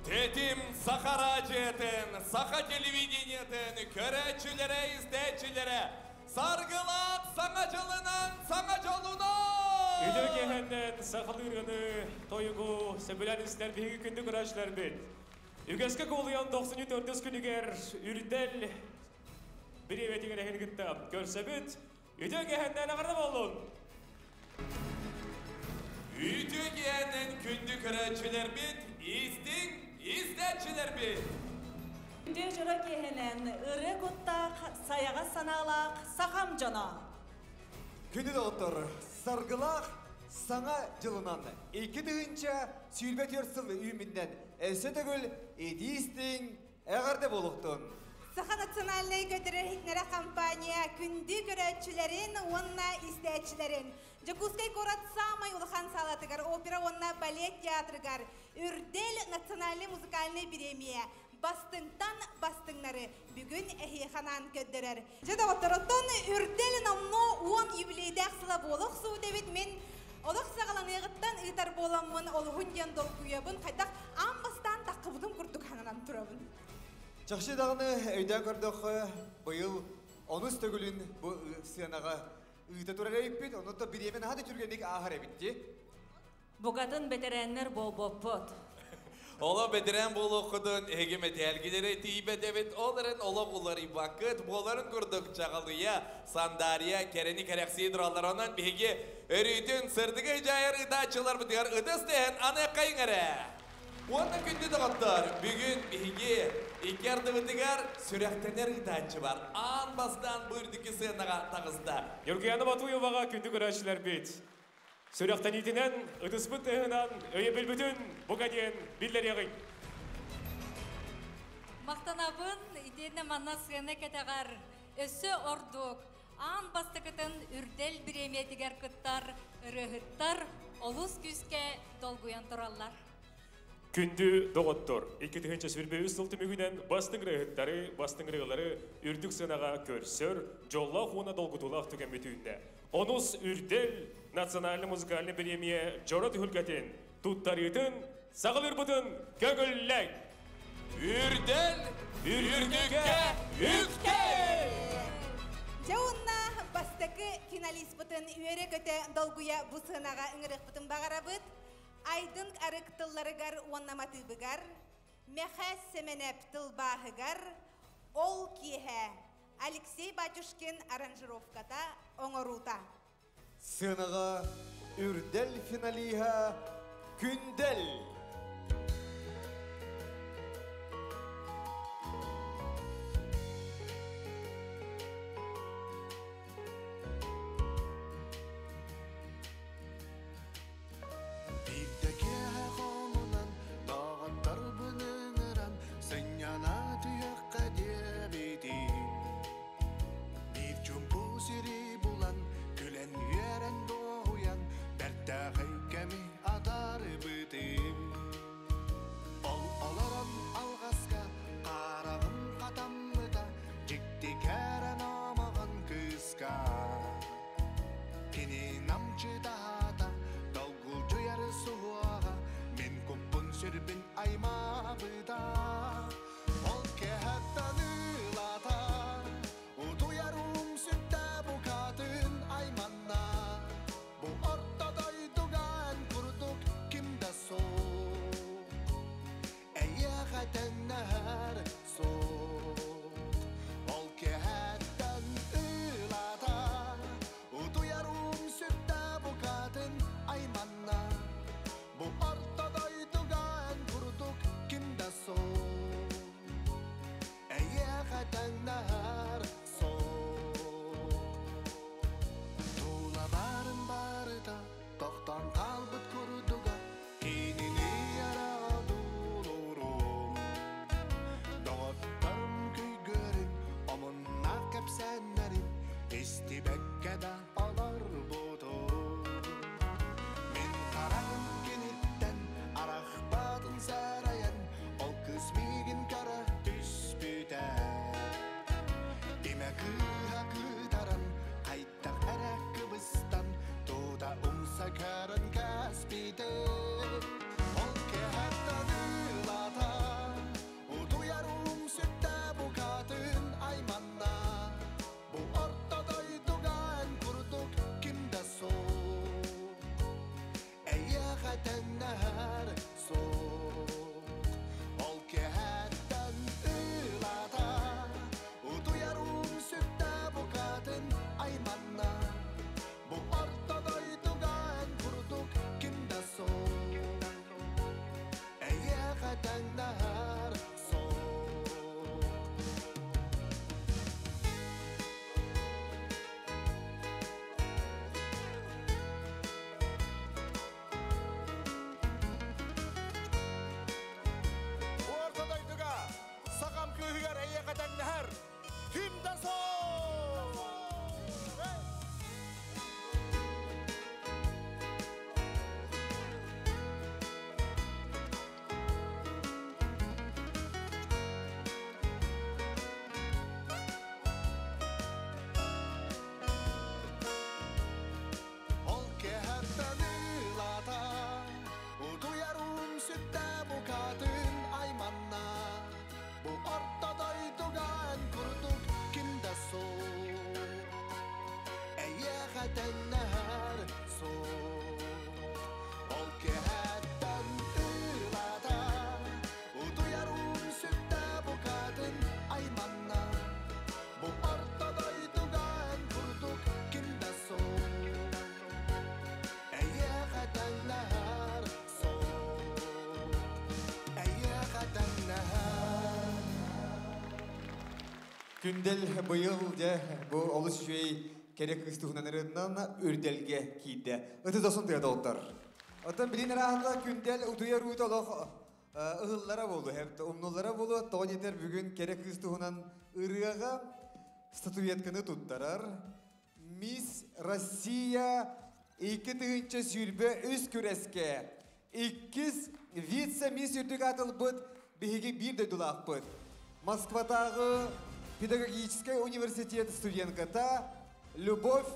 Тетим Сахара жетін, Саха телевидениетін, көрәтшілері, іздәтшілері, сарғылақ саңа жылынан саңа жолуна! Үйді кехенден сақылырғыны, тойығы, сөбілән істер бейгі күнді күрәшілер бет. Үгеске қолыян 94 күнігер үрдел бір еветігер әхін күттім. Көрсе бет, үйді кехенден ағырда болуын. Үйді кехенден күнді күрәтшілер бет, İzdetçiler bir. Günde jara kehenen, ırı kuttak, sayağa sanalak, sakam cana. Күні de otur, sargılaq, sana жылынан. İki dığınca sülbet yorsıl üyümünden else tөгül edistin, əğarda boluqtun. Saha nasionalliy götürür hiknere kampanya, kündü görətçilerin, onna izləyicilerin. Jakuskay korat samay ulğan salatıgar, opera onna balet teatrıgar, ürdel nasionalliy muzikalni biremiye. Bastыңтан бастыңнары бүгін әхейханан көддірер. Жада отырыттан үрдел намно 10 юбилейді ақсыла болық су дәвет мен олық сағалан еғіттан ұйтар боламын олығын ден долқуябын қайдақ амбастан таққыбыдым күрдік ханынан тұрабын. Жақшы дағыны өйден көрдіқ бұйыл Onu stögülün bu sığınağa ıйта турар эйиппит, onu da bir yemen hadi türgenlik ahar ebitti. Bugatın beterenler bol bopot. Ola bediren bol okudun, hegemet elgileri tiybe devit olарын olak uları vakit, boların kurduk çağalıya, sandariya, kereni kereksi duralarından bihigi, örüytün sırdıgı cayır ıdaçılar bu diğer ıdastehen ana kayınları. Onda gündü dağıtlar, bugün bihigi, İkerdi bitigar, sürektener ıdaçı var. An bastan buyurdaki sığınağa tağızda. Yurgiyanı Batuyevaga kündü güreşçiler bit. Sürüyaktan itinen, ıdıspıt ığınan, öye bilbütün, buga diyen biller yağın. Мақтанабын идене манна сыгыны кетегар өсө ордук ан бастыкытын үрдел биреметигер кыттар ырыгыттар олус күске долгуян тураллар. Күнді доғыттыр. Екі түхінші сүрбе үз ұлты мүгінен бастың рығыттары, бастың рығылары үрдік сынаға көрсір, жолла хуна долгутулақ түген бетуінде. Онус үрдел национальный музыкальный премия жорат хүлгетін, туттарытын, сағылыр бұтын көгілләй. Үрдел, үрдікке, үкте! Жауынна бастықы финалист бұтын үйері көте долгуя бұсығынаға үңірік бұтын бағара бұт, айдын арық тылларығар уаннаматы бұгар, мехәс семенеп тылбағығар, ол киhe Алексей Батюшкин аранжировката оңорута. Sığınağa ürdel finaliha kündel. тәннәр соқ. Ол кәттен ылада, ұтуярун сүтті бұқатын айманна. Бұл ортадай туған күрдік кімді соқ. Әйе қатаннар соқ. Әйе қатаннар. Күндел быйыл же бу олус жүй керек кыстуғынанырынан үрделге кейді. Ыты досын тыяда оттар. Оттан білін арағында күндел ұтуя руыт олық ұғыллара болу, әпті ұмнулара болу, тоғын етер бүгін керек кыстуғынан ырыға статуетканы тұттарар. Мисс Россия 2-тығынчы сүрбе үз күреске 2 вице-мисс үрдік атыл бұд бігеге бір дөйдулақ бұд. Москвадағы Педагогический университет студентката Любовь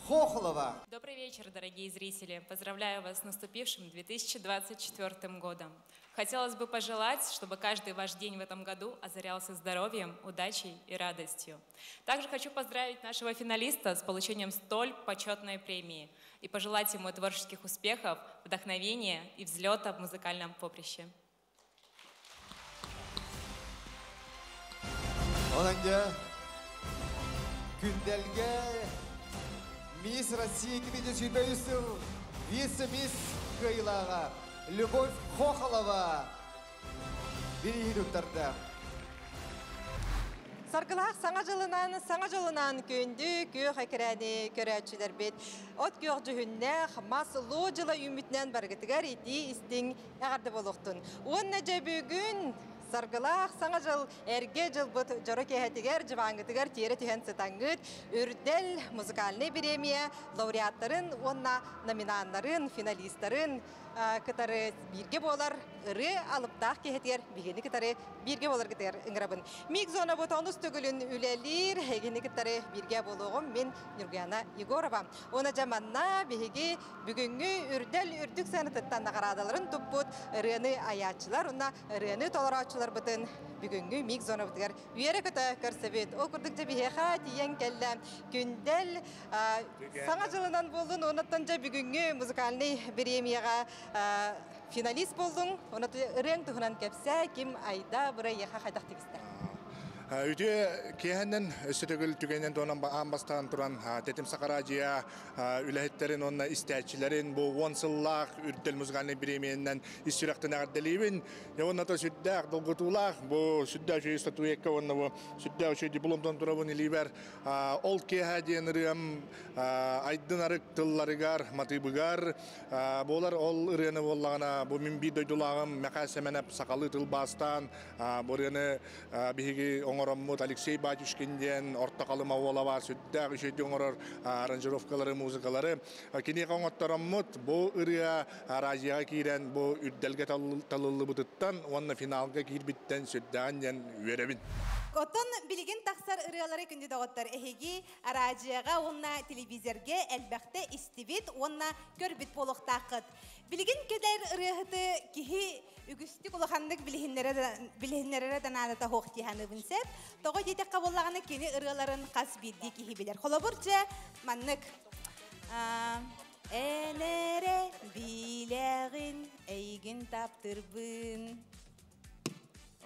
Хохлова. Добрый вечер, дорогие зрители. Поздравляю вас с наступившим 2024 годом. Хотелось бы пожелать, чтобы каждый ваш день в этом году озарялся здоровьем, удачей и радостью. Также хочу поздравить нашего финалиста с получением столь почетной премии и пожелать ему творческих успехов, вдохновения и взлета в музыкальном поприще. Onanca gündelge Miss Россия 2025 вице-мисс Кыйлаға Любовь Хохлова бири туттарда. Саргылақ саңа жылынан көнді көй әкірәне көрәтшілер бет. От көй жүхіннәқ масылу жылы үмітнен барғытығар еті істің әғарды болуқтын. Онна жа бүгін Саргылақ саңа жыл әрге жыл бұд жоры кәхетігер, жываңғытығар тері түйен сытаңғыт, үрдел музыкальный премия лауреаттарын, онна номинанларын, финалисттарын кытары бирге болар, ыры алыптақ кәхетігер, бігені кытары бирге болар кітер ұңырабын. Миг зона бұд оныз түгілін үлелер, әгені кытары бирге болуғым мен Нұргияна Егорова. Оны жаманна бігі бүгінгі үрдел үрдік санытыттан нағарадаларын тұппұд, ырыны аятчылар, онна ырыны толараучылар бұтын бүгінгі миг зона бұдығар. Үйері күті көрсебет, о күрдік жабихеға тиен кәлі күндел саңа жылынан болдың, онаттан жа бүгінгі музыкальный премияға финалист болдың, онаты ырың тұғынан кәпсә, кім айда бұра еға қайдақ тегістер. Үйде кейхеннен өсітігіл түгенен тонан амбастан тұран тетім сақаражия үләхеттерін, онна истәтчілерін, бұл онсыллақ үрдел музыкальный премияннан истірақтын ағырделейбін. Онната сүддәқ, долғытулақ, бұл сүддәқ жүйі статуекка, онна бұл сүддәқ жүйі дипломтан тұрабын илейбер. Ол кейхә дейін ұрыям айдын арық тылларығар, матыбығар. Болар ол ұрыяны болағына, бұл мінбей дойдулағым, мәқа сәменіп сақалы тыл бастан, бұл ұрыяны бігі оңороммут Алексей Батюшкинден ортақалым ауылава сүддәқ үшеті оңорор аранжировкалары, музыкалары. Кенеға оңоттароммут бұл ұрия разияға кейрен бұл үрделге талылы бұтыттан, онна финалға кейрбіттен сүддәғын ден өребін. Оттон билигин тақсар ырыалары күнді доғыттар әхеги аражияға онна телевизорге әлбәқті истивит, онна көрбіт болуқтақыт. Билигин кедер ырыахыты кихи үгістік ұлықандық білігінлері данадата хоқтиханы бүнсеп, тоғы детек қабыллағаны кені ырыаларын қас бірді кихи білер. Қолабырча маннық әнәрі біләғін әйгін таптырбын.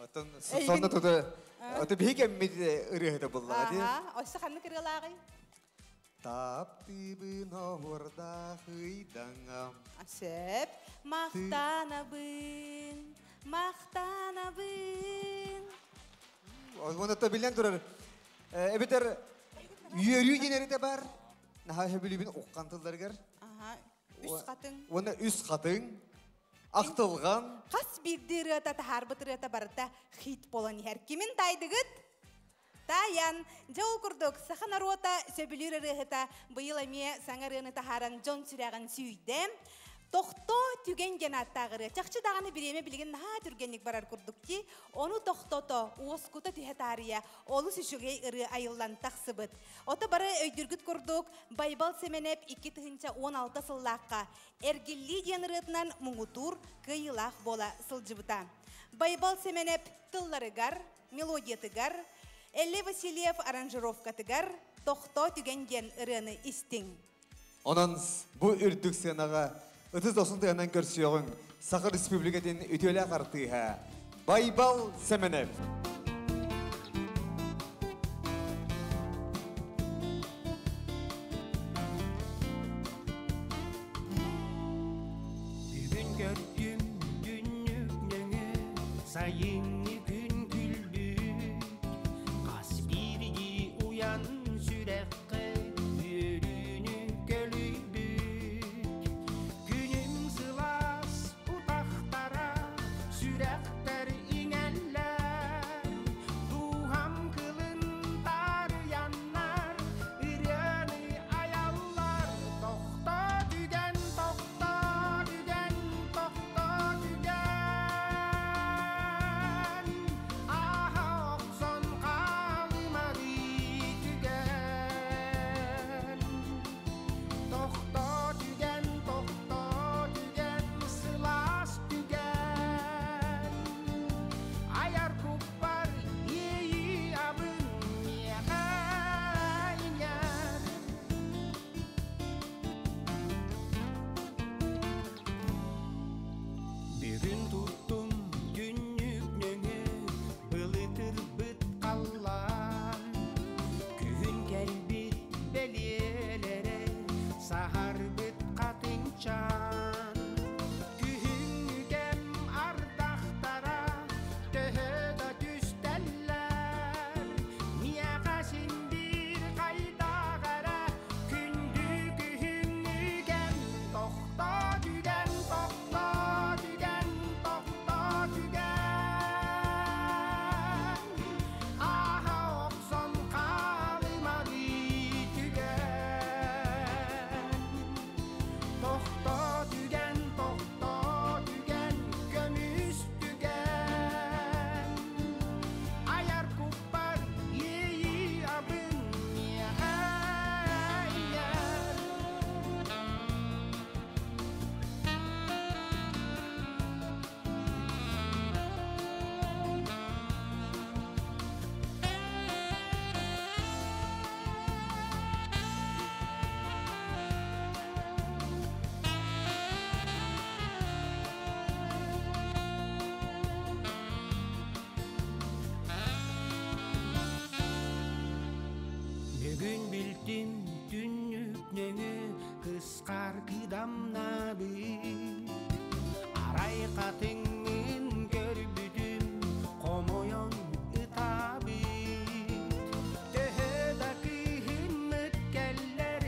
Оттан сонда тұды Оты бейік әммеді ұрыхыды бұллады. Осы қанны кірілағы? Таптыбын оғырда хыйдаңам. Асып, мақтанабын, мақтанабын. Онытта білен тұрар. Әбетер үйерүй денері де бар. Наға әбілібін оққантылдарғар. Үс қатын. Оны үс қатын. Ақтылған. Қас бірді рыта, тахарбыт рыта барыта хит болан ер. Кемін тайдығыт? Таян, жауыл күрдік, сақын аруата сөбілер рыхыта бұйыл әме саңарыны тахаран жон сүрәғын сүйдем. Тоқто түген генаттағыры. Чақчы дағаны біреме білген наға түргенлік барар күрдікті. Оны тоқтото, уоскута түйетария, олы сүшіге ұры айылдан тақсыбыт. Оты бары өйдіргіт күрдік, байбал семенеп 2-16 сыллаққа. Әргілі ден ұрытынан мұңытур күйілақ бола сылжыбыта. Байбал семенеп тылларыгар, мелодиятыгар, Элли Васильев аранжировкатыгар, тоқто түген ген ұрыны істің. Ondan bu ürtük sığınağa ıtız olsun tığından görsüyorsun Sakı Respublika'nın ütüyle kartıha Baybal Semenev. Bugün gördüm dünlüklerini sayın gün güldük Kasbirgi uyan sürekte yürünü gölübük Günüm sılas utaktara sürekter ineller Duham kılın tarayanlar ıryanı ayallar Tokta dügen tokta dügen tokta dügen Aha okson kalımadı dügen Tokta dügen sılas dügen Ayar kupar iyi abın yağar Bugün tuttum günlüklerini Bılıtır bıt kallan Kühün gelbit beliyelere Sahar bıt katınçan Kühün nügem ardahtara Töhöda düsteller Miyağa sindir kaydağara Kündü kühün nügem Tokta dügen tokta dügen tokta dügen Aha okson kalımadı dügen Tokta dügen gömüş dügen Ayar kupar iyi abın yağar Bugün bildim dünlüklerini kıskar kıdamnadı Aray katının görbüdüm komoyon ıtabit Töhödaki himmetkeller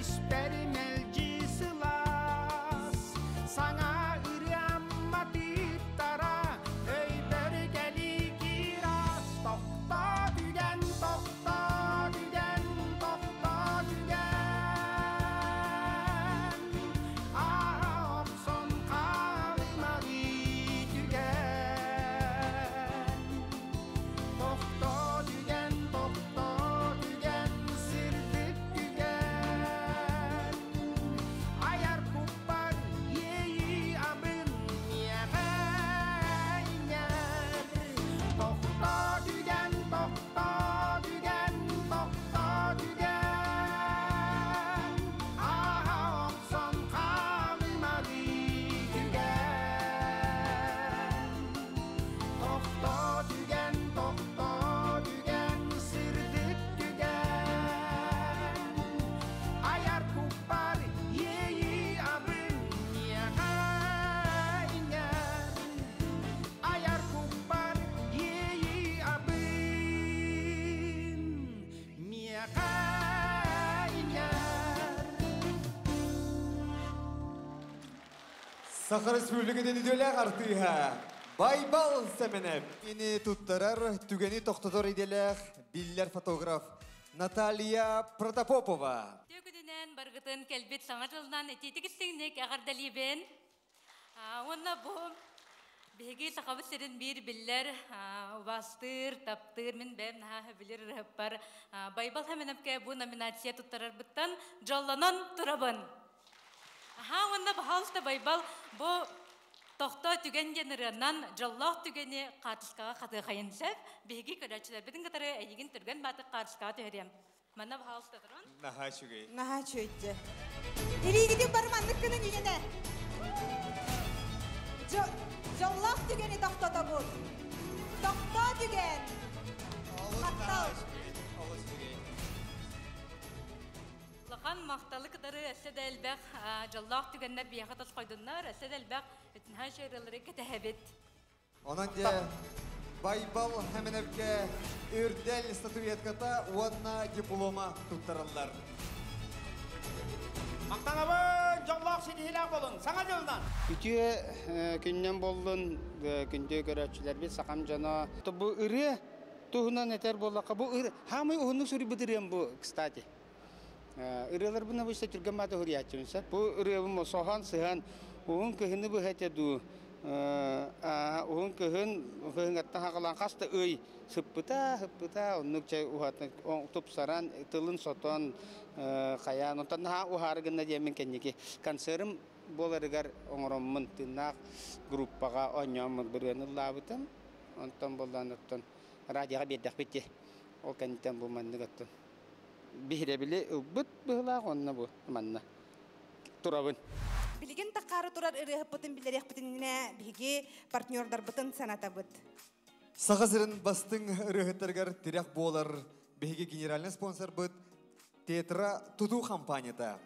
ispermelci sılas Sana ıryam matitara öyber geli kiras Tokta dügen tokta dügen tokta dügen Aha okson kalımadı dügen Tokta dügen sırtık dügen Ayar kupar yeyi abın yağar Tokta dügen Aha okson kalımadı dügen Tokta dügen sırtık dügen Ayar kupar yeyi abın yağar Ayar kupar yeyi abın yağar Sakı Respublika'nın ütüyle kartıha Baybal Semenev. Yine tuttarar tügeni toktator idiler biller fotoğraf Natalia Protopopova. Tügüdünen bargıtın kelbet sana jıldan etitikistininek ağardali ben. Onna bu begi sakabı serin bir biller bastır taptır min ben bilir hepar Baybal hemenepke bu nominasiya tuttarar bıttan jollanan turabın. Onna bahalsta Baybal bu Tohta tügen generinden jallah tügeni kartıskağa katı kayınsep, begi köreçler bidin katarı eğigin türgen batı kartıskağa tüherem. Mana bahalta durun. Naha şügey. Naha çöydü. İliği gidip barım anlıkkının yine. Jollah dügeni doktada bul. Dokta dügen. Maktal. Lakan mahtalı kadarı esed elbek jallah tügenler bir yakatas koydunlar. Esed elbek bütün her şeyleri ketehebit. Onanca Baybal hemen evke ürdel statuetkata uanna diploma tuttarırlar. Maqtanabın, jollaq seni hilak olun, sana jıldan. Ütüye günden bollun, günde görevçiler bir sakam cana. Bu ırı tuğunan eter bollaka. Bu ırı, hamı onu suri bıdırıyorum bu, kstati. Irılar buna bu işte Türkmen batı hürriyatçı. Bu ırı bu soğan sıhan, onun kehini bu hete du. Onun kehin gatta hakalan kasta öy. Hıppıta, onun çay uhatın, top saran, tılın soton, kaya, nonton ha uhar gına diyemin kendiki. Kanserim bolarıgar onromun tırnak gruppaga onyamın birini labitim. Ondan boldan otton radyaga bedek bitti. O kentten bu mandı gattın. Bihre bile bıt bıhla onna bu manna. Turabın. Bilgin takarı turar ırı hıppıtın bileri hıppıtın yine bilgi partnörler bıtın sanata bıt. Sağızırın bastın rıhıtlargar direk boğalar bihigi generalne sponsor bıt Tetra Tutu kampanyada.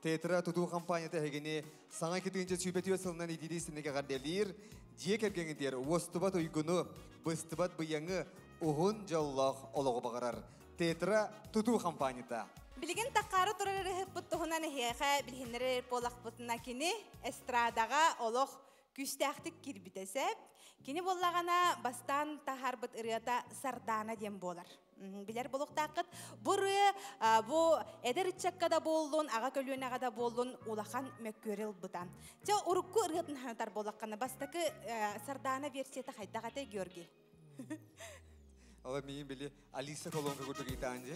Tetra Tutu kampanyada hegini sana kitince sübetiyo sılınan ididi sinike gardelir. Diye kergeni diyer vostubat uygunu bıstıbat bıyangı uhun jallah ologu bakarar. Tetra Tutu kampanyada. Bilgin takarı turar ırı hıppıtı hunan hiyaka bilhinleri polak bıtına kini estradaga olog küstahtık kirbitesep. Kini bollagana bastan tahar bıt ırıata sardana diyen bolar. Biler boluk takıt. Bu eder içekkada bollun, ağa kölüğüne da bollun, ulakan mökkörel bıtan. Ce urukku ırıatın hanatar bollakana bastakı sardana versiyete haydagate görgi. Ama miyim bili Alisa Kolonka kurdu kita anca.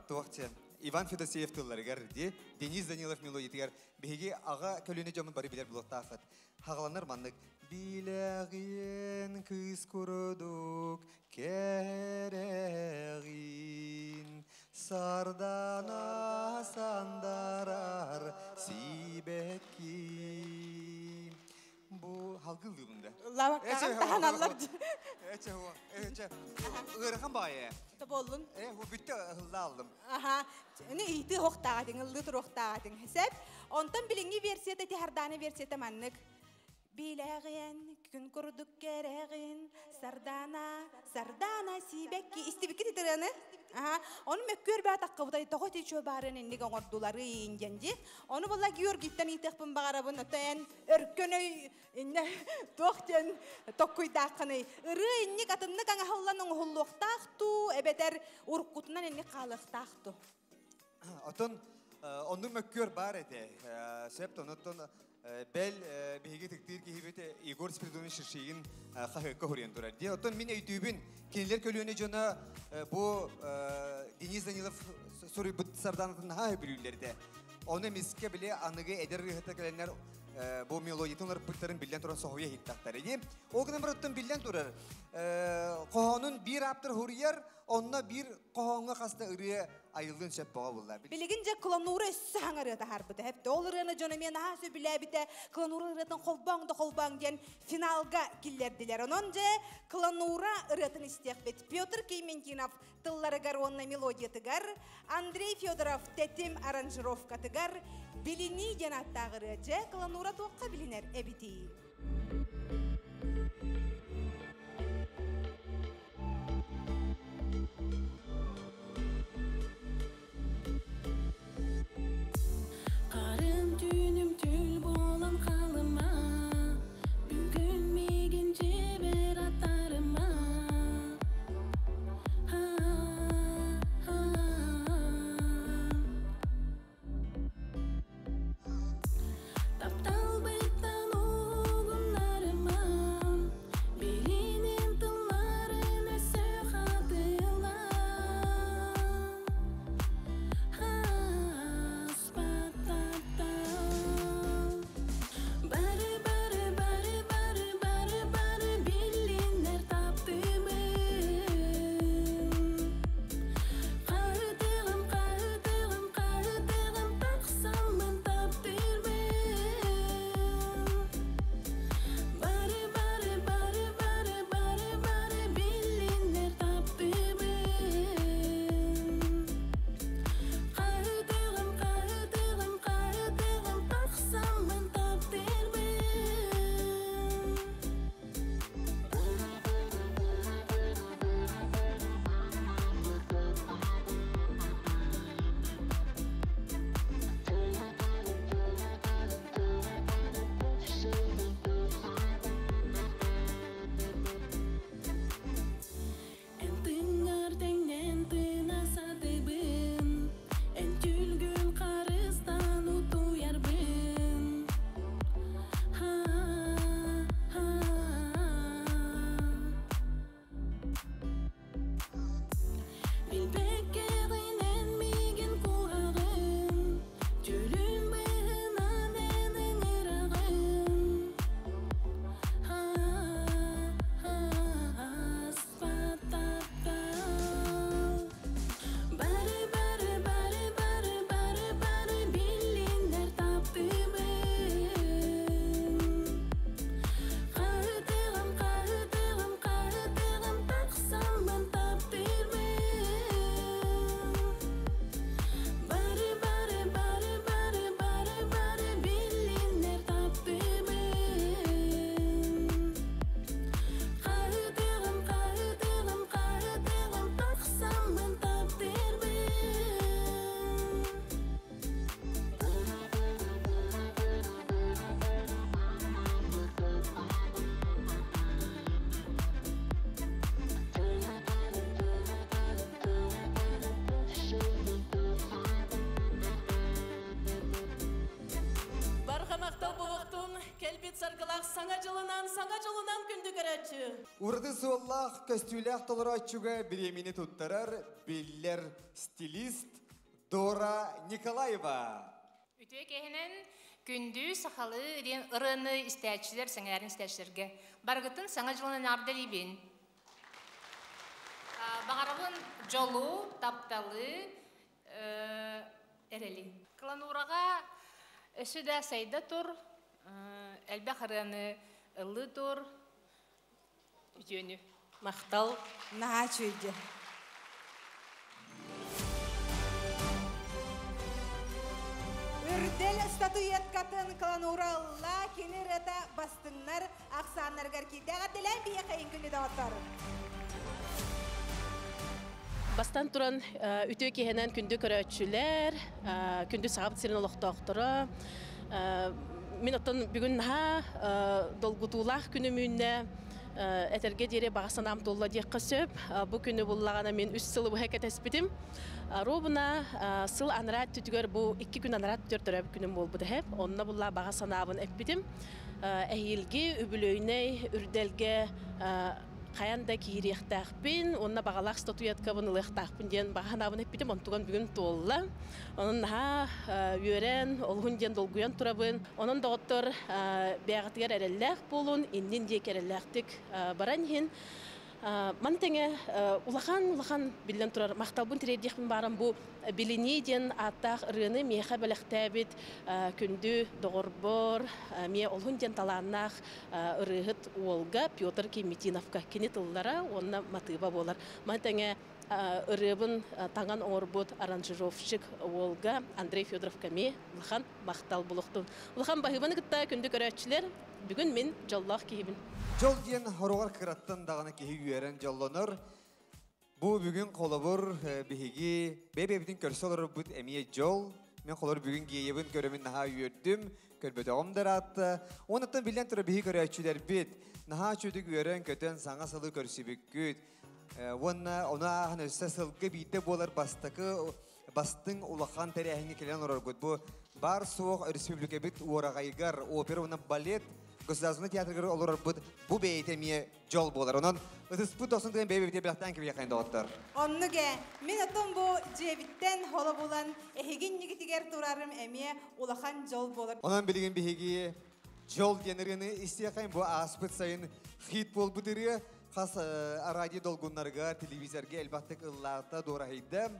Tuğakça. Ivan Fedosiev tılları gardi. Deniz Danilov melodiyetigar. Bihigi ağa kölüğüne camın bari biler boluk takıt. Hağalanlar mandık. Bileğin kız kuruduk kereğin sardana sandarar sibetki. Bu halkı lübünde. Lavakkan tahan allar. Iğırkan bayi. Tabi olun. Bu bitti hıllı aldım. Aha. Ne iyiti hoqtağıdın, ıllıtır hoqtağıdın hesap. Ondan bilingi versiyete tihardane versiyete manlık. Bileğin, gün kurduk gereğin, sardana sibekki. İstibikki titireni. Aha. Onu mekkör bir atak kavutay, toğut iço bağırın enlik oğurduları ingenci. Onu valla giyor gitten itekpin bağırabın, öteyen örkönöy, toğten tokkuydağını. Irı enlik atınlık ağa hıllanın hulluqtağtu, ebeter urkutunan enlik kalıqtağtu. Oton, onun mekkör bağır ete. Sept onutun bel bihigi tıktir ki hibete Igor Spiridon'un şirşeğin kahıryan durar diye. Oton min eydübün keniler kölüğüne jona bu Deniz Danilov soruyu bu sardanatın ha bülülleri onu miske bile anıgı eder rıhıta gelenler bu melodiyetin onları pıtların bilden turan soğuya hittakları diye. O gün emrottan bilden turar. Kohonun bir aptır huriyar, onunla bir kohonga kasta ırıya ayıldığın şep boğa bullar. Biligince klanuru esse hangarıda harbıda. Hep de olurana canımya naha söbüle bite klanuru ırıtın kolbang diyen finalga killerdiler. Onunca klanura ırıtın istiyek bet. Piotr Keymentinov tılları gar onna melodiyatı gar. Andrei Fyodorov tetim aranjirovkatı gar. Bilini genatta gırıcı klanura toqqa biliner ebiti. Karım tünüm tül bolan kalıma Bugün migin cebir atarıma Taptal betan oğul Саңа жылынан күнді көрәтші. Урды суоллах көстүлях толыру açуга биремini туттарар биллер стилист Дора Николаева. Үтөй кехенен күндү сахалы ырыны истәчилер, саңарын истәчилерге. Баргытын саңа жылынан арделибин. Бағарабын жолу, тапталы, әрели. Кыланурага өсі дә сайда тур, әлбә қараны ылы тур, жөні. Мақтал. Наға чөйді. Үрдел статуеткатын Кылануралла кенерета бастыңнар ақсанларгар кейдіға тілән бейе қайын күні дауаттар. Бастан туран үтө кехенен күндү көрөтчүлөр, күндү сагап сирен олоктоктора. Мен оттон бүгүн долгутуулах күнүмүнө этерге дере багасанам толла диекка сөп. Бу күнү буллагана мен 3 сылы бу хекетеспитим. Робуна сыл анрат түтүгөр бу 2 күн анрат төртөрөп күнүм болбу деп. Онна булла багасанабын эппитим. Эйилги үбүлөйнөй үрделге Қаянда кейректақпен, онына бағалақ статуяткабын ұлықтақпын ден бағанабын әппетім, онтуған бүгін толла. Оның өрен, олғын ден долгуян тұрабын. Оның доғыттыр бәғатығар әрелләқ болуын, инден дек әрелләқтік баран ен. Ман тәңе улахан білден тұрар мақталбын тірейдекпін барам бұл білінейден аттақ ұрыны меха бәліқтәбіт күнді доғырбор, ме олғын ден таланнақ ұрығыт олға Петр Кеметиновка кене тыллара, онына матыба болар. Ман тәңе ұрыбын таңан оңырбұд аранжировщик олға Андрей Федоров кәме улахан мақтал бұлықтың. Улахан бағыбаны күтті күнді көрәтшілер, бүгін мен жаллақ кейбін. Жол ден хоруғар кыраттан дағаны кеhi үйерен жолланыр. Бұ бүгін қолабыр бігігі бәбәбдің көрсі олар бұд әмие жол. Мен қолар бүгін кейебін көрімін наға үйердім, көрбеді оңдар атты. Онықтан білден тұры бігі көрі әчілер бет. Наға чөдік үйерен көтен саңа сылы көрсі бүккіт. Оны ағын өсі сылғы бейді болар бастың улақан тәрі әңге келен орар көт. Бұ бар соқ республика бет уарағайғар, опера, оны балет, Государственный театргары олар бұ бәйтемие жол болар. Онан ұтыспы тосын деген бәйбәбіте білақтан кебе яқайында оттар. Онныге, мен отын бұ жебіттен қолы болан әхеген негетігер тұрарым әме улахан жол болар. Онан білген бігеге жол деніргені істеқайын бұ аспыт сайын хит бол бұдыры. Қас радио долгунларға, телевизорға әлбаттық ұллағыта дорағайды.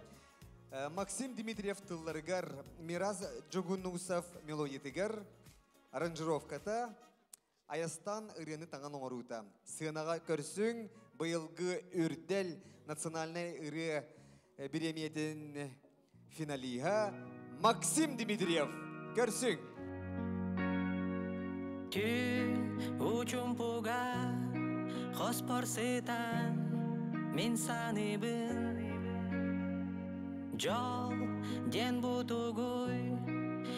Максим Дмитриев тылларғар, Мираз Джугунусов мелодиятығар, аранжировката, Аястан ұрыны таңан оңыруыта. Сынаға көрсің, бұйылғы үрдел национальный ұры біреметін финалиға Максим Дмитриев. Көрсің. Түн учым пуға қоспор сытан мен саныбын. Жол ден бұтуғой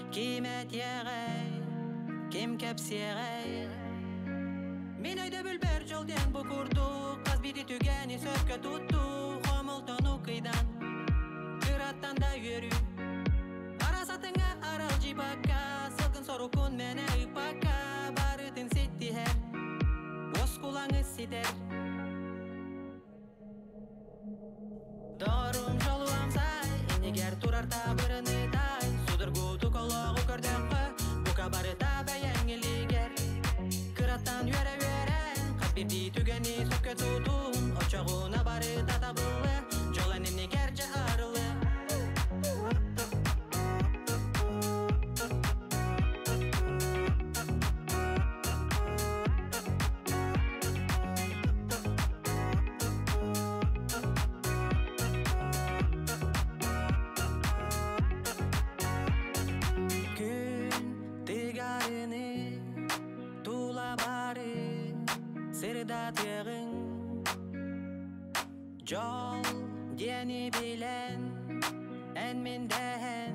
кемет еғай, кем кәпсеғай. Мен өйді бүлбер жолден бұқырду, қаз биді түгені сөпке тұтту, қомылтону қидан, қыраттан да үйеру. Арасатыңа арал жипака, сылғын сору күн мәні ұпака, барытын сетті әр, өз құлаңыз сетер. Дорым жолу амсай, енегер тұрар табырыны тай, судыргу тұқылығы көрдіқі, бұқа бары табай әңгілігер. Кыраттан үйәрі-үйәрі, қаппепті түгені сөпке тұтun, очағына бары татабылы, жол әнімне кәрчі арылы. Jol deni bilen en minden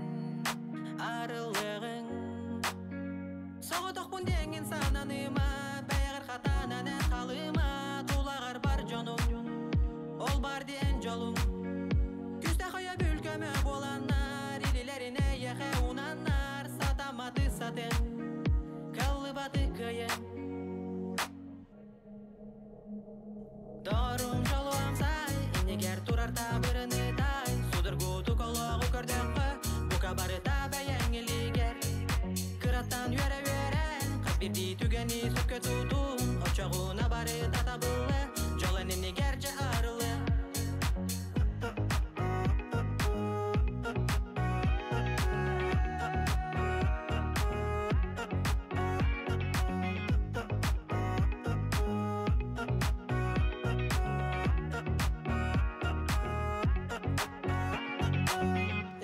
arılığın Soğutuk bun dengin sananıma Beygar hatanan en kalıma Tulağar bar jonum Ol bar diyen jolum Küste koya bülkömü bolanlar İlilerine yehe unanlar Satamadı satın Kalıbadı kıyın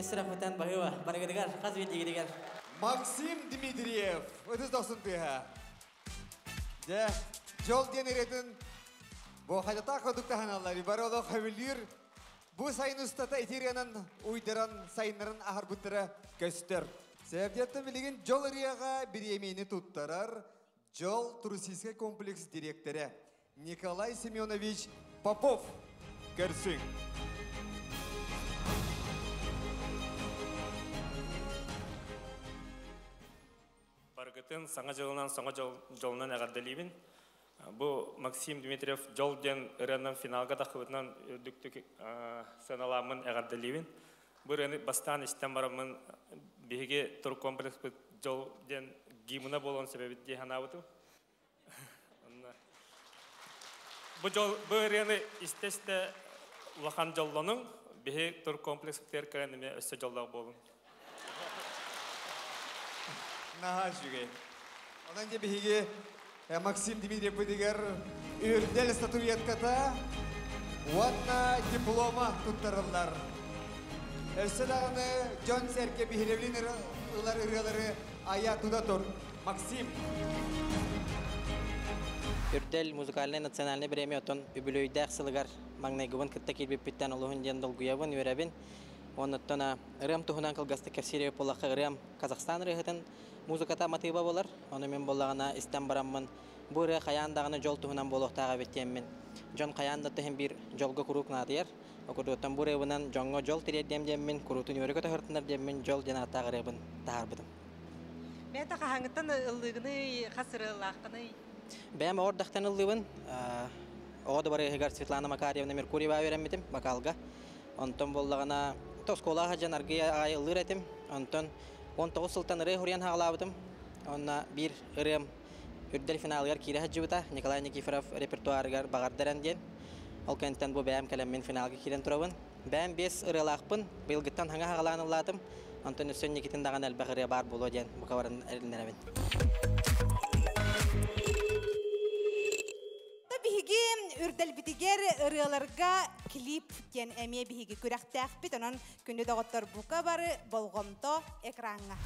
Эсрафтан Баева, Барагадигар, Казвидигар. Максим Дмитриев, өтіз досын тыға. Де, жол денеретін бұл қайдата қодықта ханалары бар олы қабілдер бұл сайын ұстата етерянан ұйдыран сайынларын ағар бұттыра көстер. Сәбдетті білеген жол ұрияға бір емейні тұттарар жол туристический комплекс директоры Николай Семенович Попов көрсің. Баргытын саңа жылынан соңа жолынан әғарделейбін. Бұл Максим Дмитриев жол ден ұрынын финалға дақыбытынан үрдіктік сыналамын әғарделейбін. Бұл ұрыны бастан іштен барамын бейге тұр комплекс жол ден гимына болуын себебі дейін ауыды. Бұл ұрыны істесті ұлақан жолының бейге тұр комплекс кәрінеме өсі жолдағы болуын. Наға жүге. Одан де бейге Максим Дмитриев бұдегер үрдел статуетката уатна диплома тұттарылар. Өсі дағыны Джон Серке бейгелевлин ұрылары ая туда тұр. Максим. Үрдел музыкальный национальный премия отон үбілөйді ақсылығар маңнайгывын кітті келбеппеттен ұлығын ден долгуявын өрәбін. Оныттана ырым туһунан кылгасты кәпсире полаққа ырым Казахстан рыхытын музыката мотива болар. Оны мен болағына істен бараммын. Бұл ры қаяндағыны жол туһунан болуқтаға беттеммін. Жон қаянда тұхын бір жолға құруқ надыяр. Окудуттан бұл рыбынан жоңға жол тірер демдеммін, құрутын өрі көті хұртынар деммін жол жанаттағы рыбын тағарбыдым. Мен тақа хаңыттан ыллығыны қасыры лаққыны? Бәм ордақтан ыллығын. Оғады бары Хигар Светлана Макарьевна Меркурьева өреммедім бакалға. Онтон болағына Тоскола хажан аргия ай ылыр этим. Онтон 19 сылтан ыры хурян хағалабыдым. Онна бір ырым үрдел финалгар кире хаджыбыта. Николай Никифоров репертуаргар бағардаран ден. Ол кенттен бұл бәм кәлеммен финалға кирен тұрабын. Бәм 5 ырылақпын. Бұйылғыттан хаңа хағаланылладым. Онтон үсен Никитин даған әлбәғыры бар болу ден. Бұқаварын әрілінерабын. Биһиги үрдел битигер ырыаларга клип кен эме биһиги күрәхтәх бит онан күндә дагыттар бука бары болгомто экранга.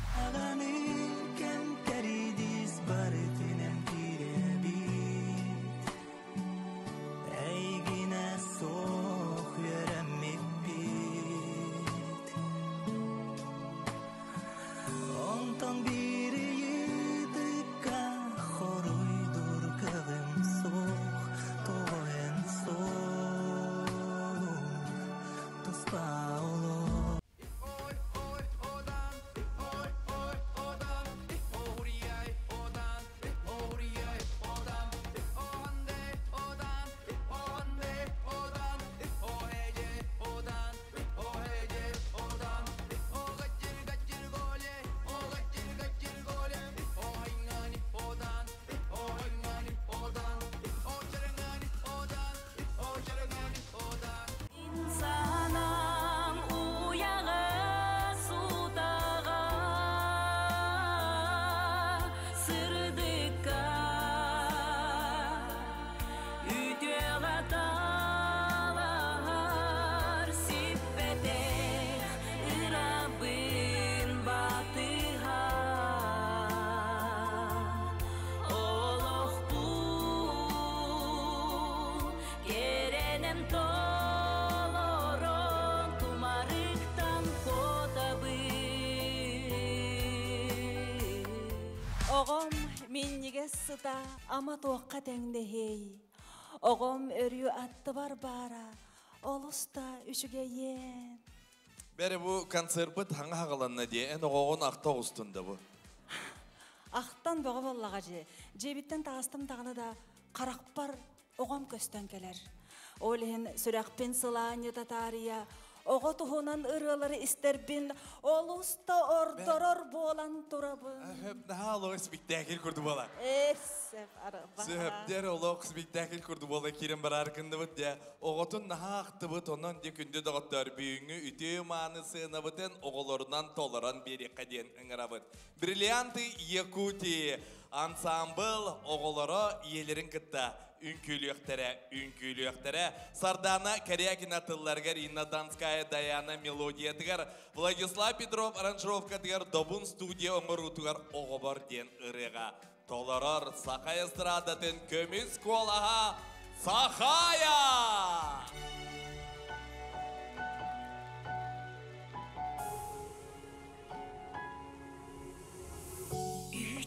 Оғым меннеге сыта ама тоққа тәңді хей. Оғым өрю атты бар бара, олыста үшіге ен. Бәрі бұл концерт хаңа хағаланна дейін оғын ақта ұстында бұл. Ақтан бұғы боллаға же. Жебіттен тағыстым тағыны да қарақ бар оғым көстен келер. Олығын сүрәқпен сыланы татария, оғы тұхынан ұрылары істербін, ол ұста ордорор болан тұрабын. Наға олығы спектакл күрді бола. Әсіп арыба. Сөптер олығы спектакл күрді бола керен бар арқынды бұд. Оғытын наға ақты бұд, онын де күнді дағыттар бүйіңі үте маны сыны бұдын оғыларынан толыран бері қаден ұңыра бұд. Бриллианты Якутии ансамбл оғылары елерін кітті. Үнкүлүөхтәрә. Сардана Корякина тылларгар Инна Донская Даяна мелодия тигар. Владислав Петров аранжировка тигар Добун студия оңыру тигар оғыбар ден ырыға. Толарар Сахая эстрадатын көміз колаға Сахая!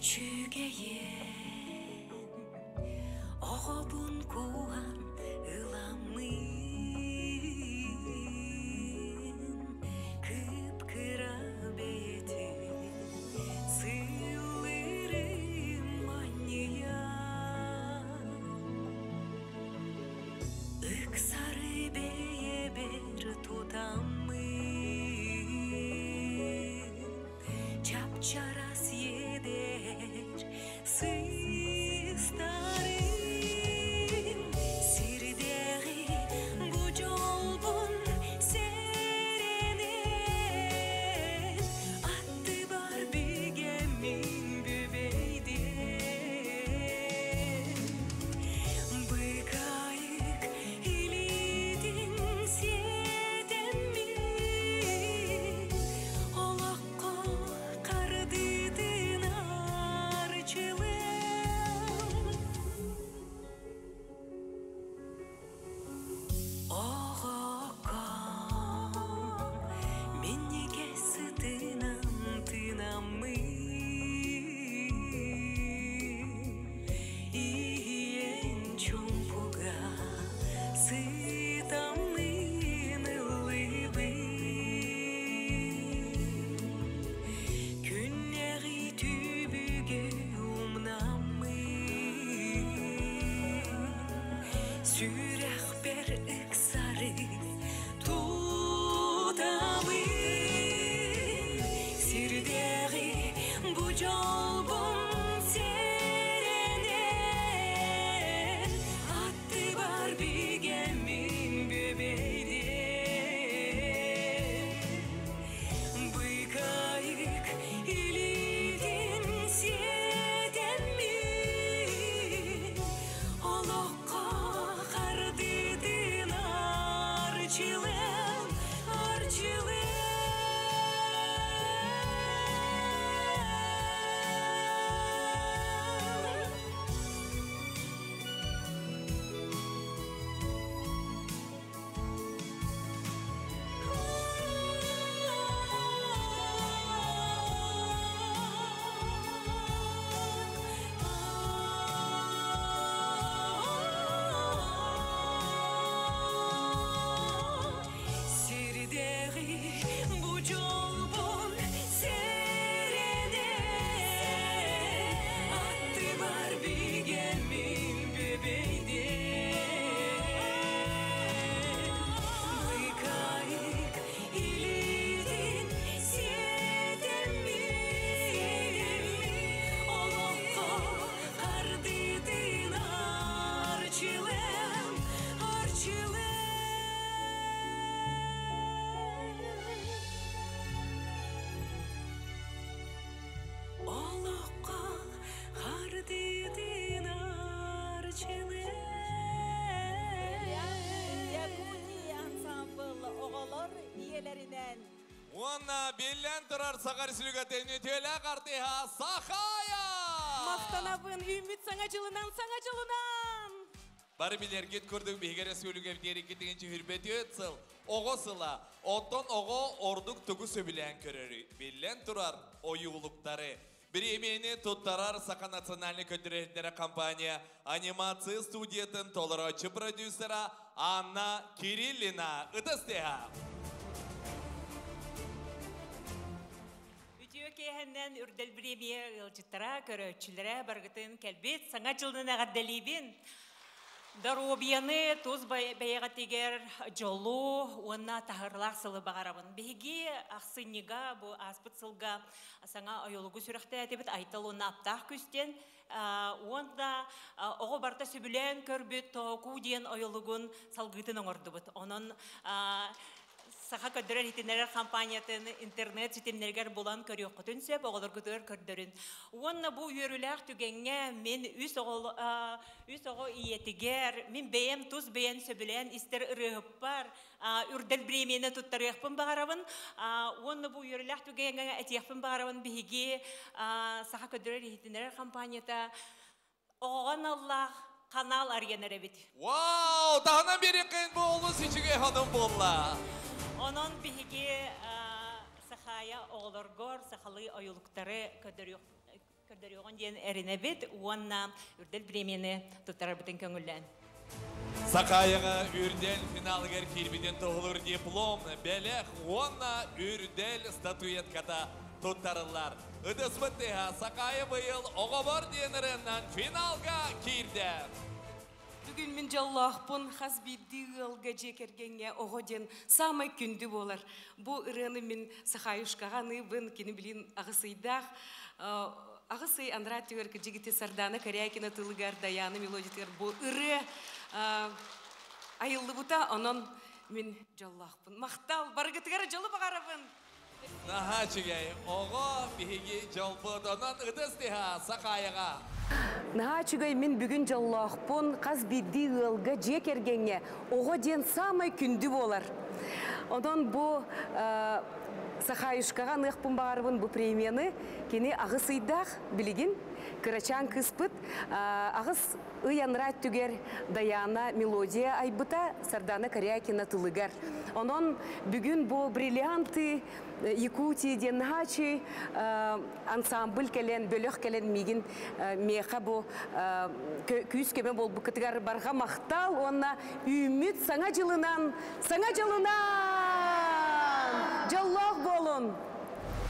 Üçügeyen oğubun kuhan ılamın kıpkıra beytin sığılırım manya ıksarı beye bir tutamın çapçaras yeder sıstarım sirderi bu colbun serenen attı bar bir gemin bübeyden bıkayık ilidin siyeden mi olakko kardidin arçılım oğakan minneke sıtınan tınamı iyen çumpuga sıtamın ılıbı günleri tübüge umnamı sürek ber ıksarı tutamı sirderi bu colbun serenen attı var bir gemin bübeyden bıkayık ilidin siyeden mi olakka kardidin arçılım arçılım sirderi bu colbun serenen attı var bir gemin bübeyden bıkayık ilidin siyeden mi olakka kardidin arçılım arçılım olakka kardidin arçılım Yakuni ansambl oğalar iyelerinden Ona billen turar Sakar Sülügateni töle kartıha Sahaya! Maqtanabın ümit sana cılından Bari biler git kurduk bihgere söylüge deri gidince hürbeti ötsül. Oğo sıla, otton oğo orduk tugu söbülen körörü. Billen turar o yuğulukları. Bir emeğini tuttarar Saka Naциональный көндүрөһүндөрү компания анимация студиятын толорочу продюсера Анна Кириллина. Ытыстыха. Ütüöкеһеннен үрдел премия ылжыттара көрөчүлөрө баргытын келбит саңа жылдын агадделибин. Дарубияны туз бәйәгә тигәр жолу уна тахырлар сылы багарабын. Беги аксыннига бу аспытсылга саңа аёлугу сүрәхтә әтебет айтылуна аптах күстен онда ого барта сөбүлән көрбүт току диен аёлугун салгытын оңордубут. Онун саха көддөрөр хитинерер компаниятын интернет ситемнергер болан көрүк көтөн сөп оголор көтөр көрдөрүн. Онна бу үйрүләр түгәнгә мен үс ого иетигер, мен бәем туз бәен сөбелән истер ырыгып бар, үрдел бремени туттарыппын багарабын. Онна бу үйрүләр түгәнгә әтияппын багарабын биге саха көддөрөр хитинерер компанията оган Аллах канал аргенере бит. Вау, тағынан бері қиын болу сичіге ханым болла. Онон биге сахая оғлоргор, сахалы ойылықтары көдөріған дейін әріне бит, онна үрдел премияны тұттарар бітін көңілден. Сақайыға үрдел финалгер кирбиден тоғылыр диплом, бәлек онна үрдел статуетката тұттарылар. Ыдыспыттыға Сақайы бұйыл оғабар деніріннен финалға кирді. Бүгін мен жаллақпын хазбидді ғылға жекергенге оғоден самай күнді болар. Бұл ұрыны мен Сақайышқаған ұйбын кені білін ағысыйдақ. Ағысый Андра Тюрк жігіті Сардана Корякина тылығар Даяны мелодитер бұл ұры айылды бұта, онын мен жаллақпын. Мақтал, барғытығары жолы бағарабын. Наха чигей, оға биһиги жолбуд, онан ыдыстыға Сақайыға. Наха чигей, мен бүгін жаллақпын, қаз бидді ғылға жекергенге, оға ден самай күнді болар. Онан бұл Сақайышқаға нықпын бағарбын бұл премияны, кені ағысыйдақ білігін, Кырачан кыспыт, ағыс ұянрат түгер Даяна мелодия айбыта, Сардана Корякина тылығар. Онон бүгін бұл бриллианты, Якутия денхачи, ансамбль келен, бөліқ келен мегін меқа бұл күйіс кеме бол бұл кітігар барға мақтал, онна үміт саңа жылынан, жаллақ болын.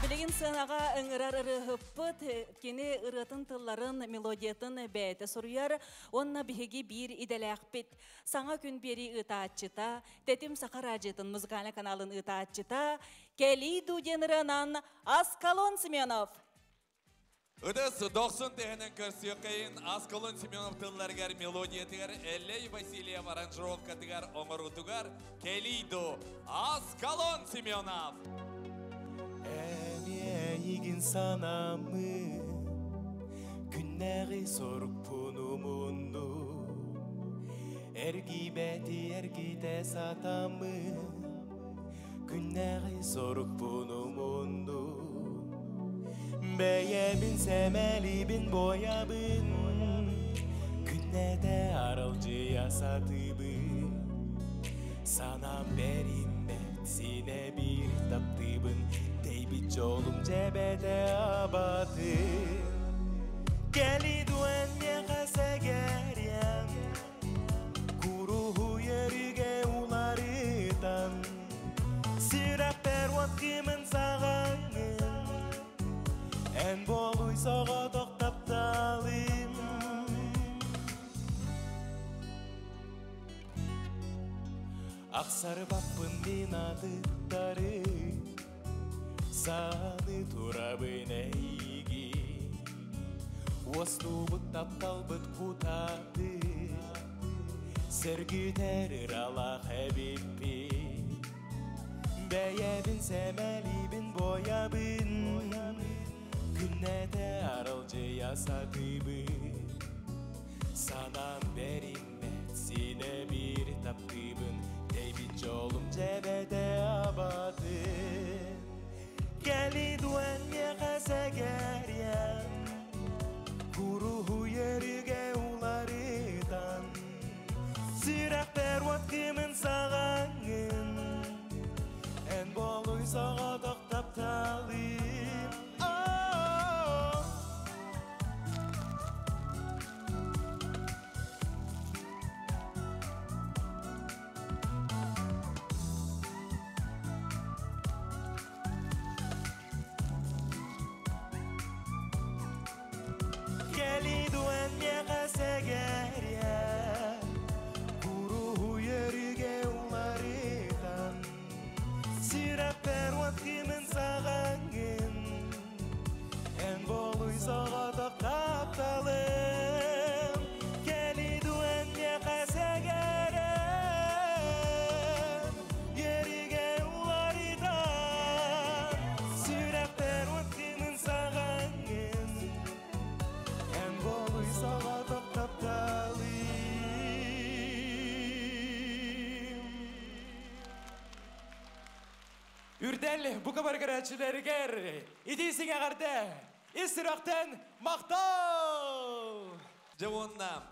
Білеген сынаға ыңырар ұрығыппыт, кені ұрытын тылларын мелодиятын бәйті сұруяр, онна бігі бір иделәқпет. Саңа күн бері ұтаатчыта, тәтім сақар ажетін музыкальны каналын ұтаатчыта, Келиду денірінан Аскалон Семенов. Ыдыс 90 тегенен көрсөкейін Аскалон Семенов тылларгар мелодиятығар, Эллей Василия аранжировкатығар, оңырутығар, Келиду Аскалон Семенов. Әмейгін санамы күннәғі сорық пұны мұнду әргі бәті әргі тәс атамы күннәғі сорық пұны мұнду бәйәбін сәмәлібін боябын күннәді аралжы ясатыбын санам бәрін бәт сіне бір таптыбын Дейбит жолым жебеде абаты Келиду әнме қасагәрям Куруху еріге уларыдан Сирап пәрват кімін сағаңын Ән болуй соға тоқтапталым Ақсары баппын мен адыттары Саны турабын әйгі Остубыт тапталбыт кутады Сәргітәрір ала қәбеппе Бәйәбін сәмәлібін боябын Күннәді аралжы ясатыбын Санам бәріммәт сені бір таптыбын Дейбит жолым жәбәді абадын Келиду әнме қасагәрям Куруху еріге уларыдан Сирақ пәрват кімін сағаңын Ән болуй соға тоқтапталым Келиду әнме қасагәрям Куруху еріге уларыдан Сирап пәрват кімін сағаңын Ән болуй соға тоқтапталым Келиду әнме қасагәрям Еріге уларыдан Үрдел бука баргарачыларыгер. Идисиң ағарда. Исірақтан мақтау! Жауынна,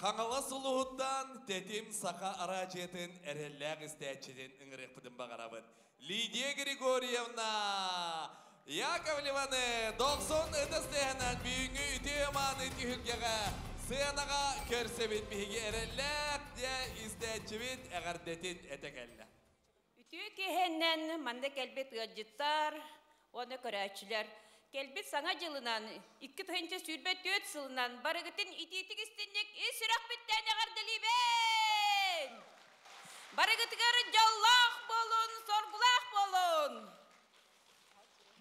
қаңала сұлуыттан тетім сақа арачетін әрелләғ істәтчеден үңірек бұдын бағарабын. Лидия Григорьевна, Яковлеваны 90 үтістігінен бүйіңі үтеман үтігілгеға сыянаға көрсебет бігі әрелләғ де істәтчебет әғардетін әтекәлі. Үтігі кехеннен манда кәлбет ғаджыттар, оны көрәтшілер. Келбет саңа жылынан, 2 түйінші сүрбет 4 сылынан, барығытын итетік істенек есірақ біттәне ғардылибен! Барығытығары жаллақ болын, сорбулақ болын!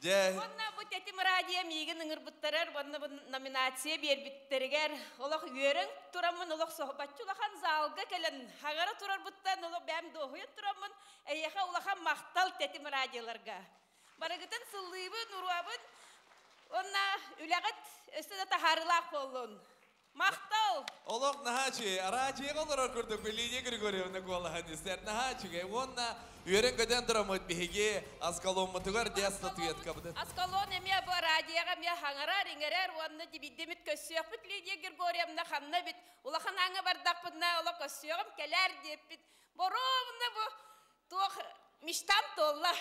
Онна бұ тәтім радиям егін ұңыр бұттарар, бұнна бұл номинация бер біттерігер. Олық үйерің тұрамын, олық соғбатчы олақан залға кәлін. Хағара тұрар бұттан, олық бәм доғыйын тұрамын, әйеға олақан мақтал тәтім радияларға. Барығытын сыллыбын, ұруабын, онна үләғіт өстіде тахарылақ болуын. Мақтал! Олық нахачы, арачыға олар көрдік, Лидия Григорьевна қолаған істер. Нахачыға, онна үйерін көден тұрамыд бігеге аскалон мұтығар дәсті тұйетқа бұды. Аскалон әме бұл радияға ме хаңарар, еңерер, онны дебиддемет көсіяқ біт Лидия Григорьевна қанна біт. Олақан аңы бардақ бұдна, ола көсіяғым кәлер деп біт. Боровны бұл тоқ миштам толла.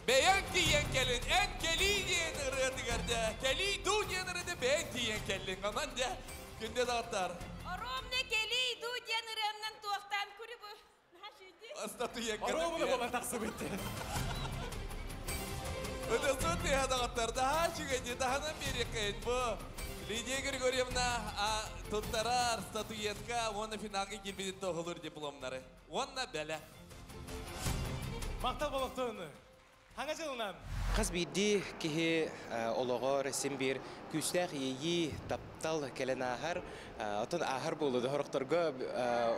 Beyan diyen gelin, en keli diyen ırıdı garda. Keli du diyen ırıdı, beyan diyen gelin. Aman da, günde dağıtlar. Arom ne keli du diyen ırığından tuğaktan kuri bu. Astatu yen gelin. Aromunu bana taksı bitti. Ödesün diye dağıtlar. Daha çıkınca, dahadan bir yakın bu. Lidia Grigorьевна tuttarar statuyetka, onu finalga girmedin toğulur diplomları. Onu bela. Maqtal boluqtuğunu. Hangi жылынан? Қыз бейді кеге олығы ресім бір күстәқ ейі таптал кәлін ағар, отын ағар болуды. Хорықтарға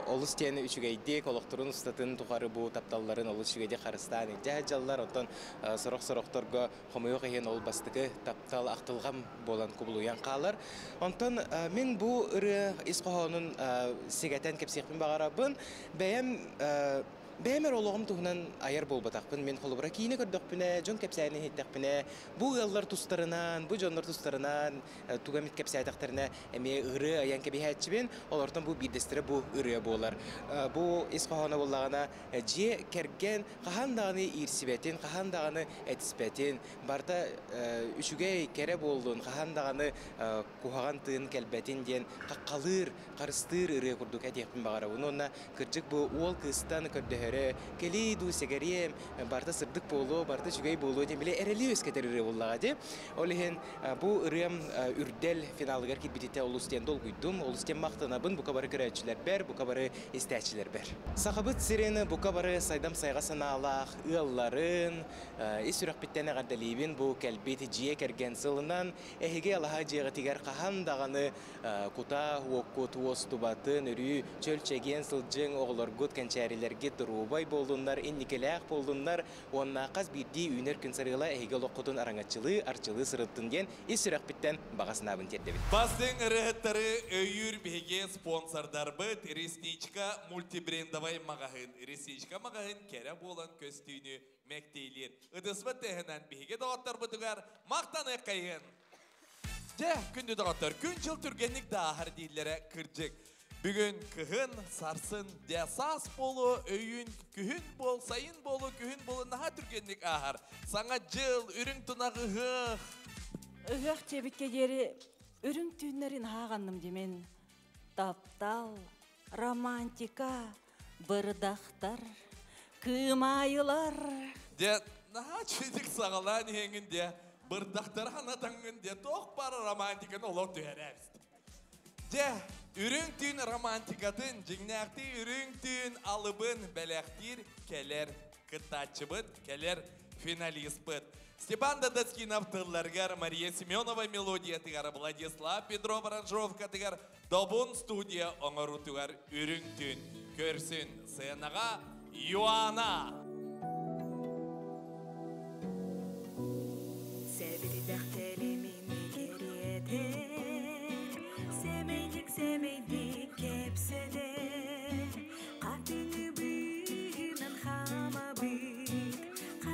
олыс тені үшігейдек, олықтырын ұстатын тұқары бұл тапталларын олыс үшігейдек қарыстан. Жәжалар отын сұрық-сұрықтарға қомайық еген ол бастығы таптал ақтылғам болан көбілуян қалар. Онтан мен бұл үрі исқоғының сегәтен кепсеқпен бағарабын, Бәймер олығым тұғынан айар бол батақпын, мен қолыбыра кейіне көрдіқпіне, жон кәпсәйіне хеттіқпіне, бұл ғаллар тұстарынан, бұл жонлар тұстарынан, тұғамет кәпсәйтақтарына әме ұры аян кәбейхәтшібен, олардың бұл бейдестірі бұл ұры болар. Бұл есқоғаны болағына же кәрген қағандағыны ирсібәтін, қағандағыны әтіспәтін, барда үшігей кәрі болдың, қағандағыны қуғаған тыын кәлбәтін ден қаққалыр, қарыстыр ұры күрдік әтеқпін бағара. Онына кірджік бұл ол қыстаны көрді Кели ду сегарем, барта сырдык болу, барта жүгей болу, демеле әрелі өскетер үрі болуға де. Олеген бұл үрем үрдел финалығар кетбететті олыстен дол құйдым, олыстен мақтанабын, бұқа бары көрәтшілер бәр, бұқа бары істәтшілер бәр. Сақабыт сирені бұқа бары сайдам сайғасын алақ, ұялларын, ес үрәқ біттен ағардалейбін, бұл кәлбеті жие кәрген сылынан, әхеге алаға жеға тегер қағандағаны құта, уаққут, уостубатын, үрі, чөлчеген сылжың, оғылар ғыт кәнчәрілерге Рубай болдундар, инникеләк болдундар, онна қаз бірді үйнер күн сарыла әйгел оқытын араңатчылы, арчылы сырыттын ден, ес-сүрәк біттен бағасынабын тетті біт. Бастың ұрықтары өйір беге спонсордар бұд, Ресничка мультибрендовай мағағын. Ресничка мағағын кәрі болан көстүйіні мәктейлер. Үдіспі тәхінен беге дағаттар бұдығар, мақтаны қайын. Жә, күнді дағаттар, күн жыл түргенлік дағар дейлері кірджік. Бүгін күхін, сарсын, дәсас болу, өйін, күхін бол, сайын болу, күхін болу, наға түргенлік ағар. Саңа жыл, үрің тұнағы ғық. Үғық тебітке дері үрің түйінлерін хағанным демен. Таптал, романтика, бұрдақтар, күмайылар. Де, наға чүйдік сағалан еңін де, бұрдақтар ғанатаңын де, тоқ бары романтиканы олық түйер әбісті. Де, үрің түйін романтикатын, жіңнәқті үрің түйін алыбын бәләқтір, кәлер кытачыбыт, кәлер финалист бұд. Степан Дадацкин автылларгар, Мария Семенова мелодия тігар, Владислав Петров аранжировка тігар, Добун студия оңыру тігар үрің түйін. Көрсін сынаға Юана. Semeydik kepsede Katını binen hama bik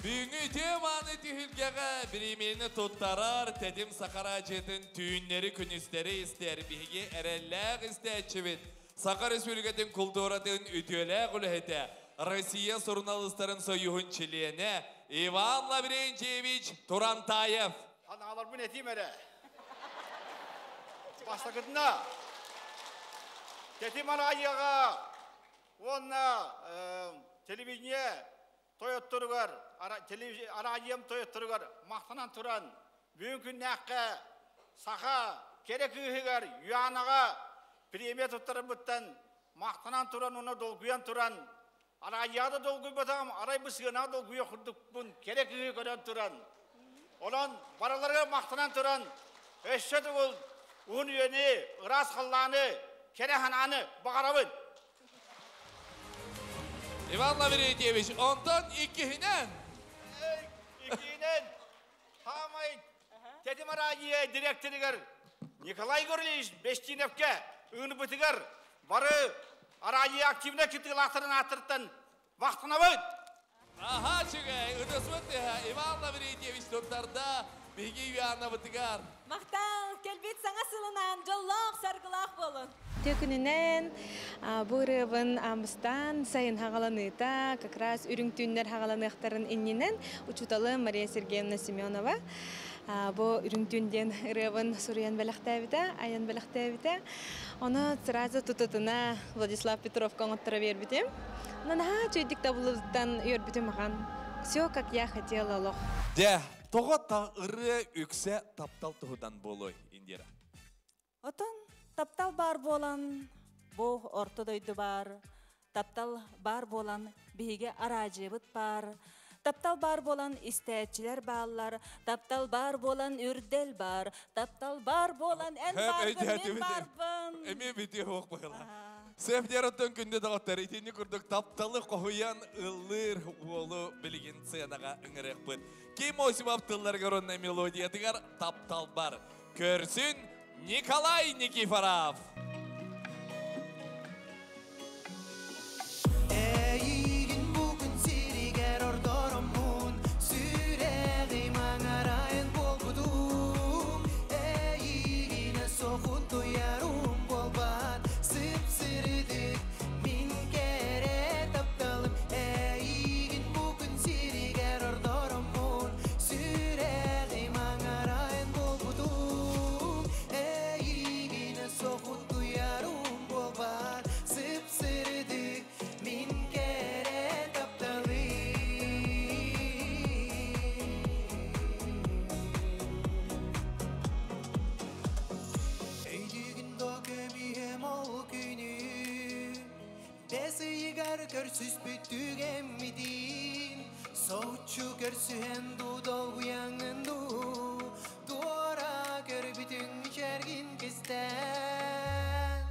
Büyüngü temanı tühülgege birimini tuttarar, tedim sakara jetin tüyünleri künüsteri ister bihgi erellek isteçivit. Sakar Respublikatın kulturatın ütüle kulhete. Россия журналистlerin soyuhun çiliğine Ivan Lavrenchevich Turantayev. Analar bu netiyim ere. Başta kıtına. Tetim arayaga. Onna televizyon toyotturugar. Arayım toyotturugar. Mahtanan turan. Büyükün nakka. Saka. Kerek ühügar. Yanaga. Premiye tuttarım bıttan. Mahtanan turan ona dolguyan turan. Arayada dolguy batam. Aray bısığına dolguya kurduk bun. Kerek ühügar turan. Olan baralarga mahtanan turan. Eşşedik ol. Un yönü, ıras kıllanı, kerehananı bağırabın. Ivan Lavrenchevich, ondan ikihinen. İkihinen. Hamayın. Tedim arayiye direktörüger. Nikolay Gorliç, Beşçinevke, ığını bıtıgar. Barı arayiye aktivine kütülaktırın atırttan. Vaktına bın. Aha çıgay, ıdısmıt ya. Ivan Lavrenchevich tuttarda bilgi yuyanına bıtıgar. Maqtal, kelbet sana sılınan, jolloq sargılaq bolun. Tökünenen bu rıvın ambıstan sayın hağalanıta, kakras ürüntünler hağalanıqtарын inninen uçutalı Maria Sergeyevna Semyonova. Bu ürüntünden rıvın Suryan belaqtavita, ayan belaqtavita. Onu sразу tututuna Владислав Петров коңоттыра бербитим. Наха чөйдик табылыдан өрбитим маған. Все, как я хотела лох. De, toğa ta ırı ükse taptal tuhudan boluy, Indira. Otun taptal bar bolan, bu ortadoydu bar. Taptal bar bolan, bihige aracıbıt bar. Taptal bar bolan isteçiler bağlar. Taptal bar bolan ürdel bar. Taptal bar bolan en barbın, men barbın. Emi bitiyor hoq bayla. Sefderottun günde dağıtları itini kurduk taptalı kohuyan ılır oğlu bilgin sıyanağa ıngırık bıt. Kim osibap tıllar görünne melodiya tıgar taptal bar. Körsün Nikolay Nikiforov. Eğin bugün siriger ordorumun Süreğim ağarayın bolgudum Eğine soğut duyarım bolbat Sıpsırıdık min kere taptalım Eğin bugün siriger ordorumun Süreğim ağarayın bolgudum Eğine soğut duyarım bolbat Sıpsırıdık min kere taptalım Eylül'ün do gömühem ol günü Desi yigar körsüz büttük emmidin Soğutçu körsühen du dolgu yanındu Duvara gör bütün şergin kisten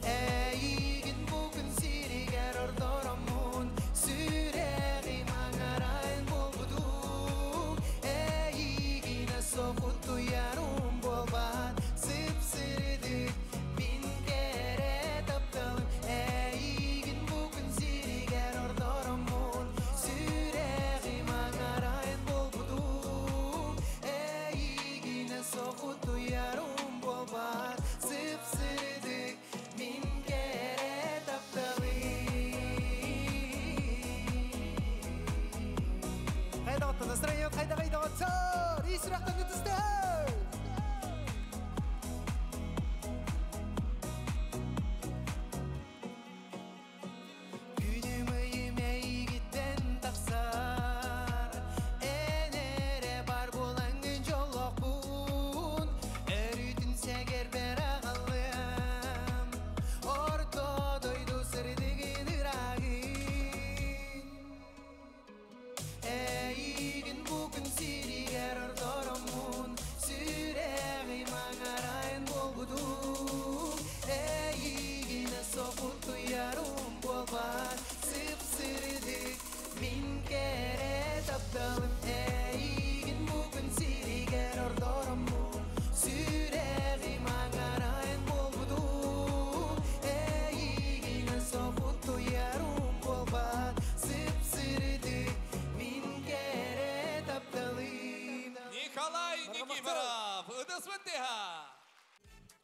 Eğin bugün siriger ordorumun Süreğim ağarayın bolgudum Eğine soğut duyarım bolbat Sıpsırıdık bin kere taptalım Eğin bugün siriger ordorumun Süreğim ağarayın bolgudum Eğine soğut duyarım bolbat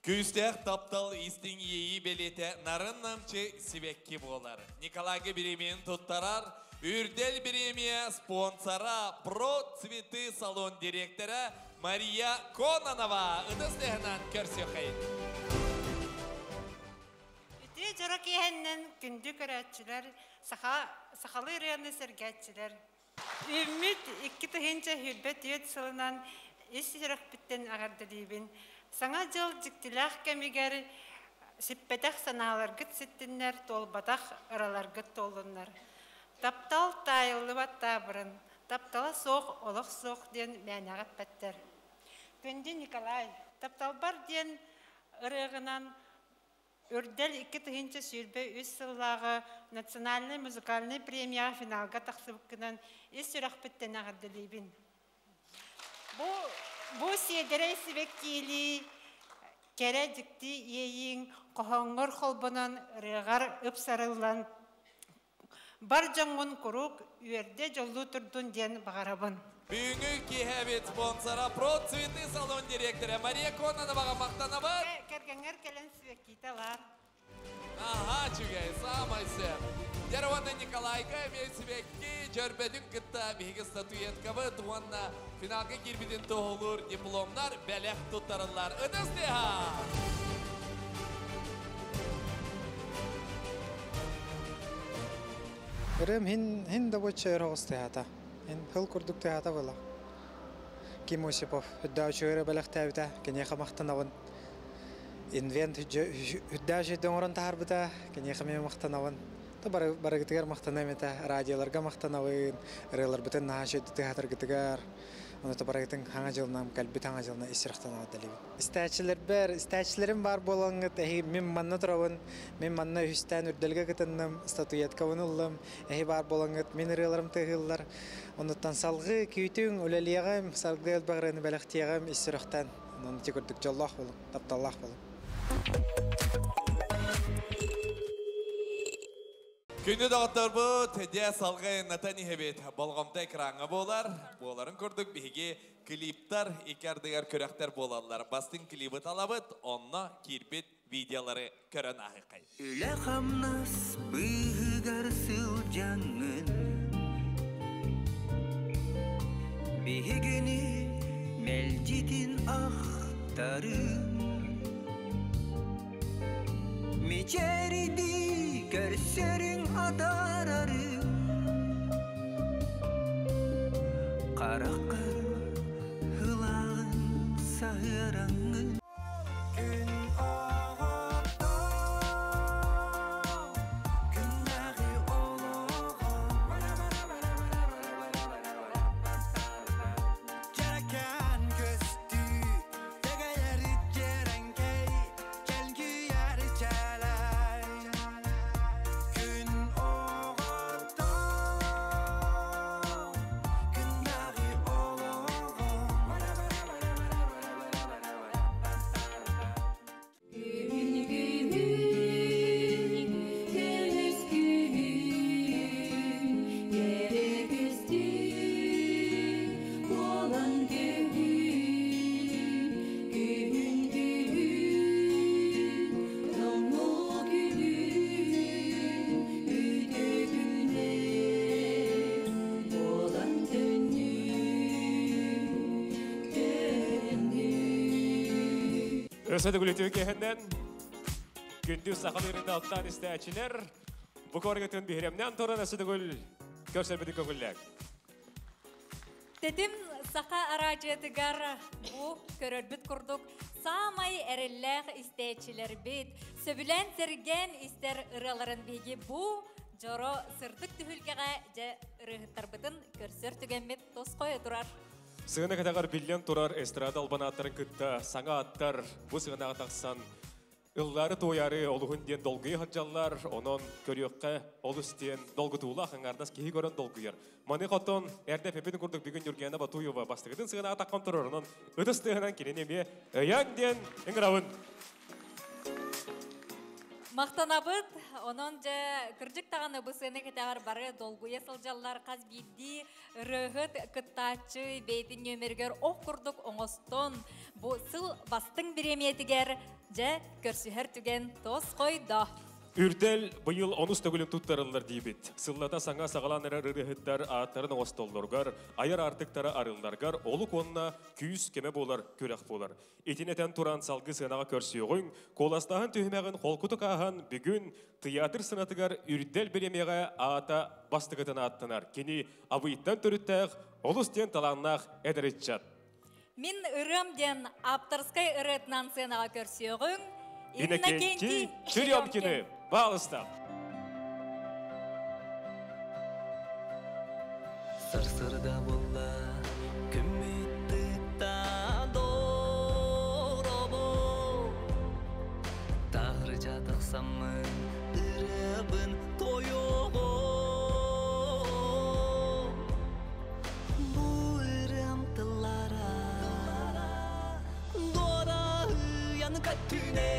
Küstək таптал истин еyi белете нарын намчы сибекки болар. Николайга премияны туттарар, үрдел премия спонсора Про Цветы салон директора Мария Кононова. Ыдыстығынан көрсөқейін. Үті жора кейхеннен күнді көрәтчілер, сақалы районы сәргәтчілер. Үміт 2 тұхынча хүрбет үйет сылынан ес жырық біттен ағарды дейбін. Саңа жыл жіктіләқ кәмігер сіппетақ саналаргыт сеттінлер, толбатақ ыраларгыт толынлар. Таптал тайылы батта бұрын, таптала соқ, олық соқ ден мәнағат бәттер. Күнді Николай, таптал бар ден ырығынан үрдел 2 тұхынча сүрбе үз сыллағы национальный музыкальный премия финалға тақсыбыққынан ес жырық біттен ағарды дейбін. Бу седерей сибеккили кере дикти ейин қоғаңғыр қолбынан рығар үпсарылан бар жаңын құрук үйерде жолу тұрдun ден бағарабын. Бүгінгі кейхәбет спонсора Про Цветы салон директора Мария Кононоваға мақтанабын. Кергеңер келен сибеккиталар. Ага, чүгей, самайсы. Дерванна Николайга мен сибекки жөрбедін кітта бейгі статуеткабы туанна финалға кирбиден тоғылыр дипломдар бәлек тұттарылар. Ыдыстыға! Үрем хин да боча өрағыз тәхата. Хин хыл күрдік тәхата была. Ким Осипов, үддәу чөйрі бәлек тәбіта, кенеға мақтанавын. Инвент үддәу жүйдің орын тағар бұта, кенеға мен мақтанавын. Барыгытыгар мақтанам ета, радиоларға мақтанавын, ырылар бұтын наға жүйді тәхатыр гытыгар. Оны барыгытың хаңа жылынам, кәлбет хаңа жылына исірақтанава дәлейбін. Истәчілерім бар болаңыт, мен манна тұравын, мен манна үстән үрділге кітіннім, статуетка ұнылым, бар болаңыт, мен ырыларым тығылар. Оныттан салғы күйтің өлелияғым, салғы әлбағырыны бәліқтияғым исірақтан. Оны тек үрдік жоллақ болым, тапталлақ болым. Күнді дағыттар бұл, тәде салғы Натани Хебет болғамда экранға болар. Боларын көрдік бейге клиптар, екердігер көрәқтер болалар. Бастың клипі талабыт, онна кирпет видеолары көрін ақиқай. Үлі қамнас бұғығар сыл жаңын Бейгені мәлдетін ақтарын Мечериді көрсерің адарарың Қараққа хылағын сағыраңын Күн оғапта күннәғі олыға Кереккен көсті тегәйәрі жерәңкей Кәлгі әрі жәләй Күн оғапта күннәғі Өсөді күлітіу кехенден, күнді сақал ерінді аттан істәчілер, бұ көргетін бейремнен тұрын өсөді күл көрсәбіді көңілләк. Тетим сақа арачетігар бұ көрөрбіт күрдік, самай әрілләқ істәчілер бет, сөбілен серген істер ыраларын бейге бұ жоро сырдық түхілгеға жа ырығыттар бұтын көрсөр түгенмет тос қойы тұрар. Сығына кәтәғар білден тұрар эстрада албана аттарын күтті, саңа аттар, бұ сығына атақсан, ыллары тояры олығын ден долгый хаджалар, онын көріққа ол үстен долғы туыла қаңардас кейі көрін долгыйыр. Маны қоттон, әрді пепетін күрдік бүгін үргені Батуева бастығыдың сығына атаққан тұрар, онын үдістігінен келенеме өяң ден үңірауын. Мақтанабыт, онон жа кыржык тағаны бұсыны кәтәғар бары долгуя сылжаллар қаз бейді рығыт кыттачы бейтін нөмергер оқ күрдік оңостон. Бұ сыл бастың біреметігер же көрсүһөр түген тос койдо. Үрдел быйыл 10 төгілін туттарылар дейбіт. Сыллата саңа сағаланыры рырыхыттар аттарын остолларгар, аяр артықтары арылдаргар, олық онына күйіс кеме болар, көрек болар. Етінетен туран салғы сынаға көрсүйіғын, коластағын түймәғін қолқұтық ағын бүгін театр сынатыгар үрдел беремеға ата бастығытын аттынар. Кені абыйттан түріттәғ, олыстен таланнақ әдірітчат. Мин ырымден Аптарскай ырытнан сынаға көрсүйіғын, Иннокентий Черемкины, балыстап. Сыр-сырда болла, күмметтікта доробо. Тағыр жатықсамын, ырыбын тойоғо. Бұл ырымтылара, дора ұяны кәттіне.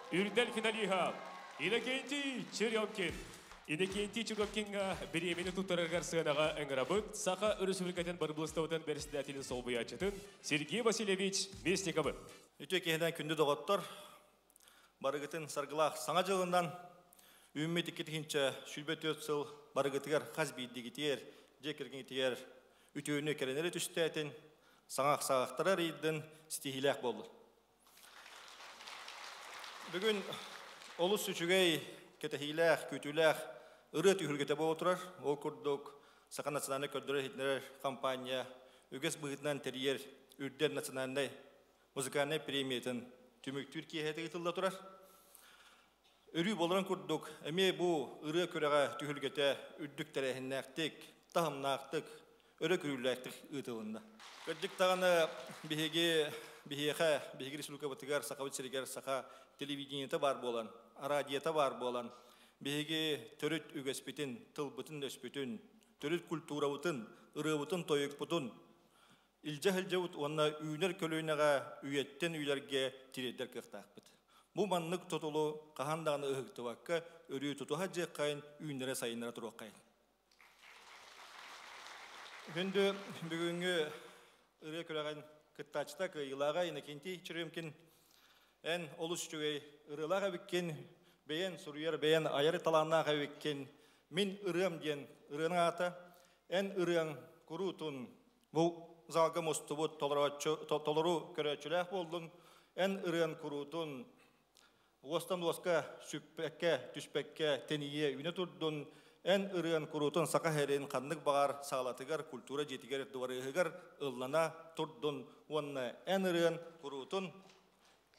Үрдел финалиха. Иннокентий Черемкин. Иннокентий Черемкинға беремені тұттарырғар сығанаға әңірабыт, сақа республикатын барбылыстаудан бәрістәтілін сол бұячытын Сергей Васильевич Местниковы. Үте кеһенен күнді доғаттар, барығытын сарғылақ саңа жылынан үммет икетігінші шүлбет өтсіл барығытығар қаз бейдігітер, жекіргінетер, үтеуіне керенері түстәтін, саңақ-сағақтарар ейдің стихиләк болды. Бүгін олыс үчігей кетехиләк, күтіләк, ұры түйіргеті бұл отырар, ол күрдік, Сақа национальный көрдірі хитнер компания, үгес бұғытынан терьер, үрдер национальный музыкальный премиятын түмік Түркия әті ғытылда тұрар. Үрі болырын күрдік, әме бұл ұры көреға түйіргеті үрдік тәрәхіннәқтік, тағымнақтық, ұры көріләқтік ғытылында. Көрдік тағаны бігеға республика бұтығар, Сақавыт Серегер, Сақа телевидениеті бар болан, радиеті бар болан, бігеге түріт үгеспетін, тылбытын өспетін, түріт культура бұтын, ұры бұтын, тойық бұтын, илжа-хілжа бұт, онына үйнер көлігінаға үйеттен үйлерге тиредер қықтақ бұт. Бұл маннық тұтылу қағандағыны ұғықты ваққа, өрі тұтуға жеққайын, үйнері сайынлары тұраққайын. Күнді бүгінгі ұры көліған кыттачта кыйлаға Иннокентий Черемкин ән олыс жүгей ұрылаға біккен, бейін сұруер, бейін айары таланнаға біккен, Min ırıam diyen ırığın ata, en ırığın kurutun bu zalga mostubut toluru köröçülek boldun, en ırığın kurutun Vostam doska süppekke, tüspekke, teniye üne turdun, en ırığın kurutun saka herin kanlık bağır, sağlatıgar, kultura jetigar, duvarıhıgar, ıllana turdun, onna en ırığın kurutun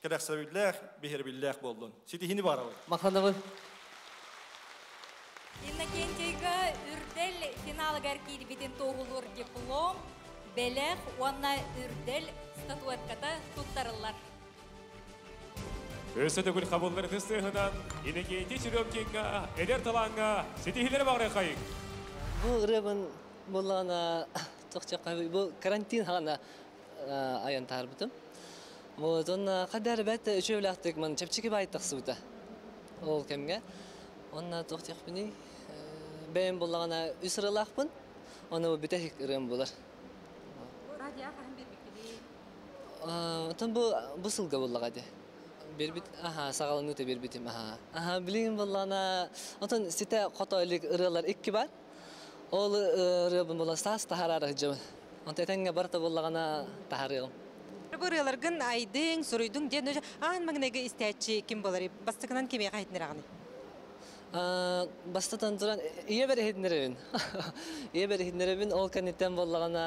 kereksabillek, bihirbillik boldun. Sitihini bağır var. Makhanabın. Иннокентийга үрдел финалгар кирбитин тоғулур диплом, белек, уанна үрдел статуэтката туттарылар. Өсөтө гүл қабылдар тыстығынан, Иннокентий Черемкинга, Эдер Таланга, сетихилері бағырай қайық. Бұл ұрыбын болағына тоқчаққа, бұл карантин хағана аян тарбытым. Бұл онна қадар бәтті үшеулақтық мұн чепчекі байттық сұйта. Ол кемге. Онна тоқчақ бұны бәйін болағына үсірілақпын, оны бұл бітәхік ұрым болар. Радио қағын бербеккеде? Отын бұл сылға болаға де. Бербит, сағалын өте бербитим, білейін болағына, отын сите қотойлық ұрылар ikki бар. Ол ұрыбын болағына саас тахарарық жымын. Онты әтәңге барта болағына тахарығым. Бұл ұрыларғын айдың, сұруйдың ден өже, ағын маңынайғы істәтші кім болар? Бастықынан кеме қайтыныр ағыны? Бастатан тұран, ие бәрі хетінеребін. Ие бәрі хетінеребін, ол кәнеттен болағына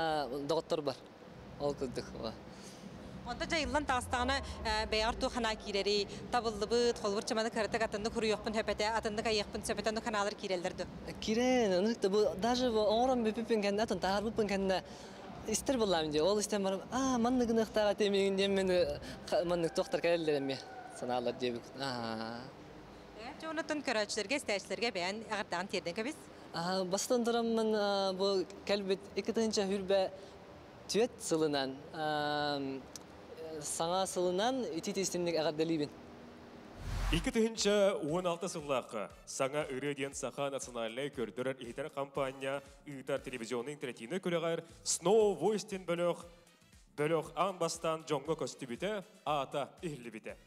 доғыттыр бар. Ол күрдік. Онда жайылдан тағыстағына бәйғар тұу қана кирери, табылды бұд, қолбыр чаманы кәрітік атынды құру yoqпын хөпәті, атынды қайықпын сөпәтінді қаналар кирелдерді. Кирен, ұнықта бұл, даже бұл оңырын бөпіппен кәнді, атын тағар бұппен кәнді істер болам де. Ол істен барым, маннығын ұқтаға темегін дем мені маннық тоқтар кәрелдерім ме саналар дебік. Жоғынытын көрәтшілерге, істәшілерге бәйін ағырдаған терден көбіз? Бастан тұрамын бұл кәлбет 2-тінші хүрбә түйет сылынан, саңа сылынан итит істемдік ағардалибін. 2016 сыллақы саңа үреден сақа национальный көрдірір итер компания үйтар телевизионның третины көріғар Snow Voice-тен бөліқ аң бастан жоңғы көстібіті ата үрлі біті.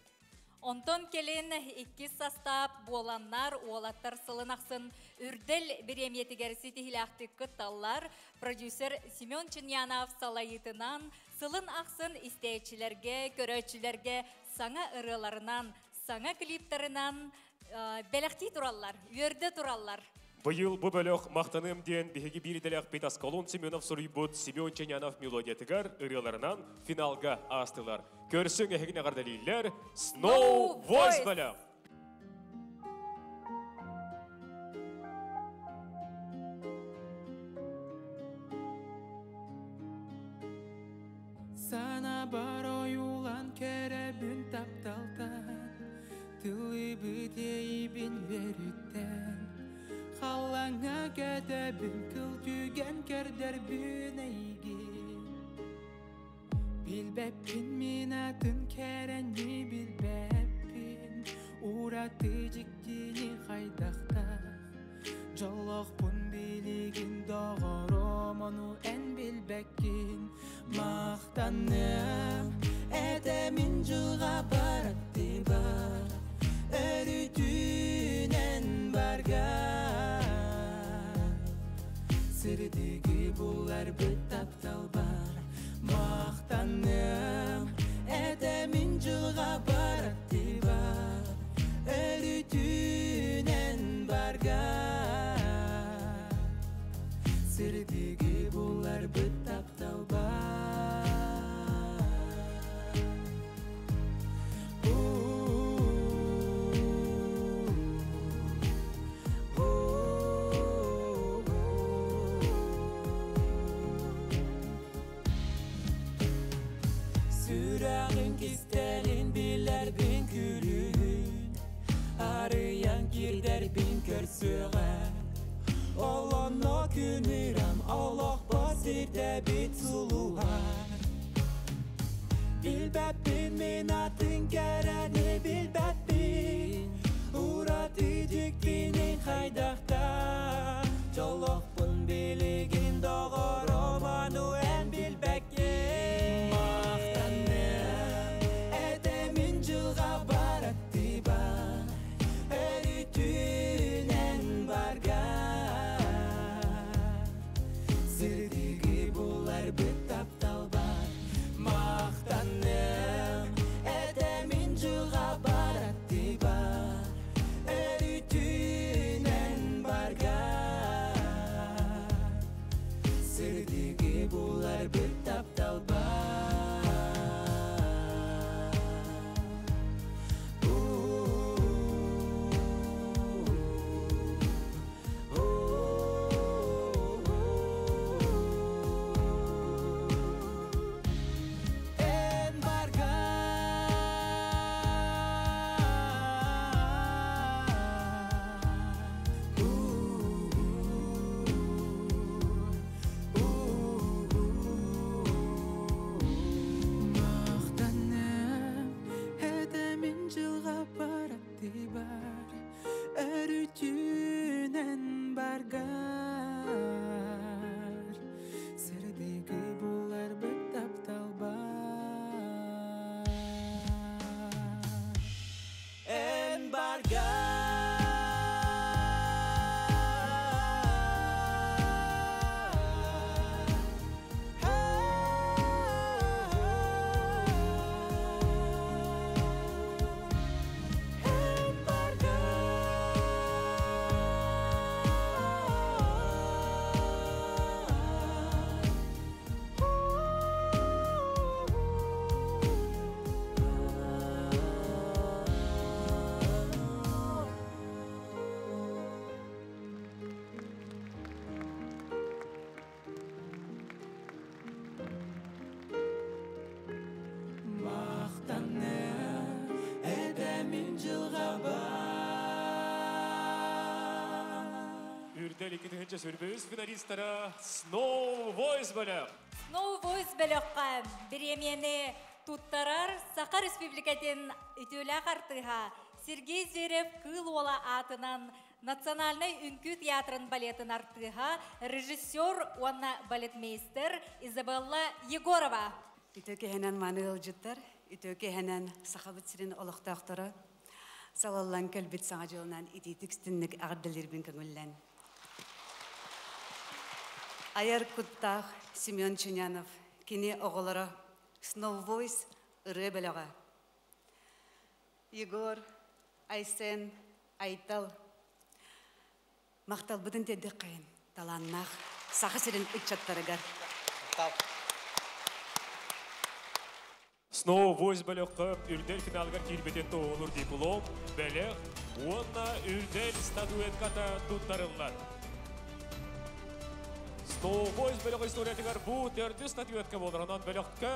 Онтон келін 2 састап боланнар олаттар сылынақсын үрдел береметігер сетихілақты күтталлар продюсер Семен Чиньянов салайытынан сылын ақсын істейчілерге, көрөчілерге саңа ырыларынан, саңа клиптерынан бәліқти тураллар, өрді тураллар. Бұйыл бұл бөліқ мақтаным ден бігігі бірітелек Петасколон Семенов сұрыйбұд Семен Чиньянов мелодиятығар ырыларынан финалға астылар. Көрсің әхігіне ғардалилер Snow Voice бөліқ. Sana бар оюлан кәрәбін тапталтан, тылы бітейбін веріттен. Қалаңа кәдәбін күлтүген кәрдәрбін әйген. Bilbepin minatın kereni bilbepin Uratı ciktini haydakta Jolokpun biligin doğurum onu en bilbekin Maqtanım edemin jığa baratı var Örütünen barga Sirdigi bular bitaptal bar Maqtanım edemin jığa baratı var Ölütünen barga Sirdigi bular bitaptal bar Sürağın kistelin biler bin külün Arayan girder bin körsüğe Olan o günüram Allah basirde bit suluğar Bilbepin minatın kereni bilbepin Uratı ciktinin haydakta Jolokpun biligin doğurum onu en bilbekin Maqtanım edemin jığa baratı bar Örütünen barga үрдел 2-нче сүрбөз финалисттары Snow Voice бөлөк. Snow Voice бөлөккә премияны туттарар Саха Республикатын үтүлә картыга Сергей Зверев кыл ола атынан Национальный үнкү театрын балетін артыға режиссер, онна балетмейстер Изабелла Егорова. Үтөке хэнен маны ылжыттар, үтөке хэнен сахабыт сирин олықтақтары, салаллан көлбіт саңа жолынан ититік стіннік ағырдалербін көңіллән. Аяр Куттах, Семен Чунянов, кені оғылары Snow Voice ұры бөліға. Егор, Айсен, Айтал, мақтал бұдын деді қайын, таланнақ, сақы сирин үтчаттарыгар. Snow Voice бөлөккө үрдел финалга кирбетен тоолур диплом, бөлөк, онна үрдел статуэтката туттарылар. Snow Voice бөлөк историятыгар бу төрдү статуэтка болоронон бөлөккө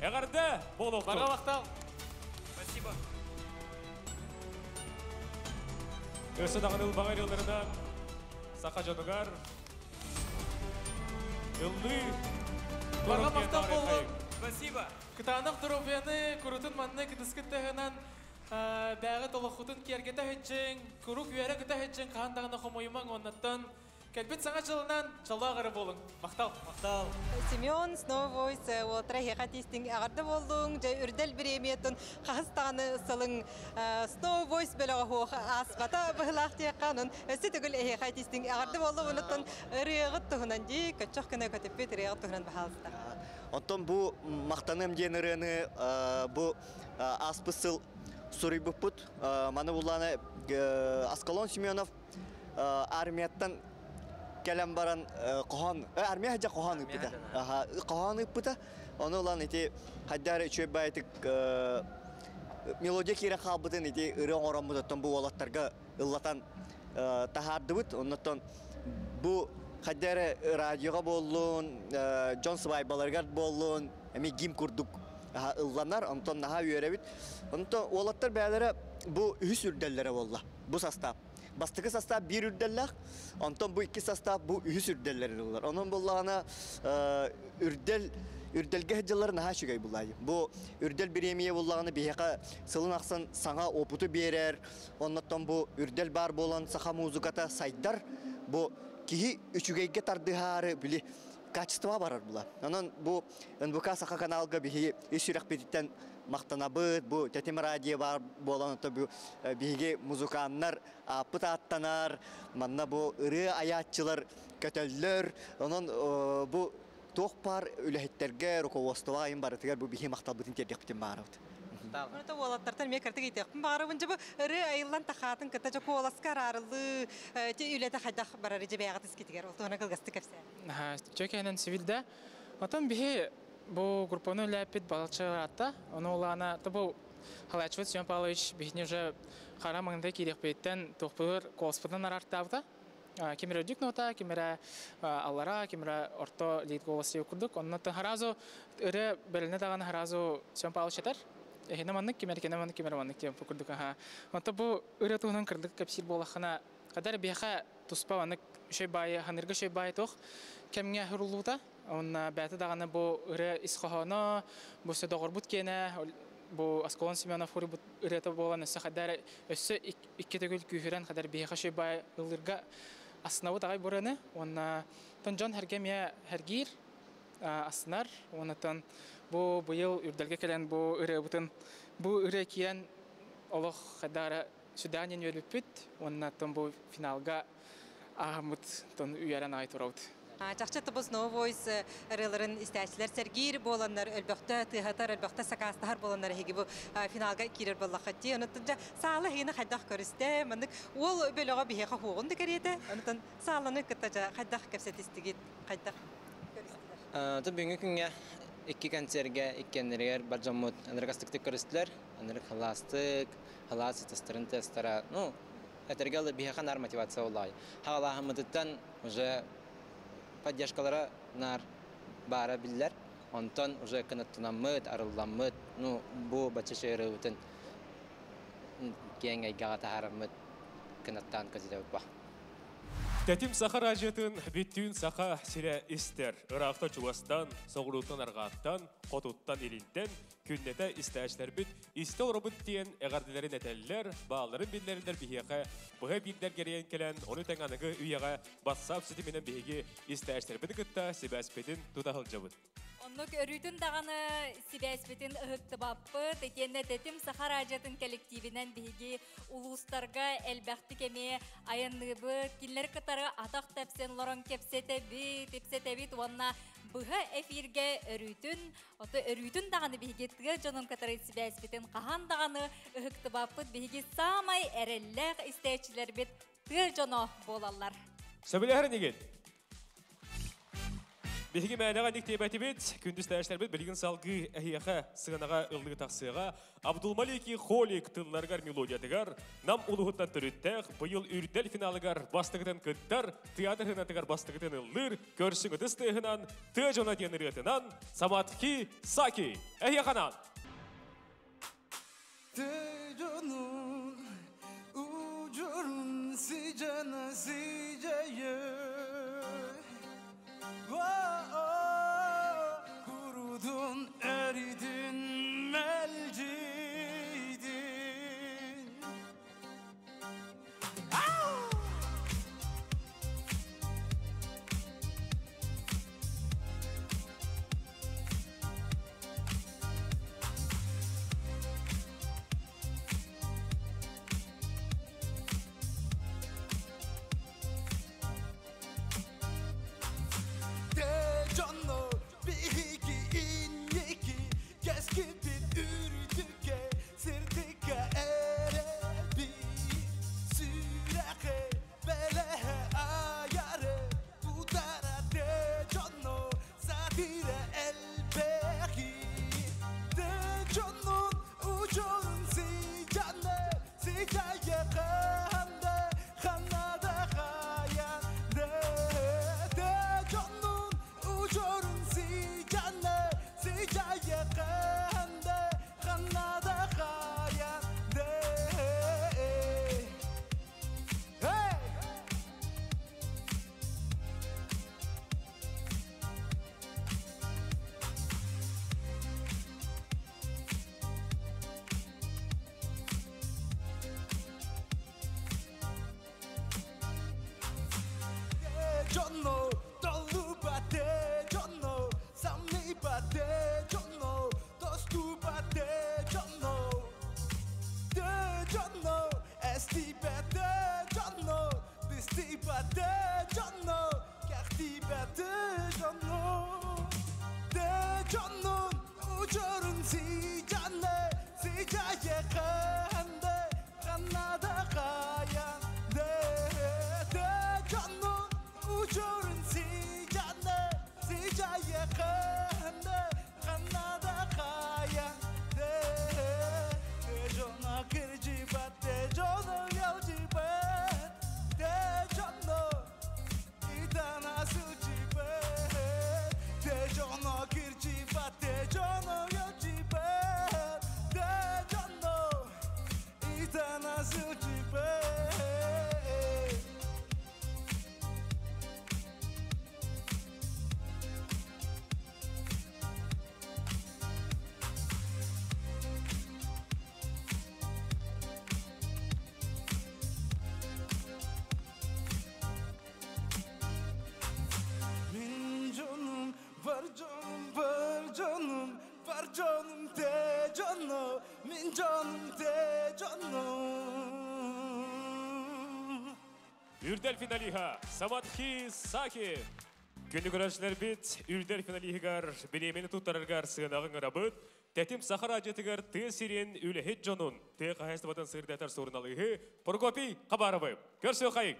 эгарды болокту. Бара вақтал. Спасибо. Өсі дағын ылбағар елдерінен Сақа жанығар ылды Бара вақтал болу. Спасибо. Кытанық трофияны күрутын манны кітіскіттігінен бәғі толыққытын кергеті хетчен, күрік үйәрі кіті хетчен қағандағына қомойыман оннаттан кәлбет саңа жылынан жалағыры болың. Мақтал. Мақтал. Семен, Snow Voice, олтыра хеқатистің ағарды болдың, жай үрдел біреметін қағыстағаны сылың Snow Voice бөліға хоқ аспата бұғылақ тияққанын, өсі түгіл хеқатистің ағарды болдың, ұныттың ұрияғыт тұғынан дей, көтчоқ күні көтіппет ұрияғыт тұғынан бағалысты. Онтон бу мақтаным денеріні бу аспысыл сұрый бұппыт. Маны бұланы Аскалон Семенов армияттан кәлем баран қоған, армия хаджа қоған үппіті. Қоған үппіті, оны ұлан еті қаддары үшөй бәйтік мелодия кері қалбытын еті үрі оңыран бұдаттан бұл олаттарға ұллатан тахарды бұд. Оннаттан бұл қаддары радиоға болуын, Джон Свайбаларғар болуын, әме гим күрдік ұлланар, онтан наға үйері бұд. Онтан олаттар бәлері бұл үхіс үрдәлері болла, бұл састап. Бастығы састап бір үрдәлләқ, онтан бұл екі састап бұл үхіс үрдәлері олар. Onun боллағына үрдәлге жыллары наға шүгей бұлай. Бұл үрдәл біремие боллағына бейеқа сылын ақсан саңа опыты берер. Оннаттан бұл үрдәл бар болан сақа музыката сайдар. Бұл кихи үчүгейге тардыхары білі качество барар бұла. Онын бұл НБК сақа каналға бейі үсірек бетіттен мақтанабыд, бұл тәтім радио бар болан, бейге музыканнар апыт аттанар, манна бұл ұры аятчылар көтөллер, онын бұл тоқ бар үләхеттерге руководствоға айын барытығар бұл бейге мақтал бұтын тердек бітін барауды. Оны олаттардан мен кіртік етекпін бағарыбын жабы ұры айылан тақатын кіта жоқы оласкар арылы те үйлеті қайдақ барары жабы ағатыз кетігер. Ол тұғына қылғасты көпсе. Чөкенен сивилді. Отын бейге бұл группаны ләпет балықшығыр атта. Оны олағына бұл Халачвет Семен Павлович бейіне жа қара маңында керек бейттен тоқпылыр қолыспыдан арарттавды. Кемері өдік нота, кемері аллара, кемері орто лейт голасы өкірдік. Оннаттың харазу үрі бәріліне дағаны харазу Семен Павлович етер. Эхина маннык кемер маннык деп көрдүк. Онта бу үрө тугунан кырдык кепсил болахана кадар беха туспа маннык шөй бай ханырга шөй бай тох кемге хурулута. Онна бәте даганы бу үрө исхохоно бу сөдөгөр кене бу Аскалон Семенов фури бут үрөтө болгон эсе кадар өссө икки төгүл күйрен кадар беха шөй бай ылырга аснабы тагай бураны. Онна тонжон хергемия хергир аснар онатан bu yıl ürdelge kelen bu ürü butun bu ürü kiyen Allah kadar Sudan'ın yölüpüt ondan bu finalga ahmut ton üyeren ait orawt. Çaqçı bu Snow Voice ırıların istəyçilər Sergir bolanlar elbəttə tığatar elbəttə sakastahar bolanlar hegi bu finalga kirer bollaqatı. Ondan sağlı heyni xaddaq görüstə mənik ol bölüğa bihe xoğun dikəriyətə. Ondan sağlını qıtaca xaddaq kəpsətistigit xaddaq. Tabii günge İki konserge, iki kendiler barcamut, energastik körüstler, energ halas testlerin testara, no, etergelde bir hekan motivasyon olay. Hala hamıdıktan, уже поддержкалары нар бара biller, ondan уже kanıtlanmıd, arılanmıd, no, bu başarı bütün genel gata haramıd kanıttan kazıda Тәтим саха ражетін бүттүүн саха сире истер. Ырақта чуастан, соғылуттан арғаттан, қотуттан елінтен, күннеті истәшілер бүт, исте орыбыт тиен әғардыларын әтәлілер, бағаларын білдеріндер бігеға, бұға білдер керейін келен, оны тәңанығы үйеға бассап сүті менен бігі истәшілер бүт күтті себәспетін тұтағыл жабыт. Оннук өрүтүн даганы сибәспетин ыһыкты баппы, тетенне тетим сахар ажатын коллективинен биги улустарга элбәхти кеме аянныбы кинлер кытары атак тәпсен лорон кепсетеби, тепсетеби туанна быһа эфирге өрүтүн даганы биги тыгы жонун кытары сибәспетин кахан даганы ыһыкты баппы биги самай эреллек истечилер бит тыгы жоно болалар. Сөбілер неген? Беги мәнәгә диктебәти бит, күндүз тәшләр бит билген салгы әһияха сыгынаға ыллыгы тақсыга, Абдулмалики Холик тылларгар мелодиятыгар, нам улуһуттан төрүттәк, быйыл үрдәл финалыгар бастыгытын кыттар, театр хынатыгар бастыгытын ыллыр, көрсүң ыдыстыгынан, тыжона дениретынан, Саматхи Саки, әһияханан. Tejunun ucurun sicana sicayı kurudun eridin melcidin Canlı bir iki inniki keski bir ürdüke sırtıka ere bir süreke belehe ayarı bu tarafta canlı satire elbeki de canın ucun si canlı si caye kanda kanada kayan de canın ucun si canlı si caye kanda kanada kayan de hey Giorno, dolu bate giorno, samni bate giorno, tostu bate giorno, de giorno, esti bate giorno, disti bate giorno, carti bate giorno, de giorno, ucurun si canne, si caye kande, kanada kayan de giorno. Ucurun si canlı, si caye kande, kanada kaya de jona kirci batte, jona yalci bat, de canlı, itana suci bat, de jona kirci batte, jona yalci bat, de canlı, itana suci bat. Min canım var canım var canım var canım de canım min canım de canım. Үрдәл финалиха Саматхи Саки. Күнді көрәшілер бит, үрдәл финалихигар білемені туттарыргар сығынағын ғырабыт, тәтім сахар ажетігар ты сирен үліхет жонун, ты қағайсты батын сығырдатар сорыналығы, Прокопий қабарыбы. Көрсі қайық.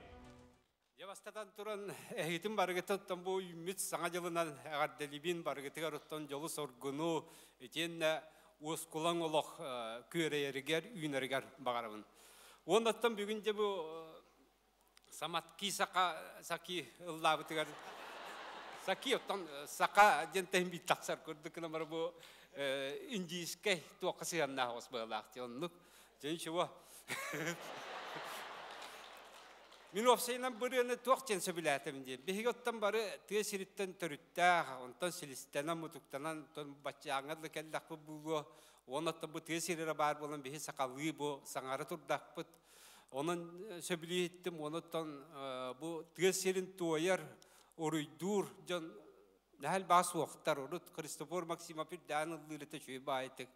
Явастатан туран эхитин баргытыттан бу үмүт саңа жылынан эгардалибин баргытыгар оттон жолу соргуну этенне ускулаң олох көреригер үйнеригер багарабын. Ондаттан бүгүнде бу Саматхи Саки ыллабытыгар Саки оттон сака жентен бит таксар көрдүк намар бу индийскэ туакасыянна хос балактионнук. Женчево Min ofsaynan bırığını tuğçen söbülətim diye. Bihigottan barı tesiritten törüttəğ, ondan silistenen mutuktanan, ondan başçağınadlı kellak bu bulu, ondan bu tesirere bar bolan bihi sakallığı bu, sanarı turdakpıt. Onun söbülüğü ettim, ondan bu tesirin tuğayar, oruydur, can nəhəl bas vaxtlar orut, Kristofor Maksimapir dağınıllığıyla teşüyü bağıtık.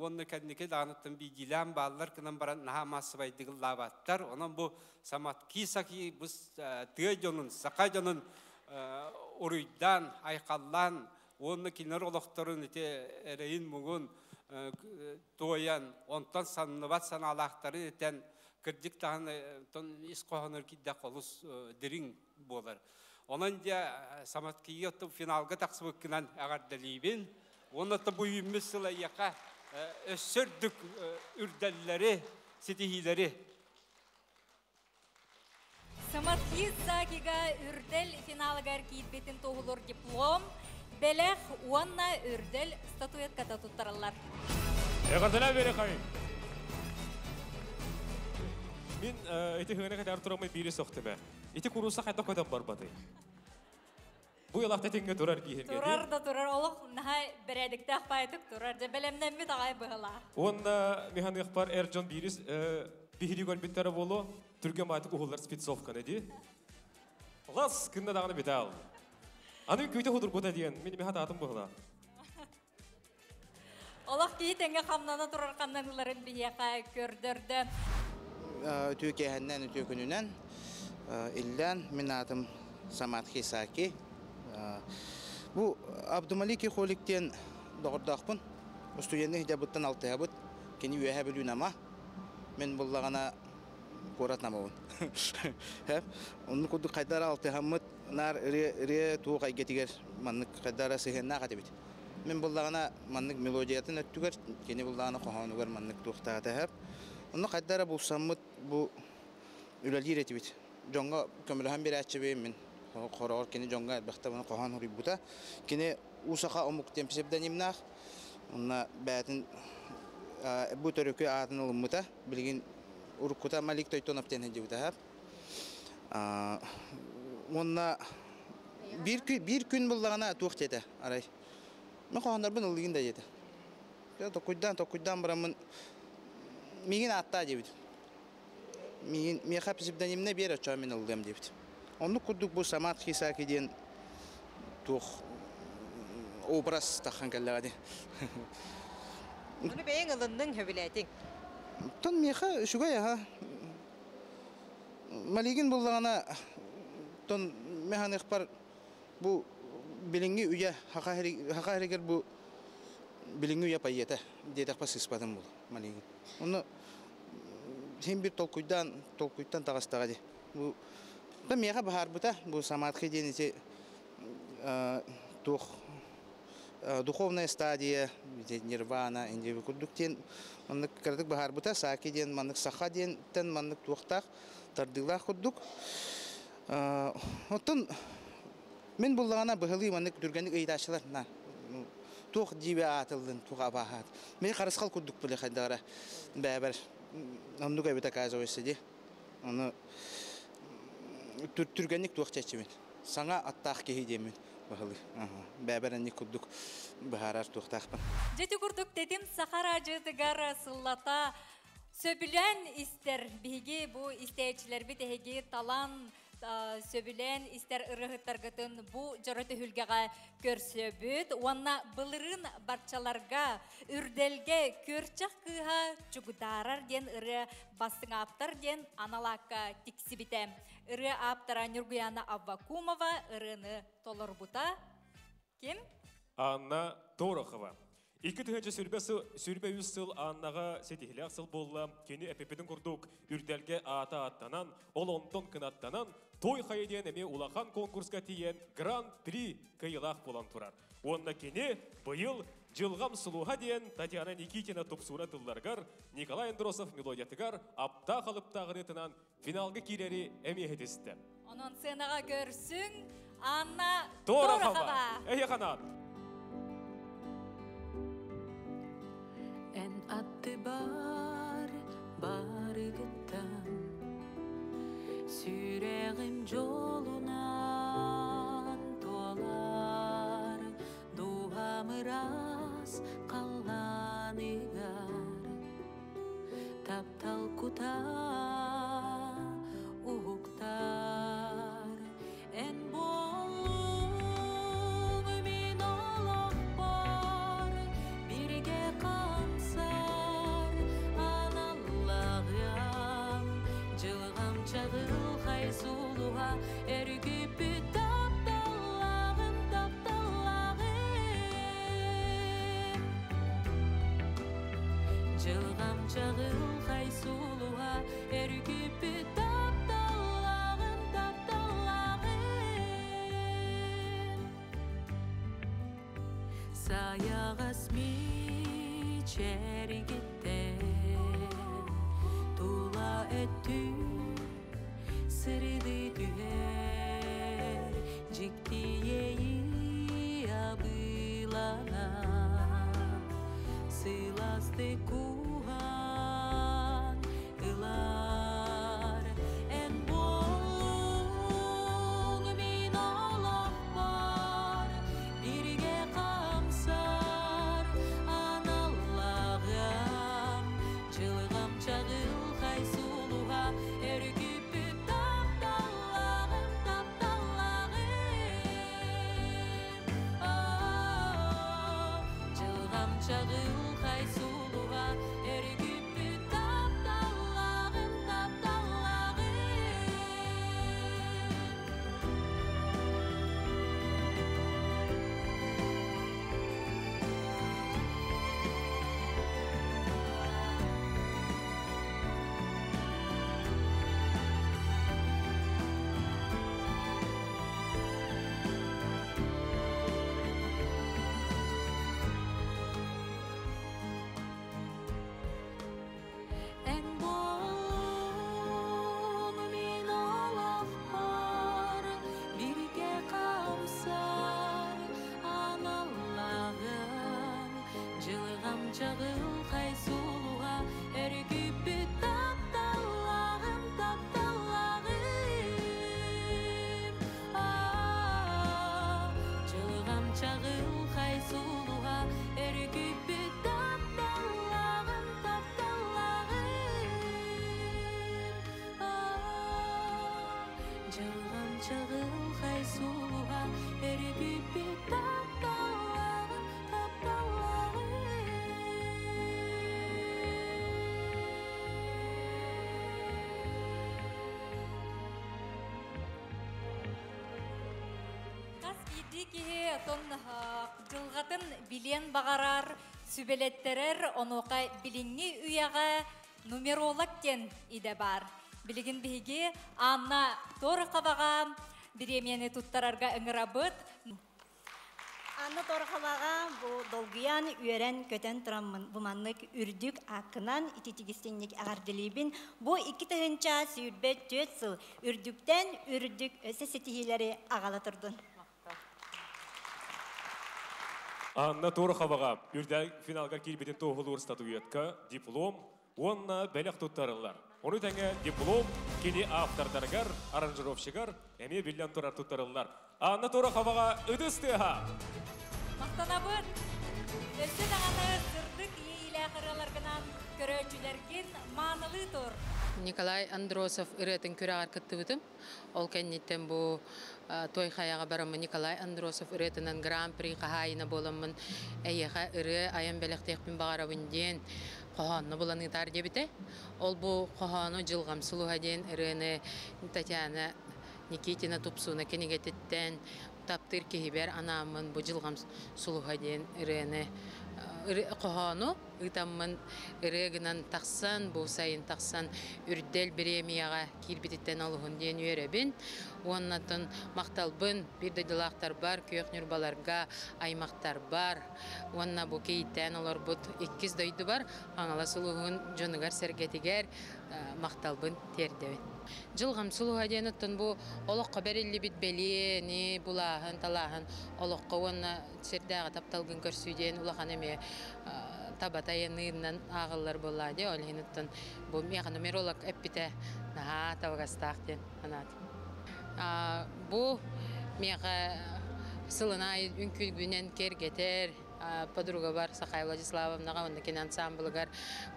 Onu kendine dağınıttım bir dilen bağlar kınan baran naha masıbaydığı lavatlar. Onun bu samat kisaki bu tığacanın, sakacanın oruydan, aykallan, onu kinar olaktarın ite ereyin muğun toyan, ondan sanıvat sanalaktarın eten kırdık dağını iskohanır ki dekolus derin bolar. Onun da samat kiyotu finalga taksıbıkkınan ağır delibin. Onu da bu yümmüsüle yaka ösürdük ürdelleri, sitihileri. Samat Kizakiga ürdel finalgar kiitbetin tohulur diplom, belek uanna ürdel statuetkata tuttarallar. Eğardala beri kayın. Min iti hıgına kadar turamay biri soktime. İti kurusa kayda koydam barbatı. Bu yalaqta tenge turar gihin gedi. Turar da turar oluk naha beredikte akpaytık turar. Cebelemden mi dağay bığala. Onda mihan ikhbar Ercan biris bihili gol bittara bolu. Türkiye matik uğullar spitsovkan edi. Las kında dağını bidal. Anı köyte hudur kuda diyen. Min mihat atım bığla. Oluk ki tenge kamnana turar kanlanıların bihiyaka gördürdü. Türkiye'den ötükününden illen min adım Samat Kisaki. Bu Abdümaliki Holik'ten doğurdakpın. Üstüyenli hicabıttan altı habıt. Keni üye bilün ama. Men bullağına koratnamavun. Onu kudu kaydara altı hamıt. Nar iri tuğu kaygetiger. Manlık kaydara sihenna katibit. Men bullağına manlık melodiyatın öttüger. Keni bullağına kohanugar manlık tuğtağı hep. Onu kaydara bulsamıt bu ülelir etibit. Jonga kömürhan bir açıbeyim men. Koror kini jonga elbette bunu kohan huributa. Kini usaka omuk tempisebden imnaq. Onna bätin bu törükü adını alınmıta. Bilgin urkuta malik toytonapten hedibuta hep. Onna bir gün bullağına tuğ tete aray. Men kohanlar bunu ılgın da yedi. Ya tokuydan buramın migin atta debit. Migin kapısebden imne bir açıyor men ılgım debit. Onu kurduk bu Samat Kisaki diyen tuğ obraz takan kelladi. Onu beyin ılındın höbiletin. Ton miha şuga ya. Maligin bullağına ton mehan ikhbar bu bilingi üye haka bu bilingi üye payyete diye pas ispadım bu maligin. Onu hem bir tolkuydan tağıstağı di. Bu ben miha bahar buta bu Samat Kisaki diye tuğ духовная стадия, нирвана, инде курдуктен маннык кырдык бахар бута саки ден маннык саха ден тен маннык туактак тардыла курдук. Оттон мен буллагана быгылы маннык дүргенlik ыйдашылар на. Тук дибе атылдын туга бахат. Мен карыскал курдук биле кайдара бәбер. Онду кайбета каза өседи. Аны түргенlik туакчачымен. Саңа аттак кехидемен. Бәбәрәнне күрдік бахарар туқтақпын. Жеті күрдік дедім Сахара жытыгар сыллата сөбілен істер бігі бұ істейчілер біт әйге талан сөбілен істер ұрығыттар ғытын бұ жұрыты хүлгеға көрсөбіт. Онна бұлырын барчаларға үрделге көрчақ қыға жүгдарар ден ұры басың аптар ден аналаққа тіксі бітем. Ыры аптара Нюргуяна Аввакумова, ырыны Толорбута. Ким? Анна Торохова. Iki tühünce sürbe yüz sıl Annaға setihilyak sıl bolla, keni epepedin kurduk, ürdelge ata attanan, ol onton kınattanan, toy hayediyen eme ulaqan konkurska tiyen Grand Prix kıyılaq bolan turar. Onna keni bıyıl Жылғам сұлуға дейін Татьяна Никитина топсура тылларғар, Николай Андросов мелодиятыгар апта қалыптағыр етінан финалғы керері әмейхетесті. Onun sığınağa görsün Anna Торохова. Әйе қанат. En attı bar, barıgıttan Ырас қалланыгар таптал кута уктар эн болуң мен олақ бар бирге камсар аналлағым жылғам чағыл хайсулуға эргипі тапталлағым жылғам чағыл хайсулуға эргипі Sayağas mi çergitte Tula etü sırdı düher Ciktiyeyi abılana Sılastı kuhan ılar En bolun min olaq var Birge kamsar analağım Çılgam çağıl kaysuluğa Ergüpü tapdallağım Çılgam çağıl kaysuluğa Ergüpü tapdallağım En bolun min olaq var Birge kamsar analağım Жылғам чағыл хайсулуға Эргипі тапталлағым Жылғам чағыл хайсулуға Эргипі тапталлағым Жылғам чағыл хайсулуға Эргипі тапталлағым Қас кейді кеге отон жылғатын билен бағарар, сүбелеттерер онуға билинги уяға нумеролог кен иде бар. Билигин биге Анна Торы қабаға биремені туттарарға ыңырабыт. Анна Торы қабаға бұл долгиян үйерен көтен тұрамын бұманлық үрдік ақынан ититігістенлік ағардылыбын. Бұл 2 тығынша сүйірбет 4 сыл үрдіктен үрдік өсі сетихилері ағала тұрдын. Анна Торы қабаға үрдәл финалға келбетін тоғылуыр статуетка диплом, онна бәлек тұттарылар. Оны тәңе диплом, кені автордаргар, аранжировщигар, әме білден тұрар тұттарылар. Анна Торы қабаға үдісті-ға! Мақтанабыт, өсі дағаны сырдық ейлі қыраларғынан көрөчілерген маңылы тұр. Николай Андросов үретін көрағар күтті бұтым. Ол кәнеттен бұл той қаяға барамын. Николай Андросов үретінен гран-при қағайына боламын. Әйеға үрі аян бәліқтекпін бағара бүнден қоғанны боланы тар дебіте. Ол бұл қоғаны жылғам сұлуға ден үріні Татьяна Никитина тупсуна кенегеттен таптыр кейбер анамын бұл жылғам сұлуға ден үріні қоғаны ұйтамын үрегінен тақсан, бұл сайын тақсан үрдел біремияға келбететтен алуғын ден үйеребін. Оннатын мақталбын, бірді дылақтар бар, күйек нүрбаларға аймақтар бар. Онна бұл кейттен олар бұд 2 дойды бар, аңала сұлуғын жонығар сәргетігер мақталбын тердебін. Жылғам сұлуға ден ұттын бұл олыққа бәрелі бит бәлі, не бұлағын, талағын, олыққа онна сәрдәға тапталғын көрсүйден ұлақан әме табатайынынан ағылар болады. Ол хенеттен бұл меға нумеролог әппіте тавғастақ ден. Бұл меға сылына үнкүлгінен кергетер, подруга бар, Сахай Владиславовнаға, оннекен ансамблыгар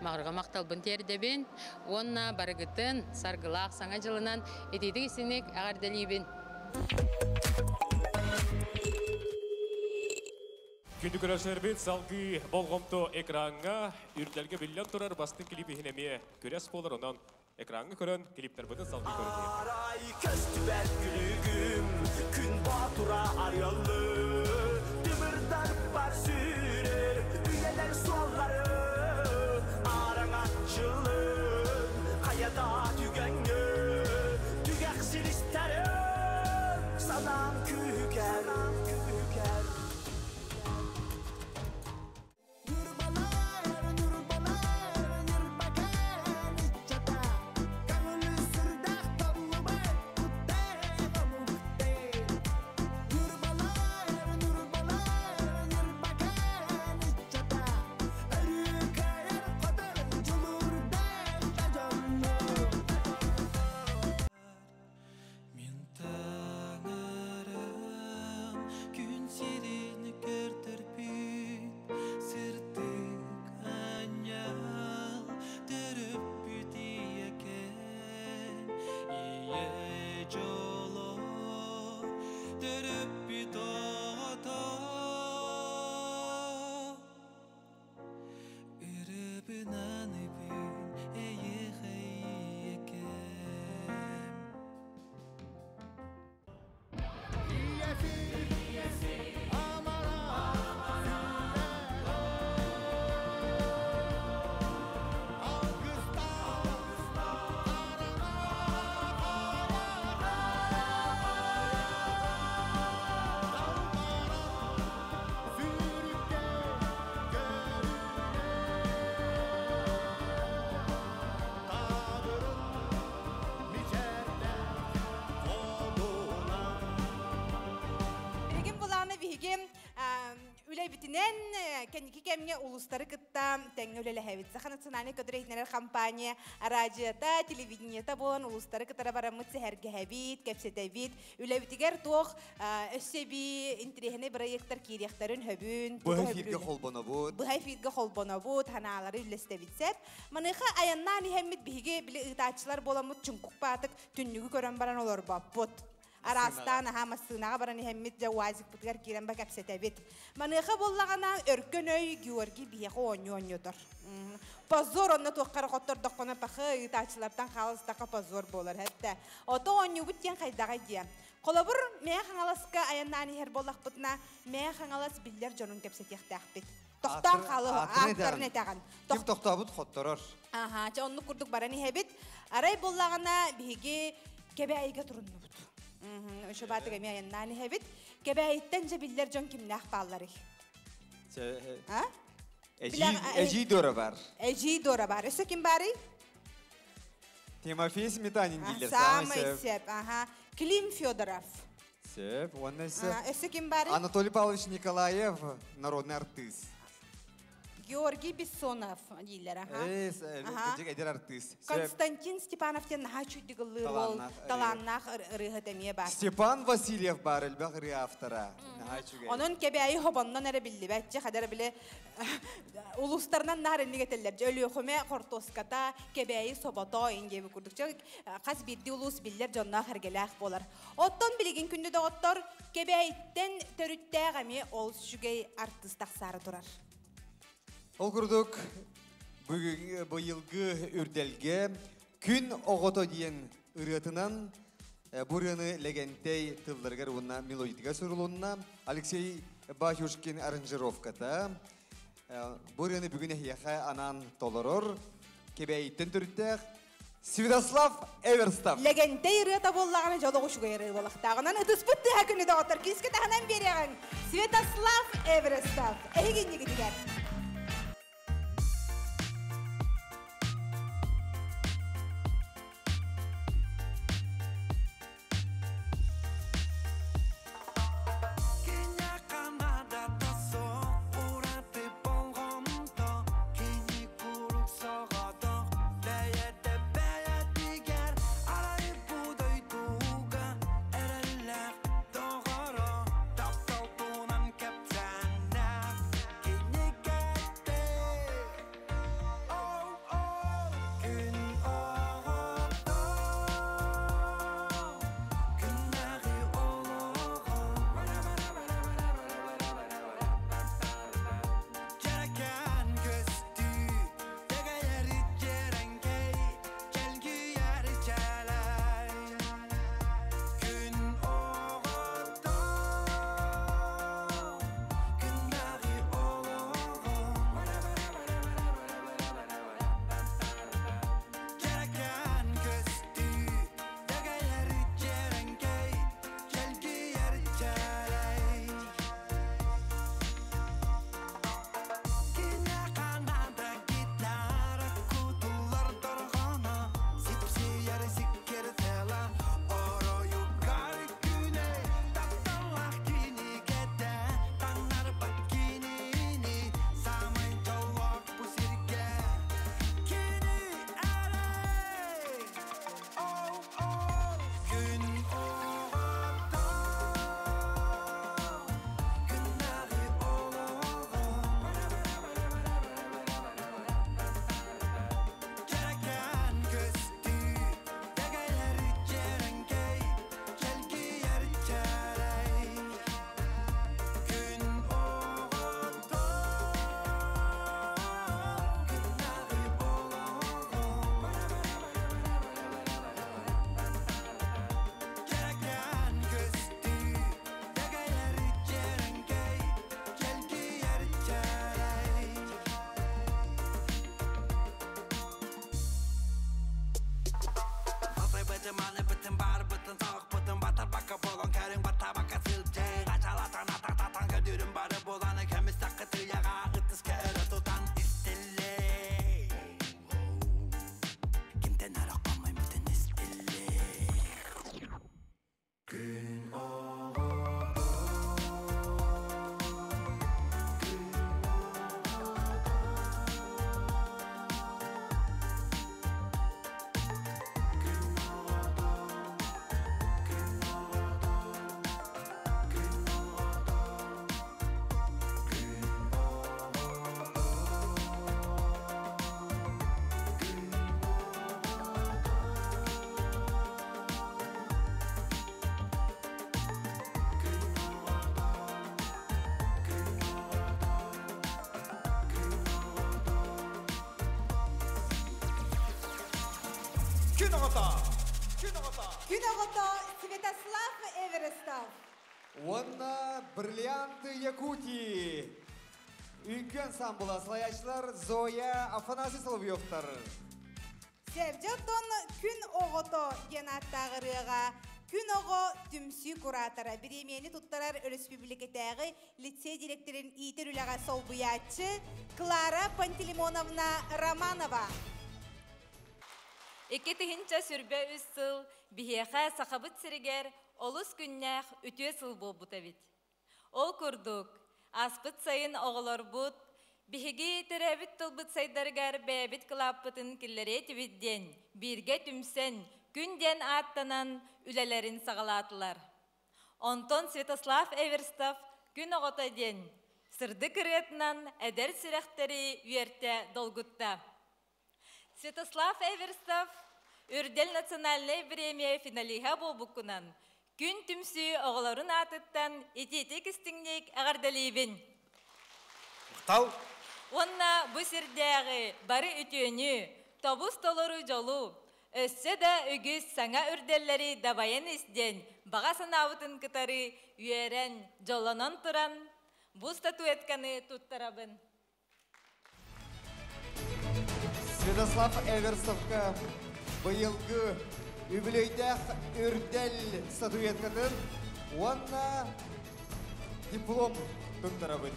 мағырға мақталбын тердебен. Онна барығытын сарғылақ саңа жылынан етейді кесінек ағардалейбін. Күнді көрәшілер бет салғы болғымты экранға үрдәлге білген тұрар бастың клипі хинеме көрәс болар онан экранға көрін клиптер бұды салғы көрінген. Aray köstüber gülügüm, gün batura aryalı, Dümürden var sürür, üyeler sualları, Arana çılın, kayada tügengü, Tügeksin isterim, sanan küger. Bitinen kendiki kemge ulusları kıtta teknolojiyle hevit. Zaten sınani kadar kampanya, radyoda, televizyonda boğan ulusları kıtara varamıt seherge hevit, kepsete üle bitiger toğ ösebi intrihine proyektler kiriyakların hövün. Bu hayfirge holbonabut. Bu hayfirge holbonabut, hanaları üleste bitsep. Manıqa ayannan hemmit bihige bile ıtaçlar bolamut çunkuk batık tünnügü gören baran olur babut. Arastan hamasına baran hemmit jawazik putgar kiren bakap setebit. Manıqa bollağana örkönöy Georgi bihe onyodur. Pazor onna toqqara qottor doqqona paxı itaçlardan xalısdaqa pazor bolar hatta. Oto onyubut yan qaydaga diye. Qolabur meya xangalaska ayannani her bollaq putna meya xangalas biller jonun kapsetiyaqtaqbit. Toqtan qalı aqtarne taqan. Kim toqtabut xottoror. Aha,ça onnu kurduk barani hebit. Aray bollağana bihigi kebeyiga turunnubut. Şu batı gemi ayannani hebit. Kebeyitten biller jon kimnaq balları. Ha? Eci dora var. Eci dora var. Öse kim bari? Timofey Smetanin diller. Samay sep. Aha. Klim Fyodorov. Sep. Он Öse kim bari? Анатолий Павлович Николаев, народный артист. Georgi Bessonov diller. Gecek eder artist. Konstantin Stepanov'ten daha çüydügülü ol. Talannak ırıhı demiye bar. Stepan Vasilyev bar elbaq riaftara. Onun kebeyi hobandan ere bildi. Bәтче kadar bile uluslarından narenli getirler. Ölüyüme kortoskata kebeyi sobata ingebi kurdukça qaz birdi ulus biller jonna hergelaq bolar. Otton biligin kündü de ottor kebeyitten törüttəğəmi ol şügey artist taqsarı durar. Ol kurduk bu yılgı ürdelge gün oğoto diyen ırıtından buryanı legentey tıllargar bunna melodika sorulunna Alexey Bahyushkin aranjirovkata buryanı bugün ehyaha anan toloror kebeyitten türüttəq Svidaslav Everstav. Legentey ırıta bollağına joloğu şügey ırı bolaqtağınan ıtıspıttı hakını da otur. Kiski tahanan beriğin Svidaslav Everstav. Ehiginci gidiger. Күн оғыта. Күн оғыта Святослав Эверестов. Онна бриллианты Якутии. Үлкен самбула слаячылар Зоя Афанасий Соловьевтар. Севжоттон күн оғыта генаттағырыға күн оғы түмсі куратора биремени туттарар республикатағы лицей директорын итер үліға солбуячы Клара Пантелеймоновна Романова. Екетігінча сүрбе үссіл бігеға сақабыт сірігер олыс күннәқ үтіе сыл болбута бит. Ол күрдік, аспыт сайын оғылар бұд, бігеге тірәбіт тұлбыт сайдаргар бәбіт қылаппытын кіллері тивидден, бірге түмсен, күнден аттанан үлелерін сағалатылар. Онтон Святослав Эверстов күн оғыта ден, сырды кіретінан әдер сүрәқтері үйерте долгутта. Святослав Эверстов үрдел национальный премия финалиға болбукунан күн түмсі оғыларын атыттан ететі кістіңнек ағардалейбін. Тау. Онна бұ сірдәғі бары үтіні, тобус толыру жолу, өссе да үгіз саңа үрделлері дабайын істен, баға санауытын кытары үйерен жоланан тұран, бұ статуэтканы туттарабын. Святослав Эверстовка быйылгы юбилейдах үрдел статуэткатын онна диплом туттарабын.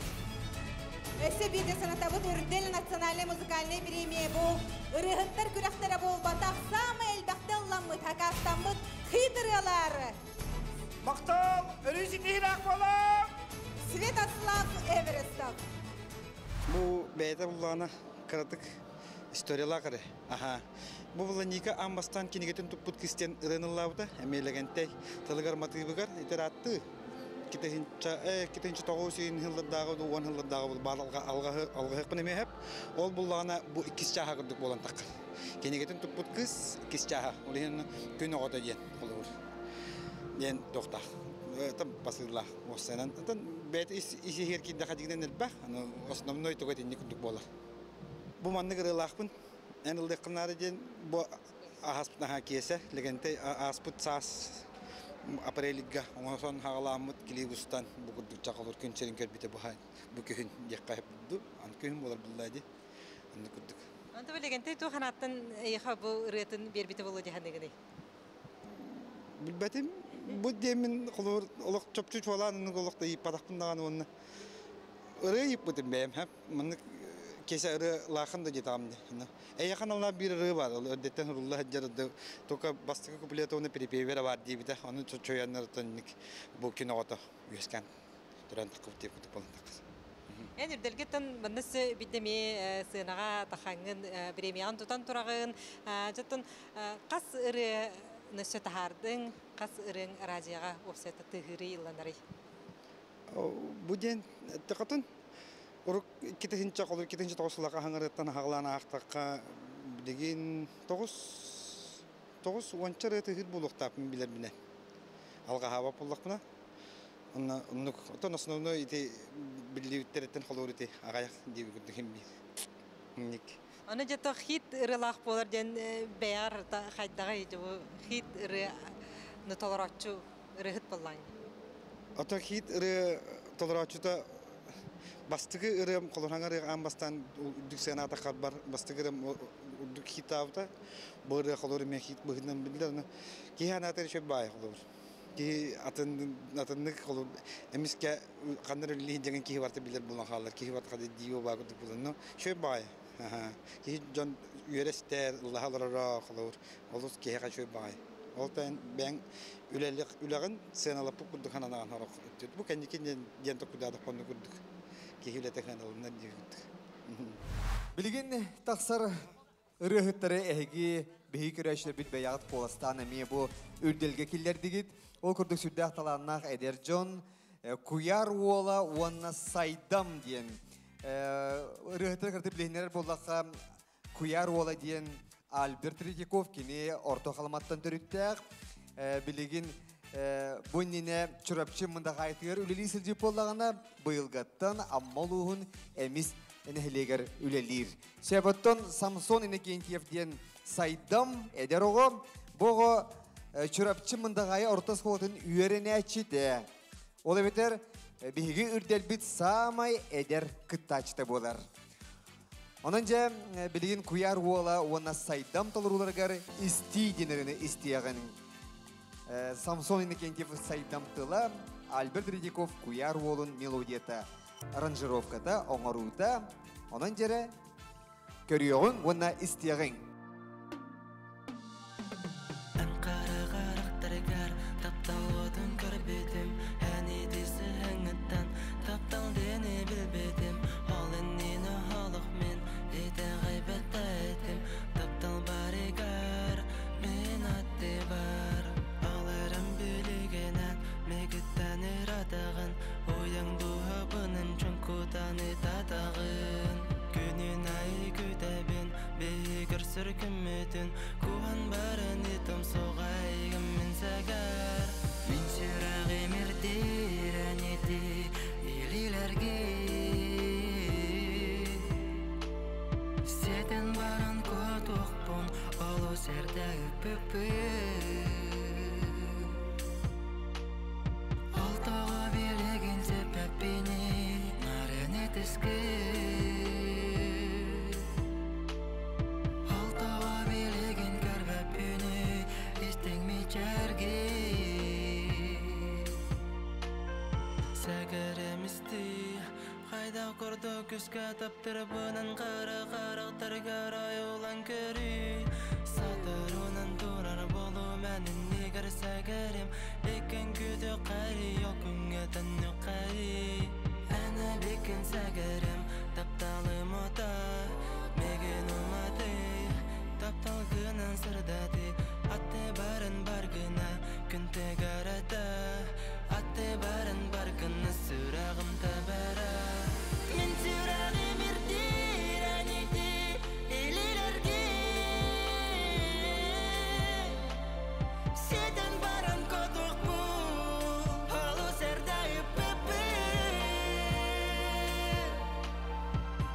Өсі биде санатабыт үрдел национальный музыкальный премия бұл. Үріғіттер күріқтері бұл батақ самы әлбәқті ұлламыт, хакастамыт хидырылар. Мақтал, үрісі нейрақ болам! Святослав Эверестов. Бұл бәйті бұллағына қыратық историялақыры. Бұл бұлла ника амбастан кенегетін тұппыт кістен ұрынылауыда, әмейлегенттей тылығар матыбығар етер атты. Кетінші тоғыз үйін хылдардағы, 10 хылдардағы барлығы алға хықпын емейіп, ол бұллағына бұл 2 чаға күрдік болан таққыр. Кенегетін тұппыт кіз 2 чаға, ол ең күн оғыда ден қолығыр. Ден тоқтақ. Там басылла осынан. Бәйті isi херкейді қадигден әлбәқ, основной тұғайтын күрдік болар. Бұл манны қырылақпын. Ән ұлдыққынары ден бұл ағаспытнаға кесе, легенте ағаспыт саас апарелігға, оңасон хағаламыт келейгістан бұл күрдік чақылыр күн серін көрбіте бұл күйін деққайып бұлды. Ан күйін болар бұлдайды. Анны күрдік. Анты бұл легенте туғанаттың еға бұл ұретін бербіте болу дегендегіне? Білбәтім, бұл демін құлыр олық чөпчүч оланының олықта еп падақпындаған оны. Ұры еп бұтым бәйім, кесе ұры лақынды жетамды. Әйяқан ална бір ұры бар, өрдеттен ұрылы әджарыды. Тоқа бастығы күпілеті оны перепейбері бар дейбіді. Оны чойаныр төнік бұл күн оғыты үйескен. Түрен тақып деп күтіп болын тақыз. Ән үрделгеттен бұнысы бидеме сынаға тақаңын премиян тұтан тұрағын. Жаттын қас ұры нөсі тахардың, қас ұрын радияға опсеті тұғыры иланары? Бұден тұқытын Урuk kita hinca kalau kita hinca togus laka hangaretan haglana aktakka деген togus wancar itu hit buluk tapin bilar bine alga hava pullak bina onuk to nasnovno ite billi tereten kalor ite agayak dibi gudhim bi ник Onu jata hit relak polar den bear ta khaydaga jo hit re no toleratchu re hit pollan ata hit re toleratchu ta Бастығы ұрым қолыраңар амбастан үдіксен атақар бар. Бастығы ұрым үдік хитауыда бұғыры қолыры мен хит бұғынан білдер. Кейі анатыр шөп бай қолыр. Кейі атынық қолыр. Әміске қаныр үлі деген кейі барты білдер болан қалар. Кейі барты қады дейо бағырды болан. Шөп бай. Кейі жон үйерестер, ұлағалары қолыр. Олыс кейі қа шөп бай. Ол бәң үләғін сен алап бұқырды қананаған харақ өттеді. Бұл кәндекен ден тоқыдадық қонды көрдік. Билигин тақсар ырыхыттары әйгі бейі көрәшілер біт бәяғыт қоластан әме бұл үрделге келдер дегет. Ол күрдік сүрдәқ таланнақ әдер Джон Куяр уола уанна сайдам дейін. Ырыхыттары кірті білігінер болаққа Куяр уола дейін Альберт Третьяков кені орто қаламаттан түріттәқ. Билигин Бұнніне чүрапчы мұнда қайтығыр үлелі сілжеп болағына бұйылғаттан аммалуғын әміз enehleger ülelir. Sebotton Samson Inekentiev diyen saydam eder oğu. Boğu çörapçı mındağayı orta skolotun üyerine çite. Ola beter bihigi ürdelbit samay eder kıttaçta bolar. Onunca bilgin kuyar oğla ona saydam tolrulargar isti denerini istiyagan. Samson Inekentiev saydam tıla Albert Редиков куяр олын мелодията аранжировката оңарута онан жере көрүөгүң уна истиягың Qaraqaraqtargar taptal odun körbedim Hani desi hangıttan taptal deni bilbedim Halennini halıq men ete gaybetta etim Taptal barigar men atti bar Ağlarım biligenen megitten iradağın Oyang duhabının çunkudan itadağın Günün ayı güdebin beygir sürkümüdün Kuhan barın itim soğaygım min sagar Min çırağı mirdiren eti ililerge Seden baran kodukpun olu serdagi pöpü Altağa bilegin sebebini naren etiski Altağa bilegin körbebini isting mi çergi Segerem isti Hayda kurdu küske taptırıbının Qaraqaraqtargar ayolan köri Satırınan durar bolu menin nigar segerim Lekin güdü qari yokun yuqari Ana bikin segerim taptalım ota Megin umati taptal gınan sırdati Atte barın bargına künte garata Atte barın bargına sürağım tabara Min sürağım irdiren iti ililerge Seden baran koduk bu Halu serdayı pepe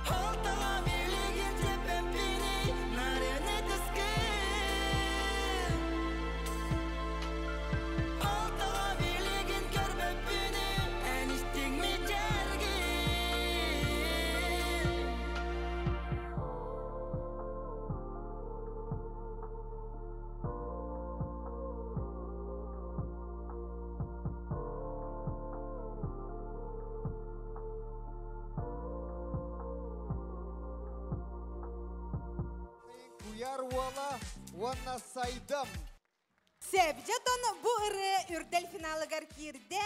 Haltağa biligin sebebini narene diske Haltağa biligin körbebini en isting mi cergi kuyar oğla ona saydam Sebjatan bu ırı ürdel finalıgar kirde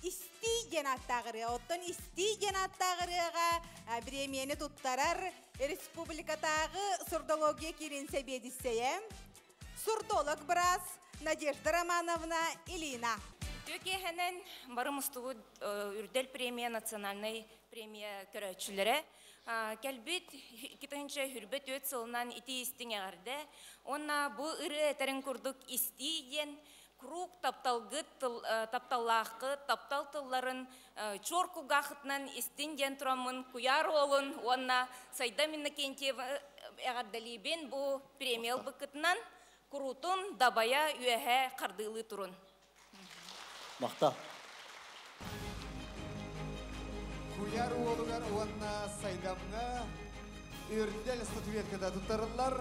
isti genattağırı. Otton isti genattağırıga biremiyeni tuttarar Respublikatağı surdologiya kirin sebedisseyem. Surdolog biraz Надежда Романовна Илина. Төкехенен барымыстығы үрдел премия, национальный премия көрәтшілері. Кәлбет 2-нче хүрбет өт сылынан ити истің әғарды. Онна бұл ұры әтерін күрдік истейден круг тапталлақы, таптал тылларын чорку ғақытынан истінден тұрамын куяр олын. Онна сайда минна кентев әғардалибен бұл премиял бұқытынан Kurutun dabaya üyehe kardığılı turun. Мақта. Kuyar oğlugar ona saydamna ürdel statuetkada tutarırlar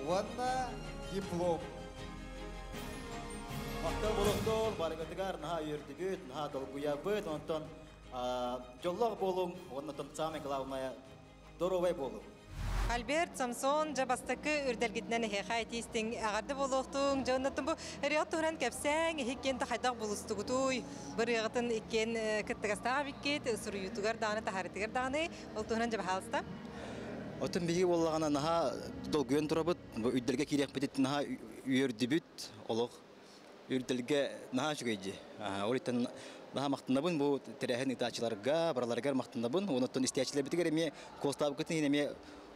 ona diplom Мақта болуқтол, барығытығар, наға үйірдігіт, наға долгуябыт, онтон жоллақ болуң, онтон самый главное, доровай болуң. Альберт Самсон жабастакы үрдәлгитнән хәйтистең агарды болуктың җаннатын бу рият туран кәпсәң хиккен тахайдак булыстыгытуй бер ягытын иккен кыттыгастага биккет сурыютугар даны тахарытыгар даны ол туран жабалста Отын биги боллагана наха долгуен турабыт, бу үрдәлгә кирәк бит наха үйөрдүбүт, олог үрдәлгә наха шугыйҗи. Олитен наха мактынабын бу терәһен итачыларга, бараларга мактынабын, онтон истәчләр битигәр ме костабы кытын ме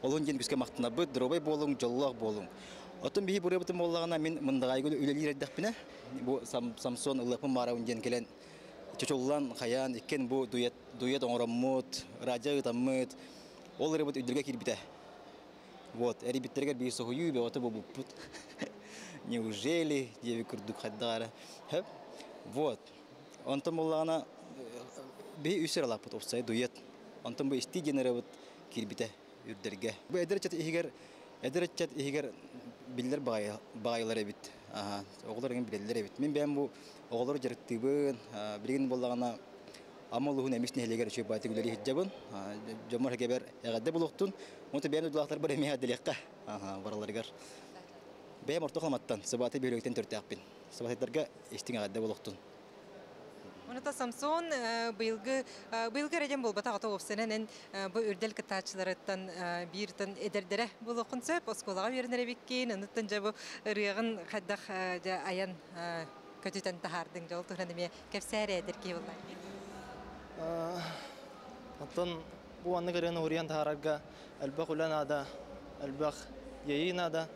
Олон ген күскә мактынабы, дробай болуң, жоллак болуң. Отын бихи буры бутым боллагана мен мындагай гөл үлелер дәппине. Бу Самсон ылыпын маравын ген келен. Чочоллан хаян иккен бу дует оңраммут, радио таммыт. Ол рыбыт үддерге кирбите. Вот, ребяттерге бейсо хую бе оты бубут. Неужели деви курдук хаддара? Вот. Онтон боллагана бей үсер лапут офсай дует. Онтон бу исти генерабыт кирбите үддерге. Бу эдерчат игер биллер багайлар эбит. Оглар ген биллер эбит. Мен бем бу оглар жарыктыбын, билген боллагана амалуһун эмисне хелегер чөй баты гүлери хиджабын. Жомор хегебер ягадда булуктун. Монта бем дулактар бер эме хаделекка. Бараларгар. Бем ортохламаттан сабаты бөлөктен төртөкпин. Сабаттарга эстиң ягадда булуктун. Онута Самсон быйылгы реден болбата ата опсенен бу үрдел кытачларыттан биртен эдердере булукун сөп осколага бернере биккен онуттан жабы ырыгын хаддах аян көтүтен тахардың жол тураны кепсәре эдерки буллай. Антон бу анны гөрен уриан тахарга албах уланада албах яйинада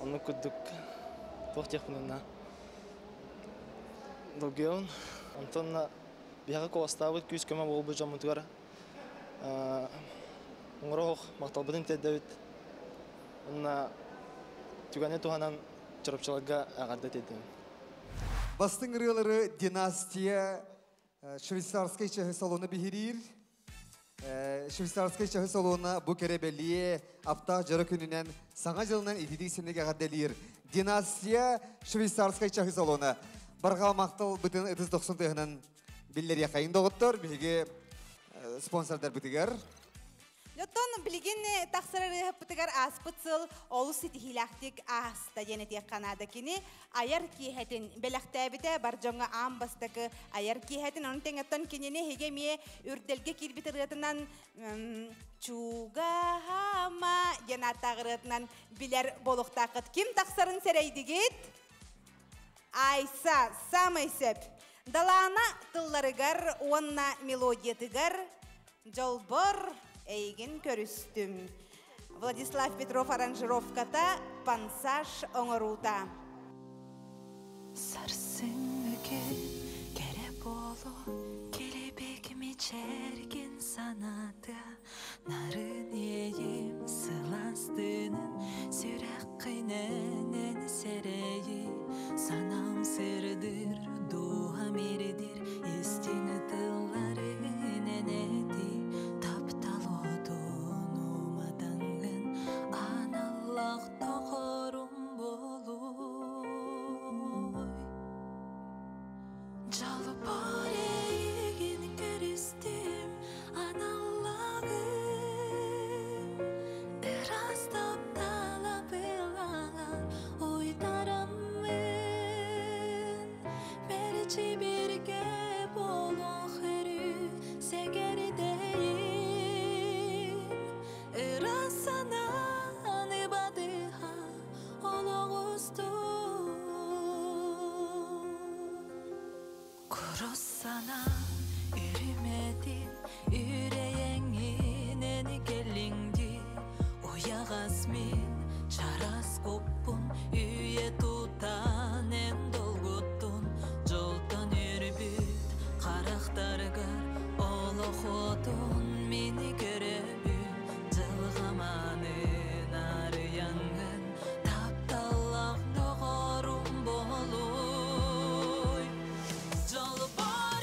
онны күдүк тохтехнуна. Долгеон Антон бияга коставыт күз көмө болбу жомутугар. Оңрох макталбытын тедебит. Онна түгәне туханан чырыпчылыгга агарды тедем. Бастың рылары династия швейцарский чехы салоны бихирир. Швейцарский чехы салоны бу керебелие апта жары күнүнен саңа жылынан идидисинеге гаделир. Династия швейцарский чехы салоны. Барга мактал бүтүн 90-тыгынан биллер якайын доготтор, биге спонсордар бүтүгөр. Лотон билген тахсыры бүтүгөр аспыцыл олус ситихилактик аста женетек канада кини аяр киһетин белактабите баржонга амбастакы аяр киһетин он теңеттон кинене хегемие үрделге кирбитиргетинан чугахама жанатагырытынан билер болуктакыт ким тахсырын серейдигит Айса, самый сеп. Далана тылларыгар, онна мелодиятыгар, жолбор эйген көрүстүм. Владислав Петров аранжировката, пансаж оңорута. Сарсыңыке кере болу, келебек мечерген санаты, нарын ейім сыластынын, сүрек қиненен серейі, санам сырдыр, дуа мердир, истини тыллары ненеди, таптал отун умадаңын, аналлах тоқорум болуй. Жалбар егін көрістім, аналлағым, ырастап талапылаған, ойдарамын, мерчі бірге болуқ үрі, сегердейін, ырасанан ибадыға, олығызды. Kurosana yürümedin yüreğinin gelindi Uyağız min çaras kopun üye tutan en dolguttun Joldan yürübüt karaktargar oluğudun mini görebün Jılgamanın arıyangın taptallak doğarum boluy Jolbor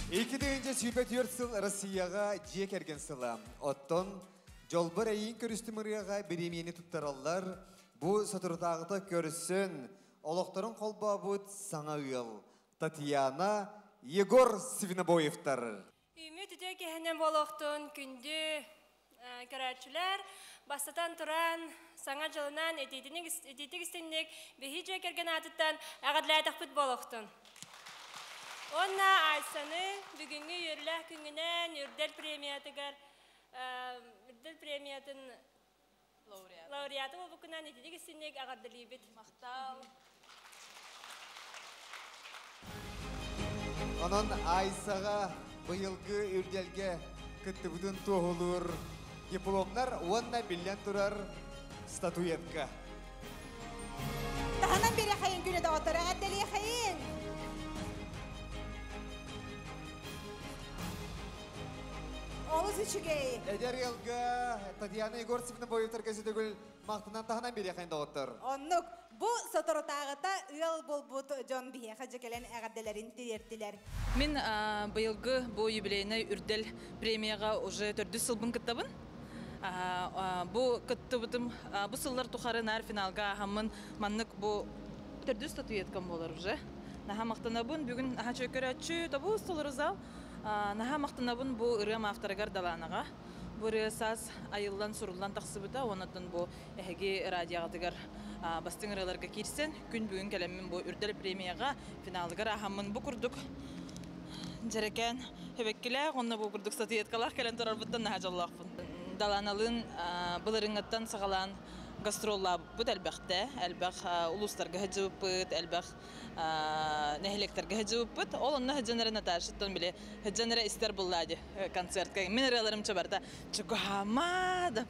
2000 сүйбет сыл Россияға жиек ерген сыла. Оттон, жолбыр әйін көрістіміріға беремені тұттаралар. Бұ сатыртағыта көрісін, олықтарын қолба бұд саңа үйел. Татьяна Егор Свинобоевтар. Үміт үте кехенен болуқтың күнді көрәтшілер бастатан тұран саңа жылынан әтейтік істеннек бейі жекерген атыттан әғадлайтық бұд болуқтың. Онна Айсаны бүгінгі үйірләк күнгінен үрдел премиятын лауреаты ол бүкінен әтейтік істеннек әғадылы бет. Мақтал. Онын Айсаға бұйылғы үрделге күтті бұдың тоғылыр дипломдар онна білен тұрар статуетка. Тағанан бері қайын күні да отыр, әддәлі қайын. Олыз үшігей. Әдер елгі Татьяна Егор Свинобоевтар кәсетігіл мақтынан тағанан бері қайын да отыр. Оннық, бұ сотырытағыта ұял бұл бұд жон бейеқа жекелен әғадделерін тирертілер. Мен бұйылғы бұ юбилейіне үрдел премияға уже 4 сылбын күттабын. Бұ күттібітім, бұ сыллар тұқарын әр финалға ағамын маннық бұ 4 статуеткам болар уже. Наға мақтанабын, бүгін аға чөкер әтші, табу столыр зал. Наға мақтанабын бұ ұрым авторығар даланаға. Бұ ұры саз айылдан сұрылдан тақсыбыта, онатын бұ әхеге радиағатығар бастың ұрыларға керсен. Күн бүгін кәлеммен бұ үрдел премияға финалығар ағамын бұ күрдік. Жерекен хөбеккілі, онна бұ күрдік статуеткалар кәлен тұрар бұттан наға жаллақпын. Даланалын бұлырыңаттан сағалан гастролла бұд әлбәқті, әлбәқ ұлыстарға ғыджы бұд, әлбәқ нәхелектерге ғыджы бұд. Ол онна ғыджанары Наташыттан біле, ғыджанары істер бұллады концертқа. Мен ұраларым чабарда, чүгамада,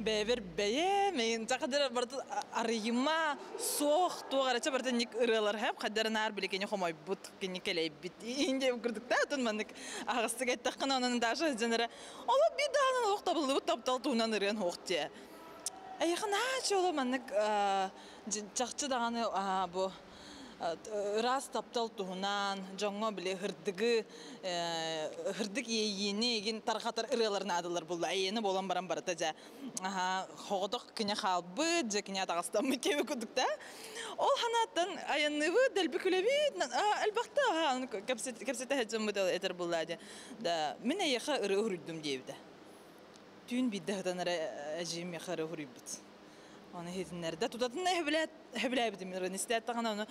бәвер бәе, мен тақадыр барды арыйыма, соқ, туғара чабарда нек ұралар әп, қадарын ар біле кені қомай бұд, кені кәлей біт. Инде күрдікті әтін маннық ағыстық әттіққын оның дашы ғыджанары. Ола бидағынан оқ табылды бұд таптал туынан ұрын оқты. Әйіқін әчі олы маннық жақчы дағаны бұ раз таптал туғынан, жоңға біле ғырдық ейіні еген тарқатар ұрыларын адылар бұл әйені болан баран барата жа. Хоғыдық кіне қалбы, жа кіне атағыстан мүкеуі күдікті. Ол ханаттан айынығы дәлбі күлебі, әлбақты кәпсеті әджім мұтал әтір бұл әді. Мен әйіқа ұры ұрыдым дейбді. Түйін бейді ғытанары әжейім яқары ұрыйбыд. Оны хетінлерді. Тұтатынна әбіләйбідім. Нестәттіғана оны.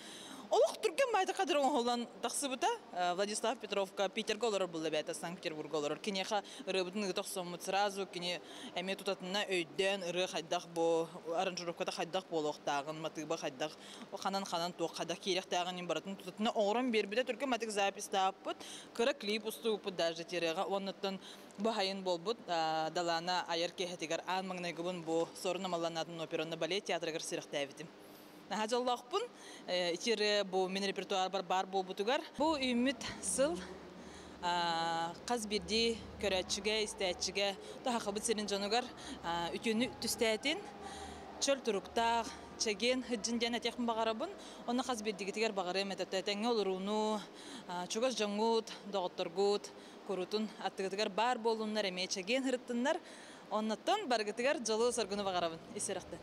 Олық түрген байды қадыр оңғылан тақсы бұта. Владислав Петровка Питерге олар бұлы бәйті, Санкт-Петербург олар. Кенеға ұрыбытын ғытақ соңмыт сразу, кене әме тұтатынна өйден ұры қайдақ бұл, аранжировкада қайдақ бол оқтағын, матығба қайдақ, қанан тоқ қайдақ керек тағын баратын тұтатынна оңырын бербіде түрген матық запис таппыд, кірі клип ұсты ұпыд даже тереға. Оныттың бұхайын бол бұд, далана айыр кехетігер аң маңнай күбін бұл сорына маланатын операны балет театрығыр сиріқті әвідім. Нахажаллақпын, итері бұл мен репертуар бар бұл бұтығар. Бұл үміт сыл қаз бірді көрәтшіге, істәтшіге, таға қабыт серін жанығар үтені түстәтін, чөл тұрықтақ, чәген, хүджінден әтеқін бағарабын, оны қаз бірдігітігер бағарым әтәтәтәңе олыруыну, чүгіз жаңғыт, доғыттырғыт, көрутын аттығытығар бар болуынлар әме чәген ғырыттынлар, оннаттан барғытығар жылы сарғыны бағарабын, есеріқті.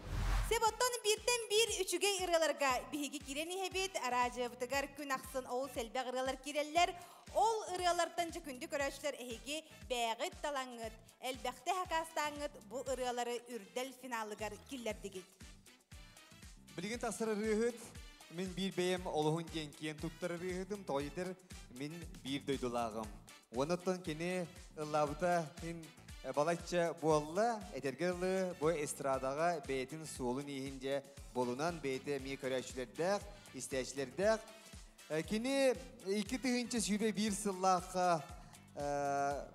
Себоттон бірден бір үшіге ұрыларға бігі керені хебет, арajı бұтығар күн ақсын ол сәлбе ұрылар керелер, ол ұрылардан жүкінді көрәшілер әйге бәғыт талаңыт, әлбәқті хақастаңыт бұл ұрылары үрдел финалығар келердігіт. Білген тақсыр ұрығыт, мен бір бәйім олығын кенкен тұттыр ұрығытым, тойдыр мен бір дөйдулағым. Оныттан кені ұллабыта балатча болла, әтергерлі бұл эстрадаға бәйтін суылын ехінде болунан бәйті мей көрәшілердәқ, істәшілердәқ. Кені 2 сүйбе бір сыллаққа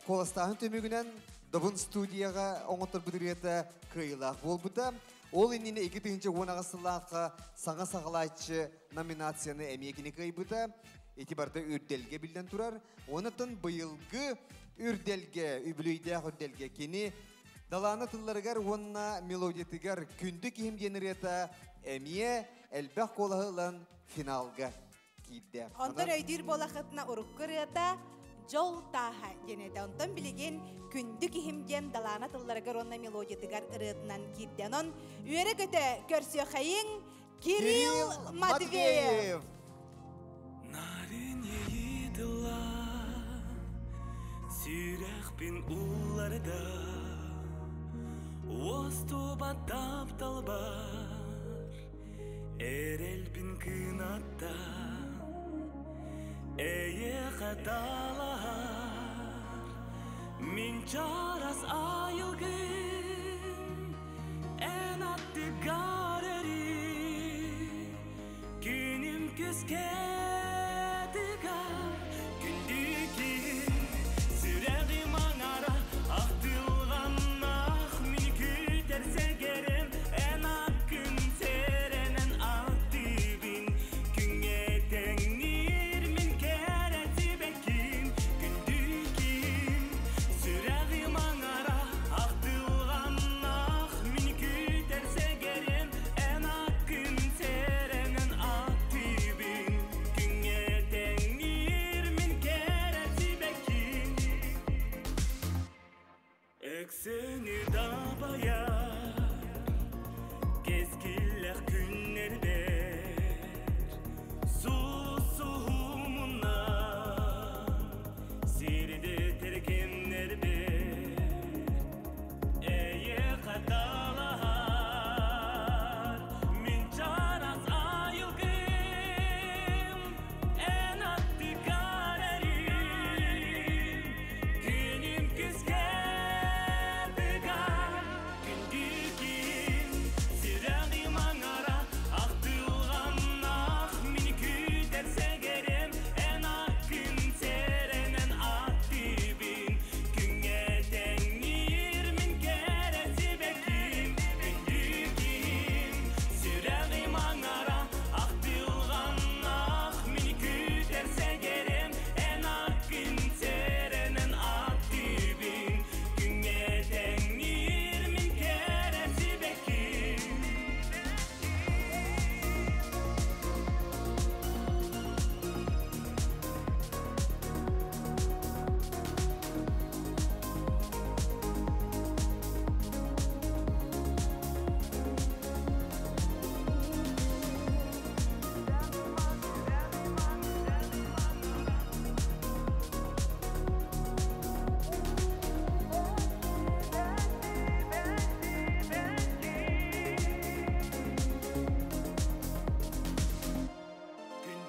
қоластағын төмігінен добын студияға оңытыр бұдыреті кыйлақ бол бұта. Ол еніне 2 оңаға сыллаққа саңа сағалайчы номинацияны әмекіне кый бұта. Етибарды үрделге білден тұрар. Онытын бұйылғы үрделге, үбілейдәқ үрделге кені даланы тылларығар онына мелодиятығар күнді кейімденірета әмие әлбәқ қолағылан финалға кейді. Ондар өйдір болақытына ұрық көреді, жол таха женеде онтон билеген күндүк ихимден далана тылларга ронна мелодиятыгар ырытынан кирденон үере көтө көрсө хайың Кирилл Матвеев. Нарин еиділа Сүйрәқпен уларда Остуба тапталбар Эрелбин кынатта Эйе қаталар Min çaras ayılgın En attı gareri Günüm küskedigar Gündükin Süreğim anara Ahtılgan ah Min küterse gerem En akın serenen aktibin Künge tenir min kereti bekin Gündükin Süreğim anara Ahtılgan ah Min küterse gerem En akın serenen aktibin Künge tenir min kereti bekin Ekseni dabaya Gezgiller günlerde Susuhumuna Sirde terkemlerde Eye katalar Min çaras ayılgım En attı karerim Günüm küskedigar Gündükin Süreğim anara Ahtılgan ah Min küterse gerem En akın serenen aktibin Künge tenir min keresi bekim Gündükin Süreğim anara Ahtılgan ah Min küterse gerem En akın serenen aktibin Künge tenir min keresi bekim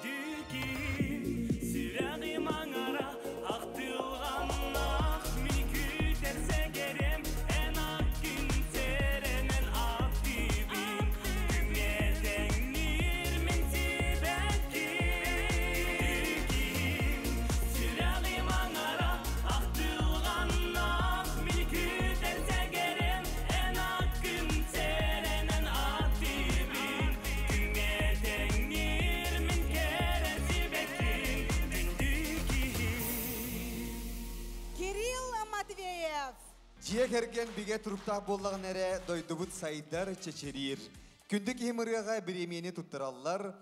Gündükin Süreğim anara Ahtılgan ah Min küterse gerem En akın serenen aktibin Künge tenir min sibekin Süreğim anara Ahtılgan ah Min küterse gerem En akın serenen aktibin Künge tenir min keresi bekin Gündükin Кирилл Матвеев. Жие керген биге туруктак боллаган эре дойдубут сайдар чечерир. Күндүк химырыга биремени туттураллар.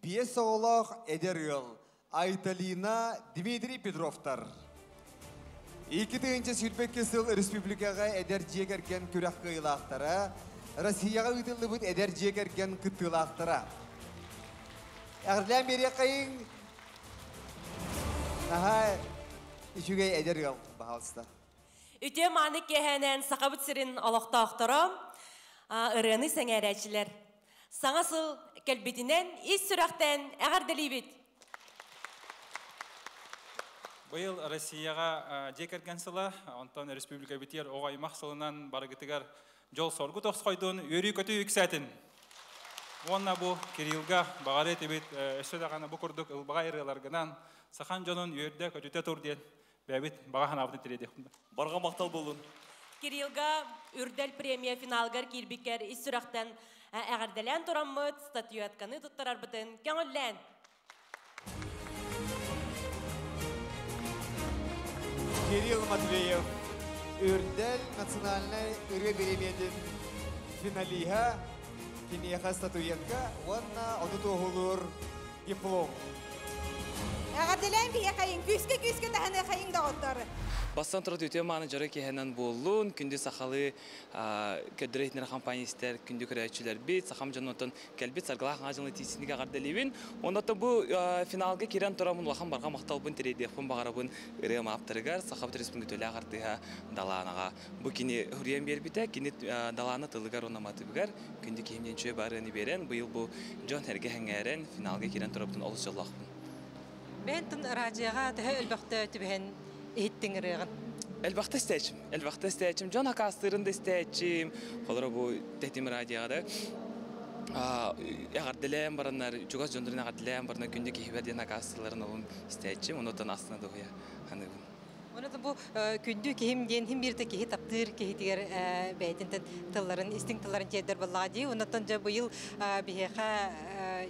Бие соголох Эдерил, Айталина, Дмитрий Петровтар. 2-нче сүрбекке сыл республикага эдер жие керген күрак кыйлактара, Россияга үтүлүбүт эдер жие керген кыттылактара. Әрләм бере кайын. Аха, ичүгей Эдерил баалста. Үте маны кехенен сақабыт сирин алақтақтырам, ырыны сәңәрәчілер. Саңасыл кәлбетінен, ис сүрақтен әғарделейбет. Быйыл Россияға жекерген сыла, онтан республика битер оғаймақ сылынан барығытығар жол соргу тоқсқойдың өрі көті үксәтін. Онна бұл Кириллға бағары етебет өсі дағаны бұл күрдік ұлбаға еріларғынан сақан жонын өрді көтіте тұрден бәбет бағахан абыны тіреді. Барға мақтал болын. Кириллға үрдел премия финалгар кирбикер ис сүрақтен әғарделен тұраммыд, статуятканы тұттырар бұтын кәңіллән. Кирилл Матвеев, Үрдел национальной премиядын финалиха, кинеха статуетка, онна онуту диплом. Ағарделен бие қайын, күске тәхіне қайын да оттары. Бастан тұрат өте маны жары кехенен болуын, күнді сақалы көдірейтінер компаниястер, күнді көрәйтшілер бет, сақам жануатын кәлбет сарғалақ ғажылы тейсініге ғарделевін. Ондаты бұл финалға керен тұрамын лақан барға мақталбын терейдеқпін бағарабын үрем аптырығар, сақабыт республикатөлі ағартыға даланаға. Бұл кені хүрен бербіті, кені даланы тылығар онаматы бүгар, күнді кемден чөй барыны берен, бұл бұл жон әрге әңәрен финалға керен тұрабын олыс жолақпын. Мен тұн радияға түхі өлбақты түбіген Иттің рыгын. Elbette istəyəcəm. Elbette istəyəcəm. Can hakastırında istəyəcəm. Xolra bu təhdім radiyada. Eğer dileyen baranlar, çok az jondurun eğer dileyen baranlar gündeki hibadiyen hakastırların olun istəyəcəm. Onu da aslında doğuya. Hani bu. Onu da bu kündü kihim bir de kihi taptır kihi diğer beytinden tılların istin tılların ceder vallahi ondan da bu yıl biheha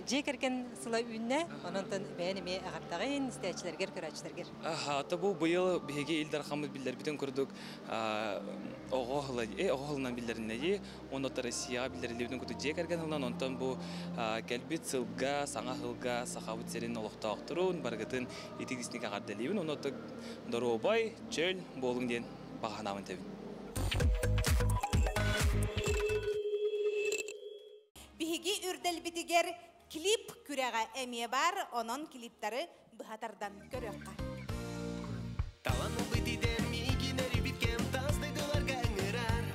cekerken sıla ünne ondan benim ağırtağın isteyicilerger kıraçlarger. Hatta bu yıl bihege ilder hamid biller bütün kurduk oğulnan billerin neyi ondan da Rusya billeri bütün kurduk cekerken ondan ondan bu kelbit sılga sana hılga sahavut serin olukta aktarun bargatın itikisnik ağırdeliyim ondan da Dorobay, çöl, bolun diyen bağanamın tebin. Bihigi ürdel bitiger klip küreğe emiye var, onun klipleri bıhatardan körüqqa. Talanı bitiden migineri bitken tazdaydılar gangırar.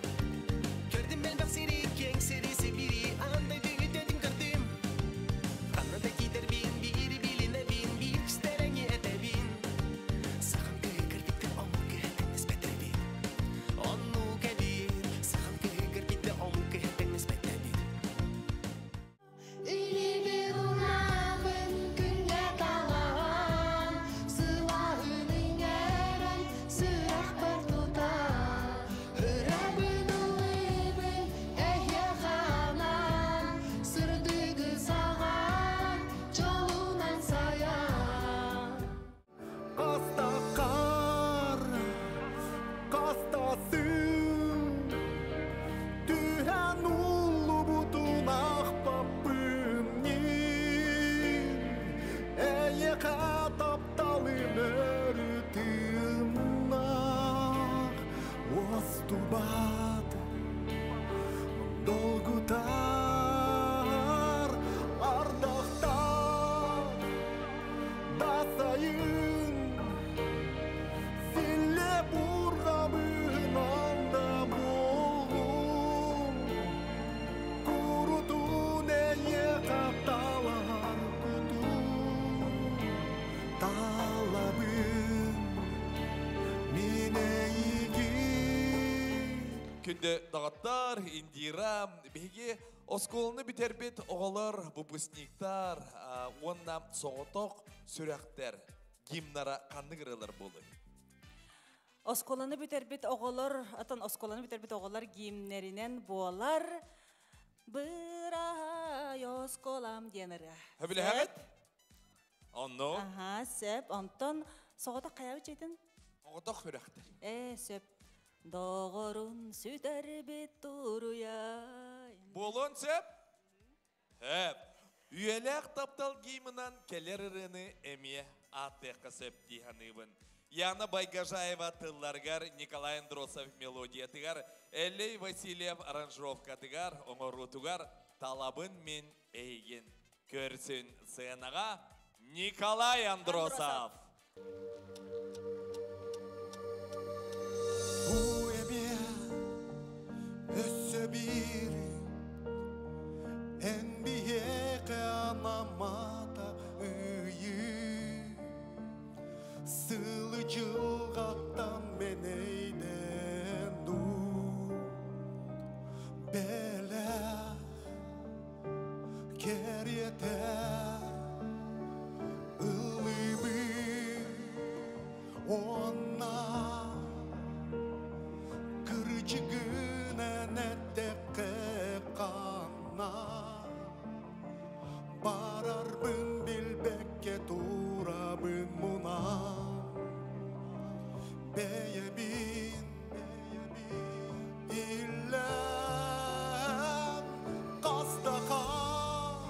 Gördüm ben bak seri keng serisi biri andaydı dedim gördüm. Kanadaki derbin biri biline bin bir isterengi etebin. Күнді дағаттар, индира, беге осколыны бітербет оғалар, бұпысниктар, онна соғытоқ сүрәқтер, гимнара қанығырылар болы. Осколыны бітербет оғалар, атын осколыны бітербет оғалар гимнерінен болар, бұрай осколам денірі. Хөбілі әмет? Онно? Аха, сөп, онтон соғытоқ қаяу жетін? Оғытоқ сүрәқтер. Сөп. Doğurun süder bit duruya. Bolon sep? Hep. Üyelek taptal giyiminden keler ırını emiye atteqa sep dihanıbın. Яна Байгажаева тылларгар, Николай Андросов мелодия тыгар, Элей Васильев аранжировка тыгар, оңору тугар, талабын мен эйген. Көрсін сценаға Николай Андросов. Bir enbiye kıyamamata ıyı Sılı cılgattan meneyden du Bele keriyete ıllıbı Ona kırıcı Bararbın bilbekke turabın muna Beyebin illem Kastakar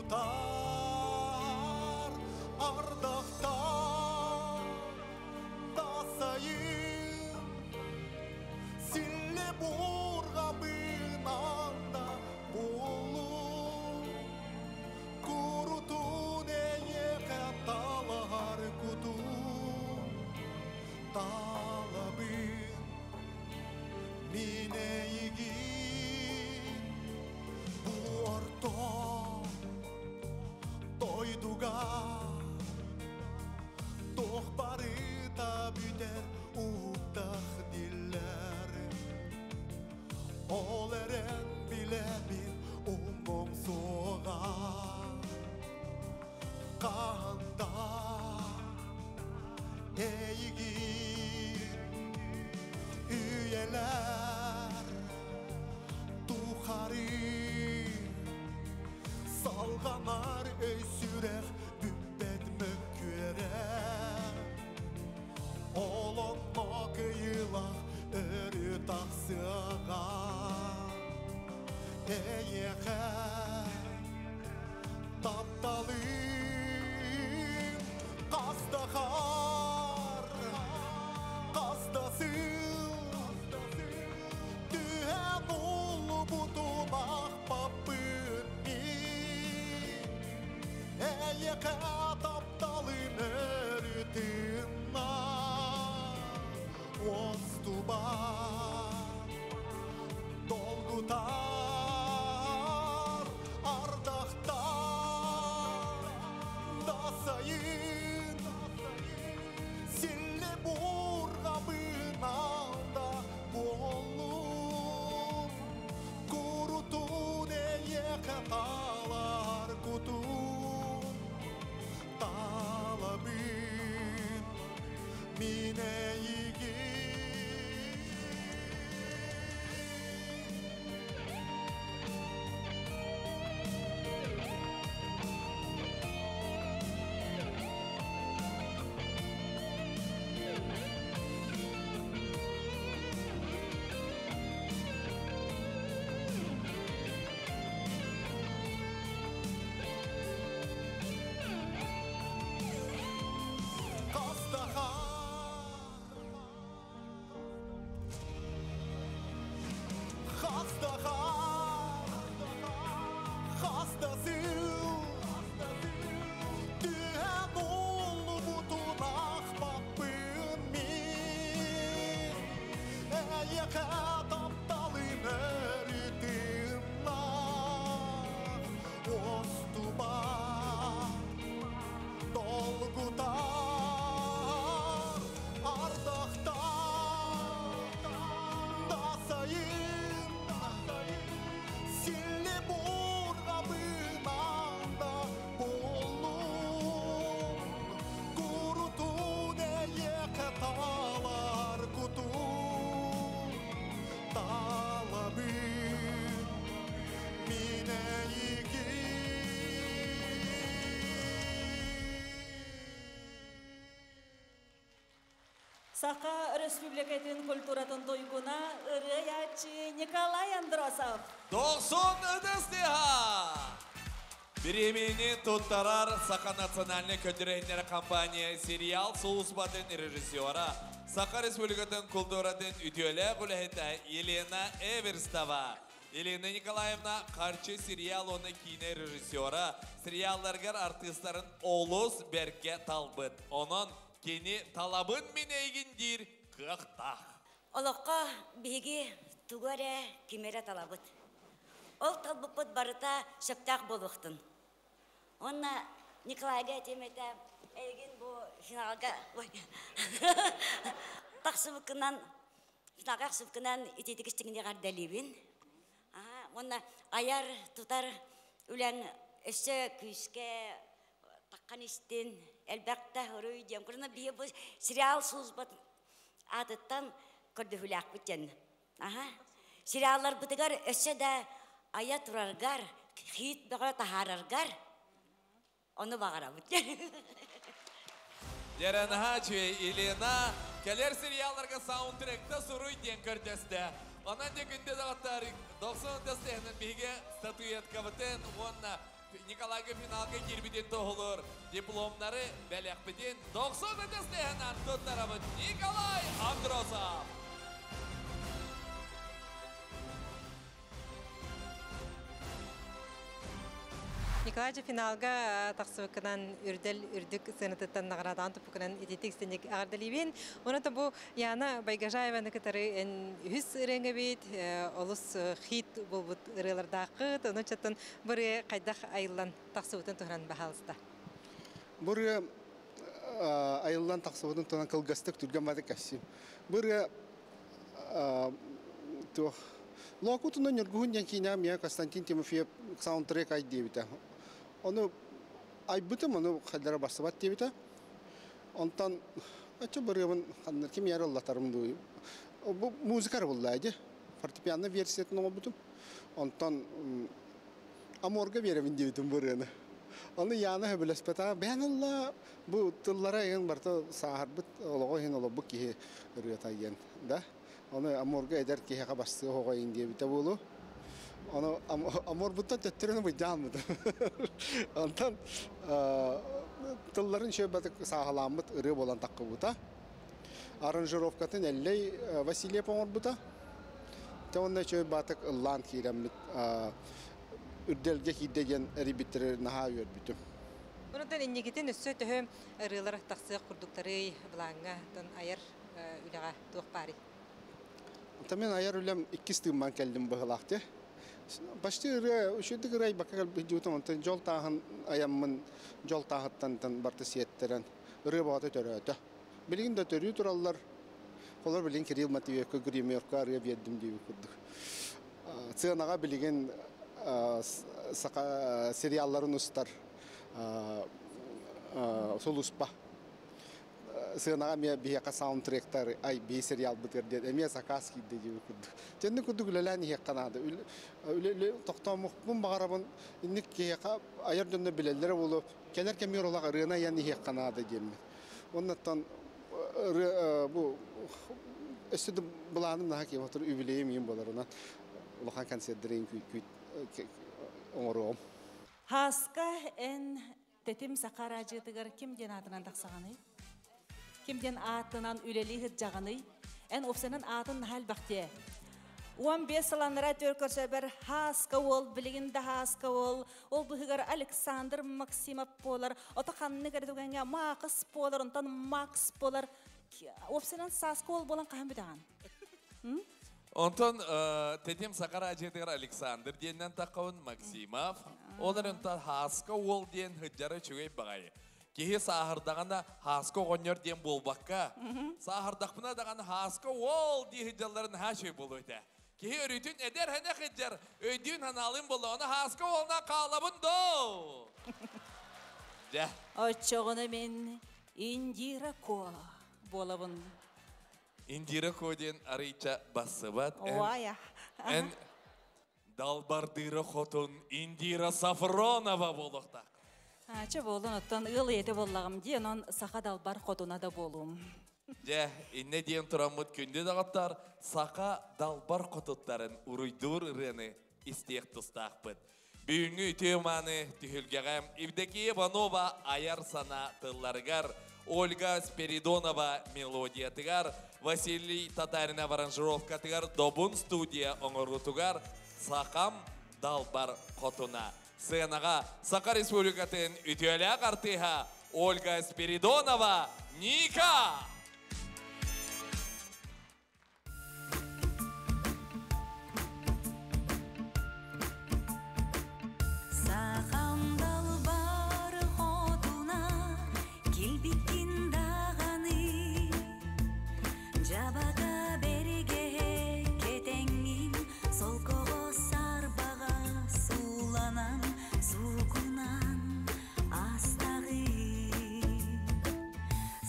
тудар ардақтан да сайын силле бурға бинанда болу курутун эйеке талар куту талабын минейгин бу орто тойдуга тох барыта бүтер уктах диллер ол эрен билебин умом суга канда эйгин üyeler tuhari salganar öysürek bübbet mökküere olonma kıyılak örü taksıga eyeke taptalım kastakar kastasın tühen ulu butumak papın min eyeke taptalım örütünna ostuba dolgutar ardaktan da sayın sille burga bınalda bolum kurutun eyeke talar kutun talabın mineyigin Саха Республикатын культуратын тойгуна Ырыячы Николай Андросов. 90 ыдыстыға! Беремени туттарар Саха национальный көдірейнер компания сериал Соусбатын режиссера Саха Республикатын культуратын үтелі құлахеті Елена Эверстова. Елена Николаевна қарчы сериал оны кейіне режиссера, сериалларгар артистларын олыс берке талбыт. Onun кені талабын мен егіндер қықтақ. Олыққа беге тугаре кемере талабыт. Ол талбыпыт барыта шыптақ болуқтын. Онна Николайға теметі әйген бұл финалға тақсыбықынан итетікістігіне қардалебін. Онна аяр тұтар үлән өсі күйіске таққан істен әлбәқті ұрой дем. Құрына бейі бұл сериал сұз бұд адыттан көрді хүләқ бүттен. Сериаллар бұдығар өсі де ая тұрарғар, хит бұғыра тахарарғар, оны бағара бүттен. Ярanaha çöy Elena, keler seriallarga soundtrackta suruy den körtesde. Ondan da günde dağıttar 90 desteğinin bege statuetka biten, onna Николайга финалга кирбиден тоғылыр. Дипломнары бәләқпеден 90 өтістеген артыттарабы Николай Андросов. Николай финалга тақсыбыкынан үрдел үрдік сынытыттан нағырадан тұпықынан ететік стенек ағардалибен. Оны да бұл яна Байгажаеваны кітары үз үреңі бейт, олыс хит бұл бұд үрелердақы, оны чаттан бұры қайдақ айылан тақсыбытын тұғыран бағалыста. Бұры айылан тақсыбытын тұғыран қылғастық түрген бады кәсім. Бұры лоқутынан үргіғын янкина мен Константин Тимофеев саундтрек ай дейбіті. Onu ayıbıtım onu kadar basıvat diye biter. Ondan açı bırıvın kanlar kim yer Allah'tarım duyuyor. Bu müzikar bulaydı. Fortepiano versiyonu ama butum. Ondan amorga veremin diye bitim bırığını. Onu yana hebeles peta. Ben Allah bu tıllara yan barta sahar bit olağı hin ola bu ki rüyatayın da. Onu amorga eder ki heka bastı hoğayın diye biter bulu. Onu amor buttan töttürünü bıcağımdı. Ondan tılların şöyle batık sağlamıt ırı olan takı buta. Aranjировкатын әллей Василия помор бута. Та онда şöyle batık ıllan kiremit үрделге хидеген ребиттер наха үйөр бүтüm. Ондан иннегитен өссө төһөм ырылар тақсы курдуктары булаңга тон аяр үлага тук бари. Тамен аяр үлем 2 стыман келдим быгылакты. Başta üşüdük rey bakal bijutan ondan jol tahan ayamın jol tahattan bartı siyetteren ırı bağda törötü. Bilgin de törü turallar. Olar bilgin Kiril Matveyev Grimyorka araya verdim diye kurduk. Sığınağa bilgin serialların ustar soluspa. Sığınağa miye bir yaka soundtrack'tar ay bir serial biter diye emiye sakas gibi diye kurduk. Cennet kurduk lelani hek kanadı. Öyle toktamuk bu bağırabın innik yaka ayar dönde bileller olup keler kemiyor olarak arına yani hek kanadı diye. Ondan bu üstüde bulanım daha ki otur übileyim yiyeyim bularına. Ulakan konserlerin küt onurum. Haska en tetim sakaracıtıgar kim genadından taksağını? Kimden atından üleli hıccağını? En ofsenin atın hal baktiye. 15 yıllara törkörse bir haska ol, biliginde haska ol. Ol bu hıgar Alexander Maksimov polar. Ota kanını gerdugenge Max polar, ondan Max polar. Ofsenin saska ol bolan kahım bidagan. Ondan tedim sakara acıdır Alexander diyenden takavun Maksimov. Onlar ondan haska ol diyen hıccara çöğey bağayı. Kehi sahırdağına haska oğonyor diyen bolbakka. Sahırdağına dağına haska ol diye hıccaların her şey boluydu. Kehi örütün eder hene hıccar. Ödüğün hanalın bolu ona haska olna kalabın do. O çoğunu men Indira Ko bolabın. Indira Ko diyen arayça basıbat. Oaya. En dalbardıra xotun Indira Safronova bolukta. Aça bolun ottan ıl eti bollağım diyen on sağa dalbar xotuna da bolum. İnne diyen turamut künde dağıttar sağa dalbar xotutların uruydur ırını isteyek tustaqpıt. Büyüngü tüymanı tühülgeğem İvdeki Ivanova ayar sana tıllargar Ольга Спиридонова мелодия тыгар, Василий Татаринов аранжировка тыгар, Добун студия оңорутугар, Сақам Далбар Хотуна. Сценаға Сақа Республикатын үтелі артыға Ольга Спиридонова, Ника!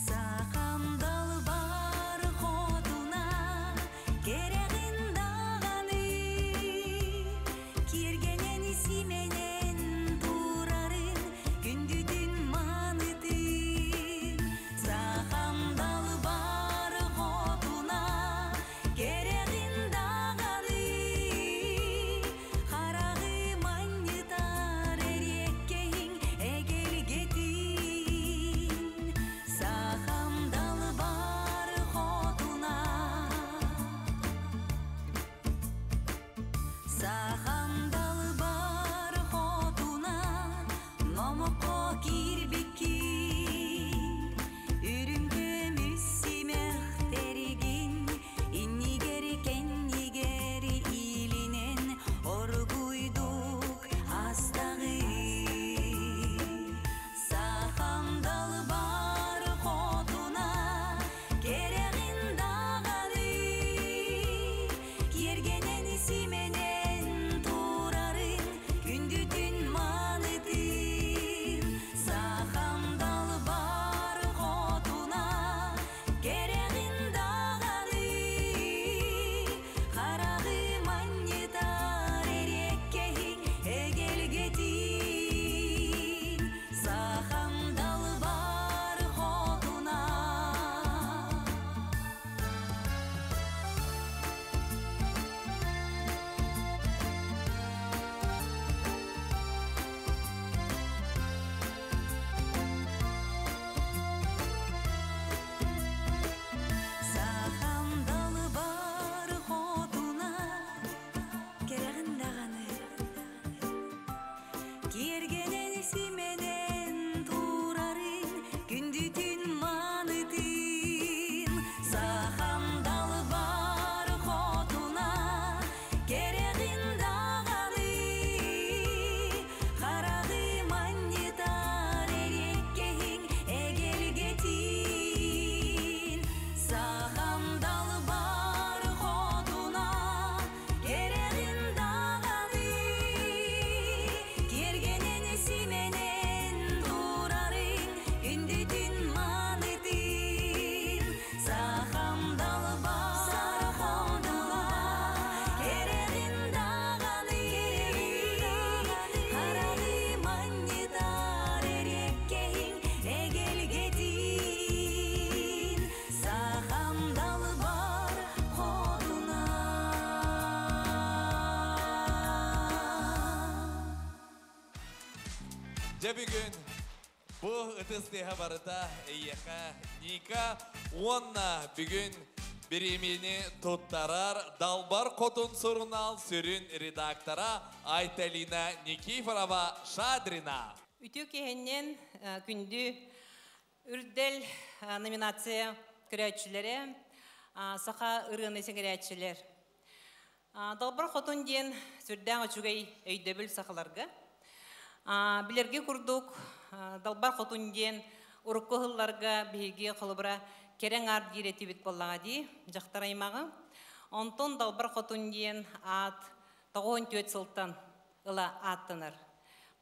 Сақамда Сахандал бар хотуна номоко кирбики үрүмкө мүссимехтеригин иннигери кеннигери илинен оргуйдук астагы Сахандал бар хотуна керегин даганы кергенен сименен турарын күндү түн маныдын Сахандал бар хотуна керегин даганы карагы маннитар эреккеһин эгелгетин Сахандал бар хотуна Сахандал бар хотуна керегин даганы кергенен сименен турарын күндү түн маныдын Сахандал бар хотуна керегин даганы карагы маннитар эреккеһин эгелгетин Сахандал бар хотуна керегин даганы кергенен сименен турарын күндү түн маныдын Сахандал бар хотуна керегин даганы карагы маннитар эреккеһин эгелгетин Сахандал бар хотуна Же бүгін бұл ұтыстыға барыта әйеқа Ника онна бүгін біремені тұттарар Далбар Қотын Сұрынал сүрін редактора Айталина Никифорова Шадрина. Үтүү кehennен күндү үрдел номинация көрәтчілері, сақа ырыны сеңірәтчілер. Далбар Хотун ден сүрдәң өчүгей өйдөбіл сақаларға. Білерге күрдік Далбар Хотун ден ұрыққы ғылларға бейге қылыбыра керен ар диреті бит боллаға дей, жақтар аймағы. Онтон Далбар Хотун ден ат тағуын төт сылтан ұла аттыныр.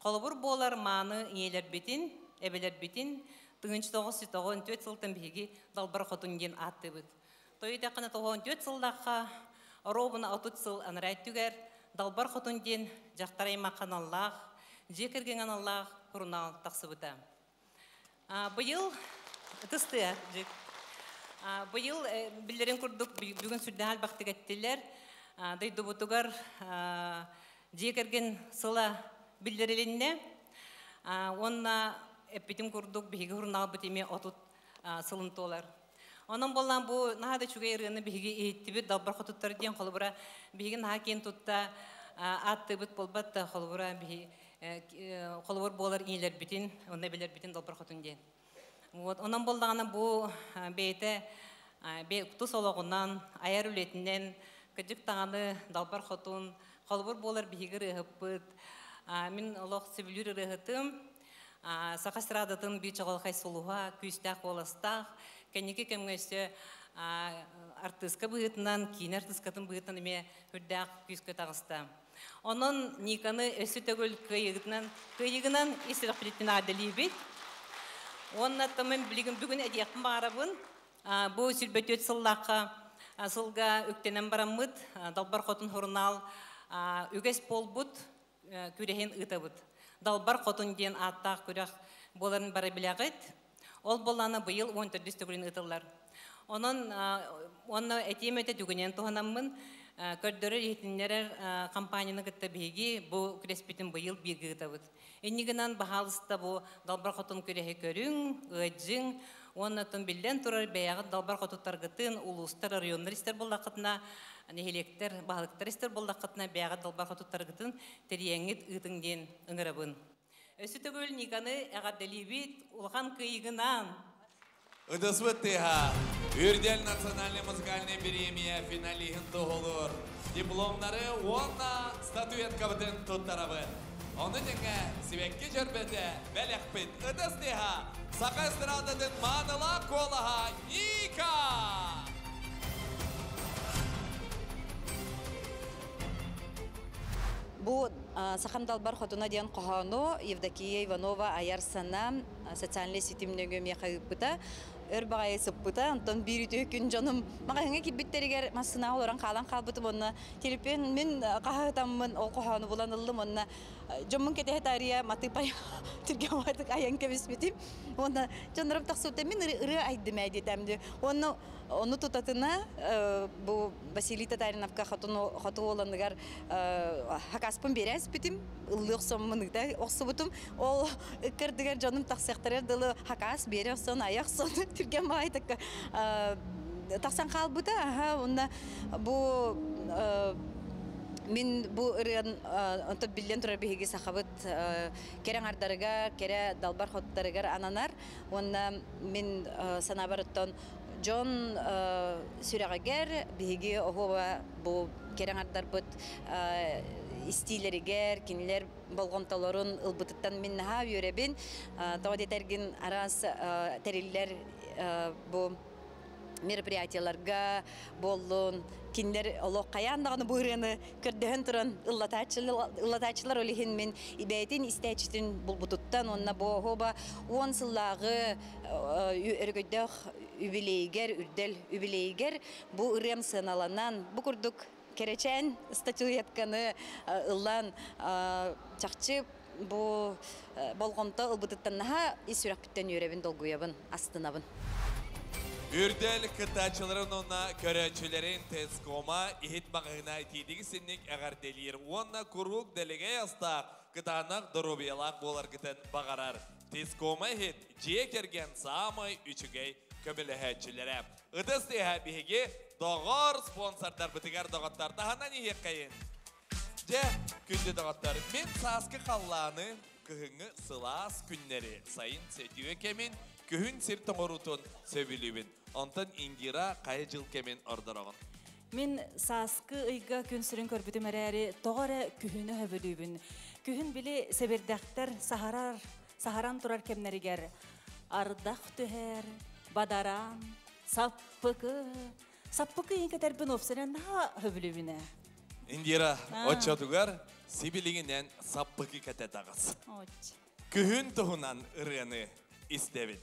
Қолыбыр болар маны иелер бетін, әбелер бетін, тұғыншы тоғын төт сылтан бейге Далбар Хотун ден атты бұд. Тойды қаны тоғын төт сылдаққа робына отут сыл анырайт түгер, Далбар Хотун ден жақтар аймаққан Аллах, жекерген Аллах құрынал тақсы бұда. Бұйыл тұсты жек. Бұйыл білдерін күрдік бүгін сүрді хал бақты кәттілер. Дайды бұтығар жекерген сыла білдерілінне. Онна әппетім күрдік бігі құрынал бұтеме отут сылын толар. Onun bollan bu nahada çuga yerine bihigi eğittibit dalbar xotuttар ден қолыбыра бихigi наха кен тутта аттыбыт болбатта қолыбыра bihi қолыбыр болар иелер битин, онда белер битин далбар xotun ден. Вот onun bollanı bu beyte тус олоғынан аяр үлетінен кыжык тағаны далбар xotun қолыбыр болар bihigi рыхыппыт. Мен олоқ сибилюр рыхытым сақастырадытын бі чағалқай сұлуға күстақ оластақ кәнеке кәмгөсі артыска бұғытынан, кейін артыскатын бұғытынан еме үрдәқ күскі тағыста. Onun Никаны өсі төгіл күйігінен естілік білеттен адылы бет. Onun атымын білігін бүгін әдияқпын бағарабын. Бұл сүлбет өт сыллаққа сылға өктенен барамыд, далбар xotun хұрынал үгес пол бұд, күрехен ұта бұд. Далбар xotun ден аттақ күрек боларын бары біләғыд. Ол боланы бұйыл 14 түгірін ұтылар. Оның әтем өте дүгінен тұғынамын. Көрдөрөр ихтиннерер компанияны кытта биги бу креспитин быйыл бирги табыт. Эннигинан бахалыста бу далбар хотун көрехе көрүң, ыжың, оннатын билден турар бәягы далбар хотуттар гытын улустар районнар истер болдакытына, нехелектер, баалыктар истер болдакытына бәягы далбар хотуттар гытын терияңит ытың ден ыңырабын. Өсү төгөл никаны әгәделибит улхан кыйгынан Удосвытыха. Үрдел национальный музыкальный премия финалиһин туғылыр. Дипломнары онна статуэтка бітін тұттарабын. Оны деңе сивекке жүрбеті бәләқпіт. Удостыха. Сақа эстрададың маныла колаға Ника! Бу Сахам Далбар хотуна диан қохану Евдокия Иванова Аярсана социальный сетимнеге мекайыппыта өрбағай сыппыта антон бирүтө күн жаным мага кибиттеригер масына олоран калан калбыты монна телепен мен кахатаммын ол қохану буланылды монна жомун кете тария матыпай тиргематык аян кебиспитим онна жанырым таксута мен ыры айдым айдетемди onu tutatına bu Vasiliy Tataриновка хату оландыгар хакаспын берес битим ыллык соммыныкта оксубутум ол кырдыгар жаным таксактар дылы хакас берес сон аяк сон тирген байтык таксан калбыта онда бу Min bu ırın untuk bilyen turar bihigi sahabet kereng ardarıgar, kere dalbar hotlarıgar ananar. Onda min sanabarıttan John süreğager bihigi ohuva bu kereng ardarbıt istileriger, kinler balgontaların ılbıtıttan min naha yürebin. Tawa detergin aras teriller bu мероприятияларга боллун киндер олох каяндаганы буйрыны көрдөһөн туран ыллатачылар олихин мен ибетин истечитин булбутуттан онна бохоба 10 сыллагы өргөдөх юбилейгер үрдел юбилейгер бу ырем сыналанан бу курдук керечен статуэтканы ыллан чакчы бу болгонто ылбытыттаннаха исүрак биттен юребин долгуябын астынабын Үрдел кытачыларын онна көрәчілерін тескома ихит бағығына тейдегі сеннік әғарделер. Онна күрук дәліге ястақ кытанақ дұрубиялақ болар кітін бағарар. Тескома ихит жие керген самай үчігей көміліхәтчілері. Үдісті әбіге доғар спонсордар бітігер доғаттарды хана нехек қайын. Же, күнді доғаттар. Мен сасқы қалланы күхіңі сылас күннері сайын сетіуі кемін күхін сертің орутын сөбілуін. Онтан Индира қайы жыл кемен ордырағын. Мен сасқы ұйға күн сүрін көрбітім әрі тоғары күхіні өбілуін. Күхін білі себердәқтер сахаран тұрар кемнерігер. Ардақ түхер, бадаран, саппықы ең кәтәрбін опсырен наға өбілуіне. Индира, отчатугар, сибилігінен саппықы кәтәт ағыз. Күхін тұғынан ұрыны істебін.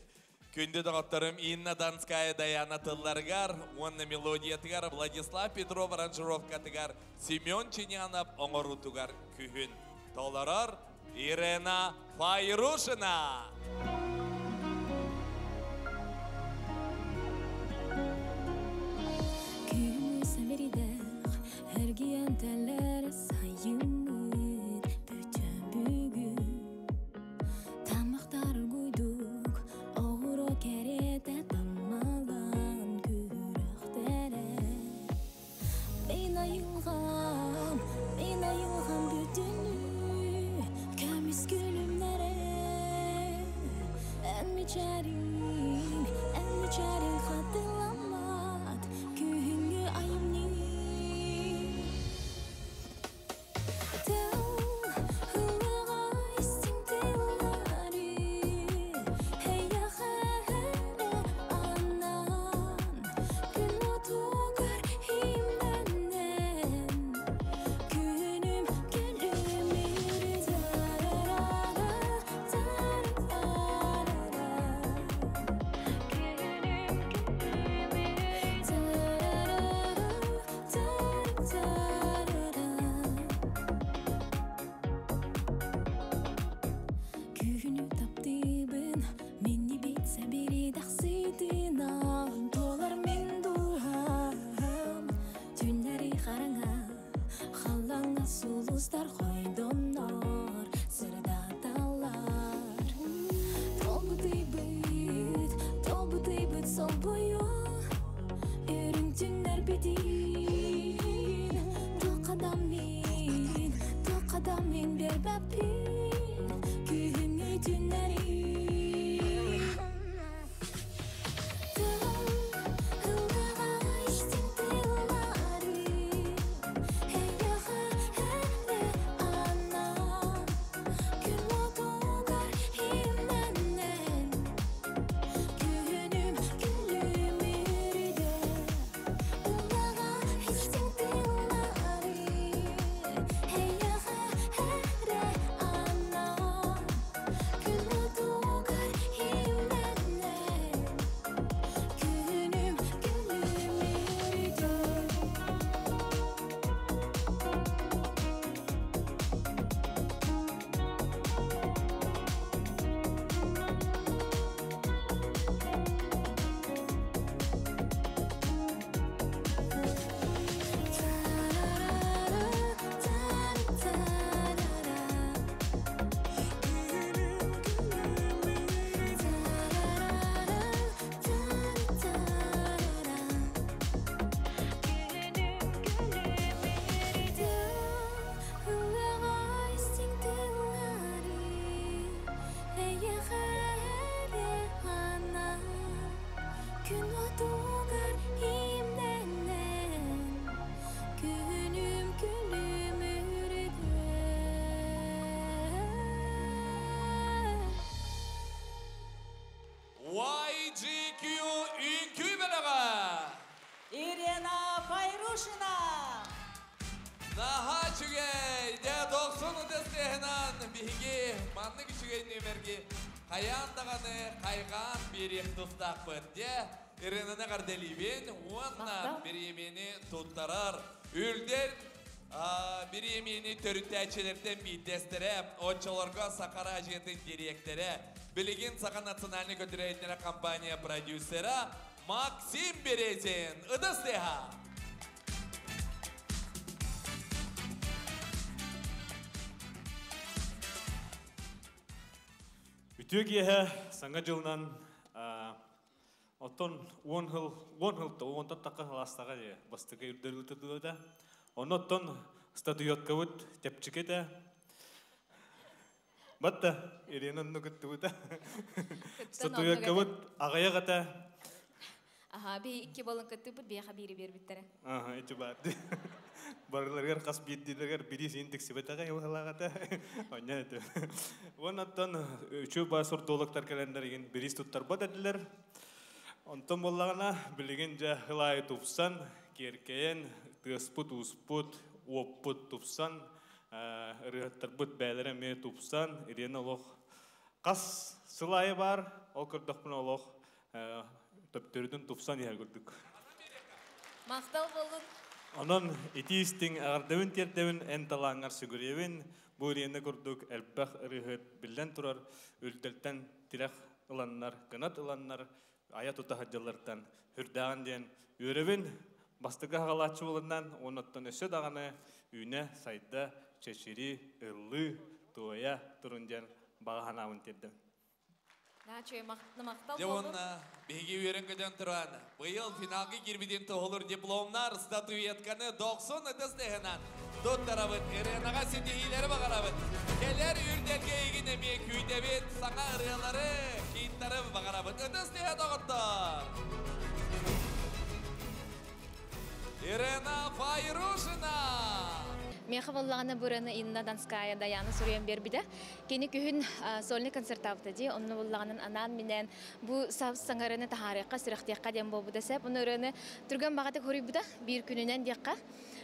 Күнді доғаттарым Инна Донская Даяна Тылларгар, онны мелодиятыгар Владислав Петров аранжировкатыгар Семен Чинянов оңырутугар күхін. Толарар Ирена Файрушина. Күні сәмеридер, әргиян тәлер сайымыр бүті бүгін. Тамақтар гүйдік, оғыру кереті тамалан күріқтері. Мен айылған бүтіні, көміз күлімдері. Әнмечәрін қатыламат, күйіңі айымны. бербедин токадам мен бербеппин күйүңү түннери YGQ Ünkü Belaga. Ирина Пайрушина. Naha çügey, de 90 desteğinden bihi manlı küçügey nömergi kayan dağını kaygan bir ihtustak bötte Irina'na kardelibin onunla bir yemini tuttarar ülden bir yemini törütteçilerden bir destere oçalarga Sakara Ajiyetin direktere Bilgin Saka Nasyonalni Kötüreyinlere kampanya prodüseri Maksim Berezin Idısdeha. Ütügehe sanga жылынан отон 10 жыл то онда такка ластага же бастыга үрдөрүлтүдү да. Онотон статуэтка бут тепчикете. Батта Иринаны күттүбүтэ. Статуэтка бут агаягата. Би 2 балын кыттыбыт бияха бири бербиттере. Эти бар. Барларгар кас биттилергер бири синдик сибетага ялагата. Оннете. Онотон үчө басыр долоктар календарыгын бирис туттар бадылар. Онтон боллагана билген жа хылай тупсан, керкеен, тыспут успут, оппут тупсан, рыттарбыт бәлере ме тупсан, Ирина лох. Кас сылайы бар, ол кырдыкпын олох. Төптөрүдүн тупсан яр көрдүк. Мактал болун. Онон этистин ардыбын тердебин энталаңар сүгүребин бу Ирина көрдүк элбах ырыгыт билен турар үлдөлтен тирах ыланнар, кынат ыланнар, ая тутахаджалардан хүрдаган ден үребин бастыга галачы болундан оноттон өсө даганы үйне сайда чечири ыллы тоя турунжан баганабын тердем. Девонна, беги үйрөнгөдөн туран, быйыл финалга кирбиден тоолор дипломнар статуэтканы 90 эдестегенан. Доттарабыт, Иринага сетихилери багарабыт. Келер үрдерге егине ме күйдебет, саңа ырыялары, кейттары багарабыт. Эдестеге тоғыттар. Ирина Пайрушина. Меха боллагана бураны Инна Донская Даяна Сурьян бербиде. Кени күһүн сольный концерт автади. Онны боллаганын анан менен бу саңарыны тахарыкка сырыктыкка дем болбуда сеп. Уну өрөне турган багаты көрүбүдө бир күнүнөн дикка.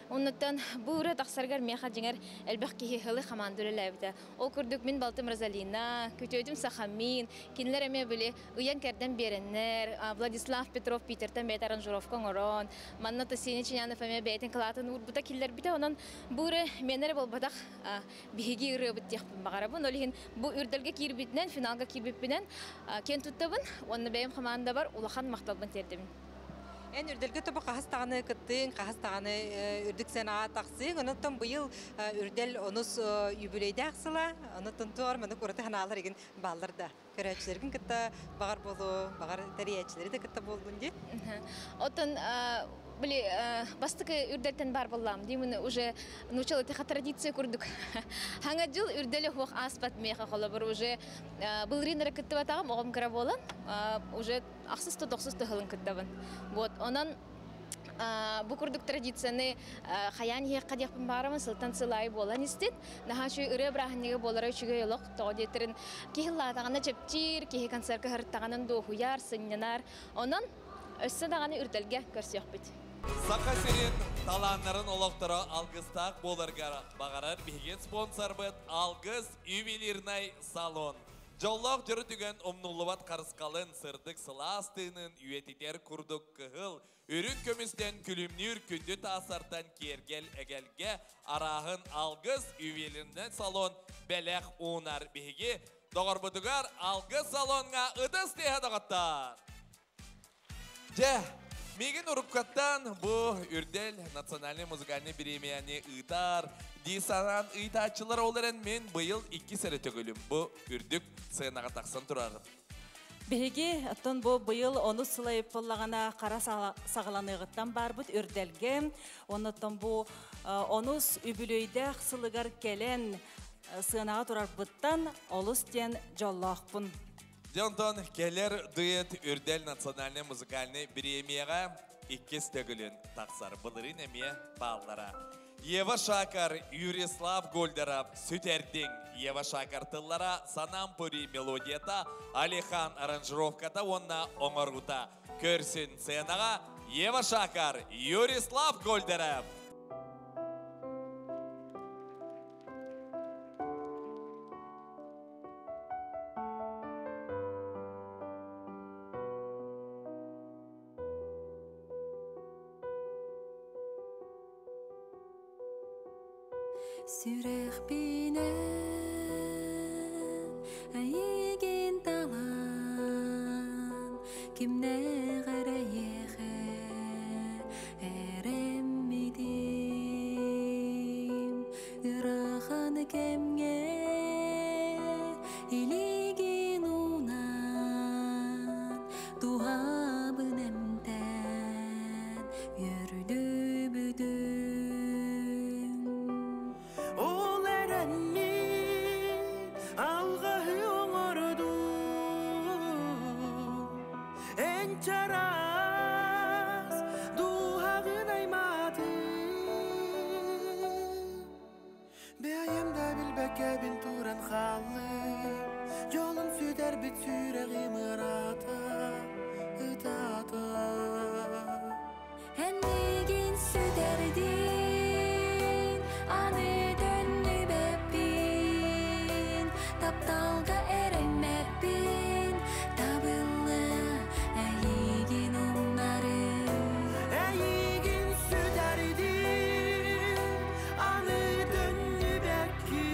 Оннуттан бу ура таксаргар меха жеңер элбек кихи хылы хамандырылабыда. Ол күрдүк мен Балтым Розалина, Күтөдүм Сахамин, кинлер эме биле уян керден береннер, Владислав Петров Питертен бет аранжировка орон, Манна Тосиничянов эме бетин кылатын урбута киллер биде. Онон бу ура менере болбадак биги үрөбүт текпин багарабын. Олихин бу үрдөлгө кирбитнен финалга кирбитпинен кен туттабын. Онны бейим команда бар, улахан макталбын тердим. En ürdülge tabi kahastağını kıttın, kahastağını ürdük sena taksın. Ondan bu yıl ürdel onuz yübüleyde aksıla. Ondan tuğar manı kurata hanalar egin ballarda. Körəçilərin kıtta bağır bolu, bağır teriyəçiləri de kıtta bolduğun diye. Otan были бастыкы үрдәлтен бар боллам. Димін уже научила теха традиция күрдік. Хаңа жыл үрдәлі хуақ аспат меха қолы бір уже был ринер күтті батағым, оғым кіра болан. Уже ақсыз тоқсыз тұхылын күттібін. Вот, онан bu kurduk tradisyonu hayan hiye kadiyapın barımın sıltan sılay bolan istit. Naha şu ırı brahaniye bolara çünkü yoluk toğdetirin kihilla tağına çepçir, kihi kanser kahır tağının doğuyar, sınyanar. Onun össe tağını ürdelge körsiyok bit. Saka serin talanların olaqtara algыстaq bolargar bağarar bigen sponsor bit algız ювелирнай salon. Jolloq jürü tügen omnulluvat karıskalın sırdık sılastığının üyetiter kurduk kıhıl. Ürün kömüsten külümnür kündü tasartan kergel egelge arahın algız üyelerinden salon belek unar bihigi. Doğurbudugar algız salonga ıdız tehe doğattar. Мегин Урупкаттан bu Үрдел национальный музыкальный премияны ыйтар. Дисанан ыйтачылар оларын мен быйыл 2 сәрі төгілім. Bu үрдік сыйнаға тақсан тұрарым. Беги, аттон бу быйыл оны сылайып боллағана қара сағыланығыттан бар бұд үрделге. Оныттан бу онус үбілөйді сылығар келен сыйнаға тұрар бұттан олыс ден жоллақпын. Jonton keler duet Үрдел национальный музыкальный премияға 2 төгілін тақсар бұлырын әме баллара. Ева Шакар, Юрислав Гольдерап, Süтердин, Ева Шакар тыллара, Санампури мелодията, Алихан аранжировката, онна оңарғыта. Көрсін сценаға, Ева Шакар, Юрислав Гольдерап. Sürek binen ayigin talan kimne garayehe eremmidim ırahan kemge iligin unan duhabın emten yürüdü büdü. Kebin turan xallı Yolun süder bit süreğim ırata Itata Hennigin süderdin Anı dönlü beppin Taptalga eremeppin Tabıllı eyigin onları Eyigin süderdin Anı dönlü beppin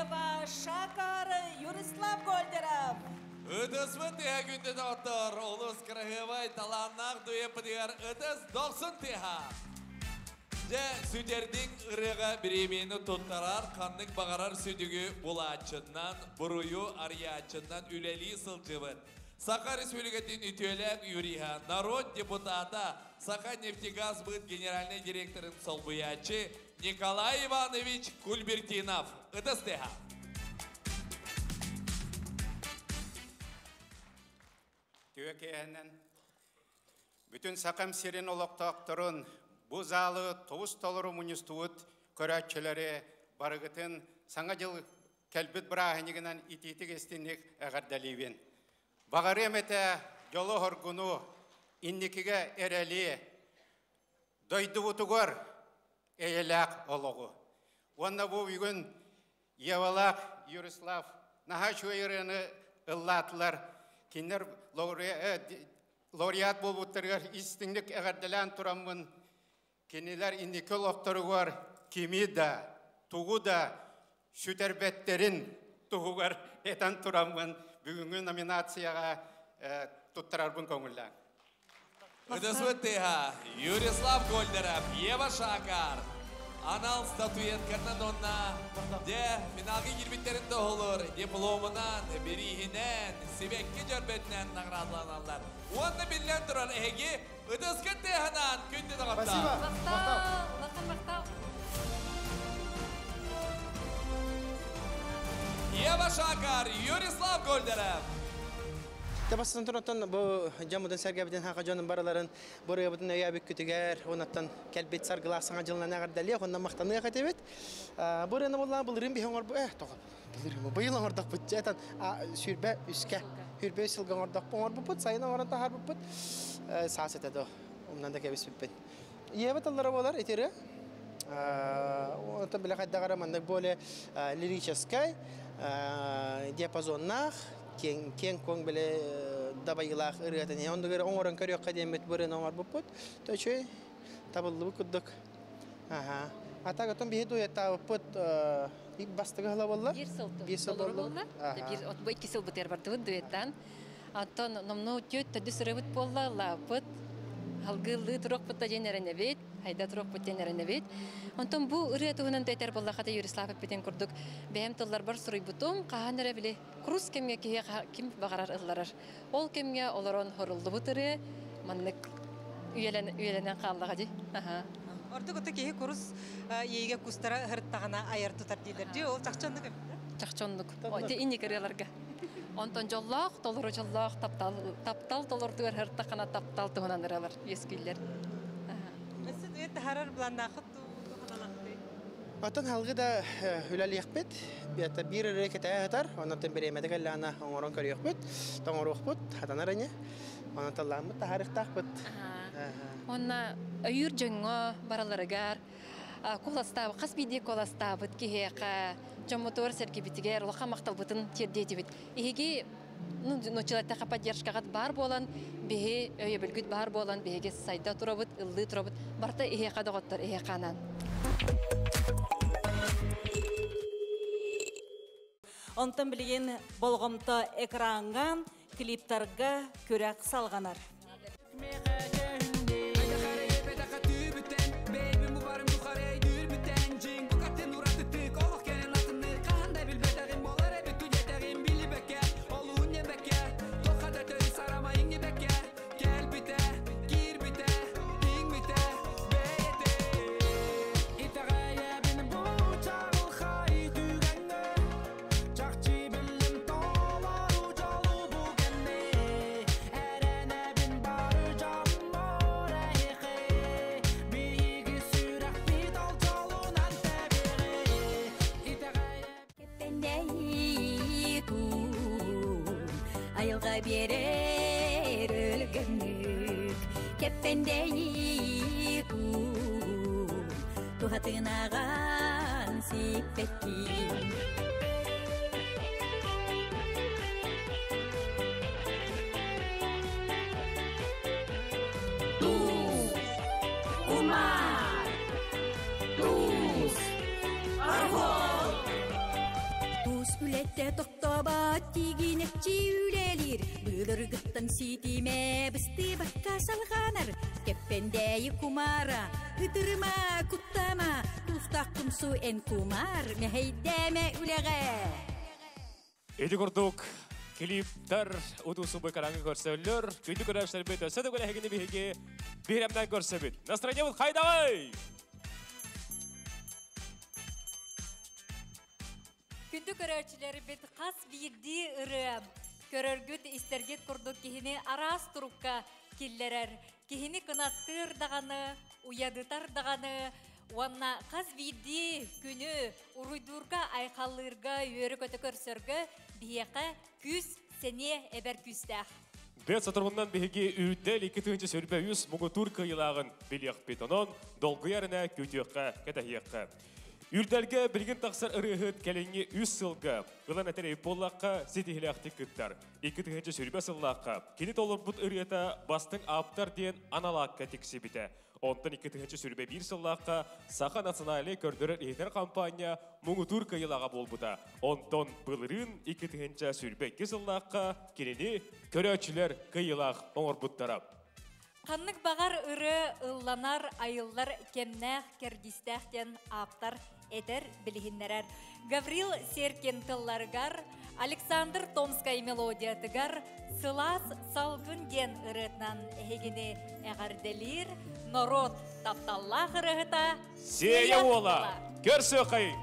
Ева Шакар, Юрислав Гольдеров. Ыдысмын теha günde doktor, Олус Крахевай таланнақ дуепі дегер ыдыс 90 теha. Же сүдердің ырыға біремені тұттарар, қанның бағарар сүдігі бұлачыннан, бұруyu арьячыннан үлелі сылжыбыт. Саха Республикатын үтелек Юриха, народ депутата, Саха нефтегаз быт генеральный директорын солбуячы Николай Иванович Кульбертинов. Ыдыс теha. Түйекейінен, бүтін сақам сирен олықтақтырын, бұл залы тоғыз толыру мұнистуыт көрәтчілері барығытын саңа жыл кәлбіт бірағынығынан итетік естінік әғардалейвен. Бағары әметі жолы ғырғыну, инникіге әрәлі, дойды ұтығыр әйеләк олығы. Онна бұл үйін Евалақ Юрислав, наға шөйіріні ұллатылар, кинер лауреат болуттырғар истіңдік әғардалан тұрамын. Кенелер иннекі лоқтырығар кеми да, туғы да, сүтербеттерін туғығар етан тұрамын. Бүгінгі номинацияға тұттырарбын көңілі. Ыдыс өттеға Юрислав Гольдеров, Ева Шакар. Анал статуеткарынан онна, де финалғы келбеттерін тоғылыр, дипломынан, берихінен, себекке жөрбетінен нағырадыланалар. Онны білден тұрар әге, ыдыс көттеғанан күнді дағапта. Мақтау. Ева Шакар, Юрислав Гольдеров. Табастан тұраттан бұл жамудан сәргәбіден хақа жоның бараларын бұрыға бұдың өйәбік күтігер, онаттан кәлбет сарғылақ саңа жылынан әғардәлі, оннан мақтаны әқатебет. Бұрыны болған бұл рым бейхен орбы, бұйыл оңырдақ бұд, жәтан сүрбә үске, хүрбә үсілген ордақ бұң орбы бұд, сайына орында har бұд, саас етеді, оннан да кәбес бүппен. Ебет аллары болар, етері, онаттан білі қайда қарамандық боле лирическай, диапазоннақ, кен көң біле дабайылақ ұрғатын. Ондығыр оңырын көрек қадемет бұрын оңыр бұппыд. Төчөй табылды бұқыддық. Атағытын бейі дует табыппыд бастығы ғыла болла? Bir sıl bollar. Bir otba 2 sıl biter bardı duetten. Anton nomnu tüt tüdü sırıvıt bolla lapıt. Halgılı turok pıtta jenerene bit. Hayda turok pıtta jenerene bit. Anton bu ırıya tuğunan tüeter bolla kata Yurislav biten kurduk. Behem tollar bar sırıy butum. Kahanere bile kurus kemge kim bağarar ıllarar. Ol kemge olaron horuldu butırı. Manlık üyelenen kallığa di. Orada kötü ki kurus yiyge kustara hırttağına ayar tutar dilerdi. O çakçanlık mı? Çakçanlık. O te inni kırıyalarga. Ondan jollaq, toluru jollaq, taptal tolur tuğer hırttağına taptal tuğunan ıralar eskiller. Mesut evet harar bulanağıt Atan halgı da hülal yakbet. Bir reket ayatar. Ondan bir emedik allana oran kör yakbet. Tamam ruhbet. Hatanar anya. Ondan tallamı tarih takbet. Ona ayır cengo baralargar. Kolastab, kasbidi kolastabıt ki heka. Motor serki bitiger, loqa maqtal butun terdeti bit. Ihigi noçilata kapat yarışkagat bar bolan, bihe öye bilgüt bar bolan, bihege sayda turabıt, ıllı turabıt. Barta iheka dağıttar, ihekanan. Ondan bilген bolğomta ekrangan kliptarga körək salğanar. Birer ölgünlük keppendeyi kum tuhatınağan sipetkin Tuz, kumar, tuz, argol Ette toktobat tiginekçi ülelir. Bıdırgıttan sitime bıstı bakka salganar. Keppendeyi kumara, hıtırma kuttama. Tuftaktım su en kumar, meheydeme üleğe. Edi kurduk. Klipler utusu bu karangı görsevler. Kündü görüşler bit. Öse de göre hegini bihege. Biremden görsebit. Настроение haydavay. Күндү көрөрчүлөр бит кас бирди ырым. Көрөргүт истергет курдук кихини арас турукка киллерер. Кихини кынаттыр даганы, уядытар даганы. Уанна кас бирди күнү уруйдурга айкалырга үйөрү көтө көрсөргө бияка күз сене эбер күздах. Бет сатырмından беге үйдел 2-нче сөрбөйүс мугу турка йылагын билек бетонон долгуярына күтөккө кетехекке. Үрдәлгә билген тақсар ырыһыт кәлеңе 3 сылга, гылан әтәрей боллаққа сетихиләқтік күттар. 2-нче сүрбә сыллаққа. Кені толыр бұт ырыйата бастың аптар дейін аналаққа тексе біті. Онтан 2-нче сүрбә 1 сыллаққа Саха националы көрдірі ехтер компания мұңы турка йылаға бол бұта. Онтан бұлырын 2-нче сүрбә 2 сыллаққа кенені көрәчілер кыйылақ оңыр бұттарап. Қаннық бағар ыры ылланар айыллар кемнәқ кердистәқтен аптар этер білігіннерер. Гаврил Серкен тылларгар, Александр Томскай мелодиятыгар, сылас салгын ген ырытнан әйгіне әғарделер, народ тапталлақ ырыгыта Сея ола, көрсі қай!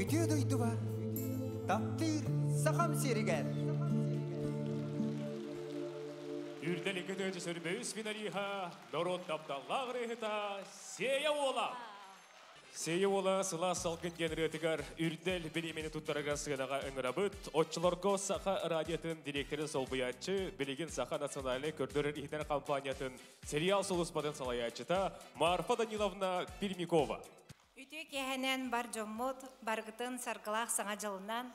үтүө дойдуба таптыр сахам серигер. Үрдел 2-нче сөрбөйүс финалиха Дорот тапталлар рехта Сея ола. Сея ола сыла салкын генератигар үрдел билимени туттарага сыгынага ыңырабыт. Отчылорго саха радиотын директоры солбуячы, билигин саха национальный көрдөрөр ихтер компаниятын сериал солуспатын салаячыта Марфа Даниловна Пермякова. Үтө кехенен бар жоммот, баргытын саргылах саңа жылынан,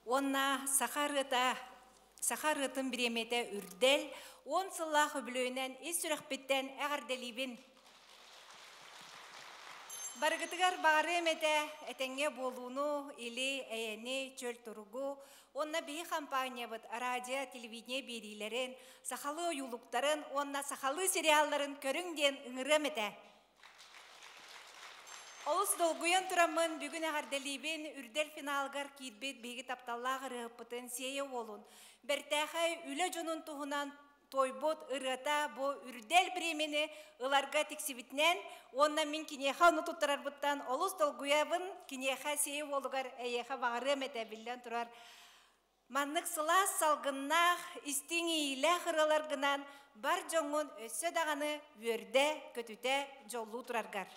онна сахарытын биремете үрдел, он сыллах өбілөйінен ес сүрәқпеттен әғарделибін. Баргытыгар бары емете әтенге болуыну, или әйені, чөл тұругу, онна бейі компания бұд, радио, телевидение берилерін, сахалы ойулуктарын, онна сахалы сериалларын көріңден үңірімете. Олыс долгуян тұрамын бүгін әғарделибін үрдел финалгар кейдбет бейгі тапталлағы рыппытын сие олун. Бәртәхай үлі жонун туғынан тойбот ырыта бу үрдел бремени ыларга тексибитнен, онна min кинеха уну туттарар буттан олус долгуябын кинеха сие олугар әйеха бағыры мәтә билден турар. Маннык сылас салгыннах истиңи илә хырыларгынан бар жоңун өссө дағаны өрде көтүте жолу тураргар.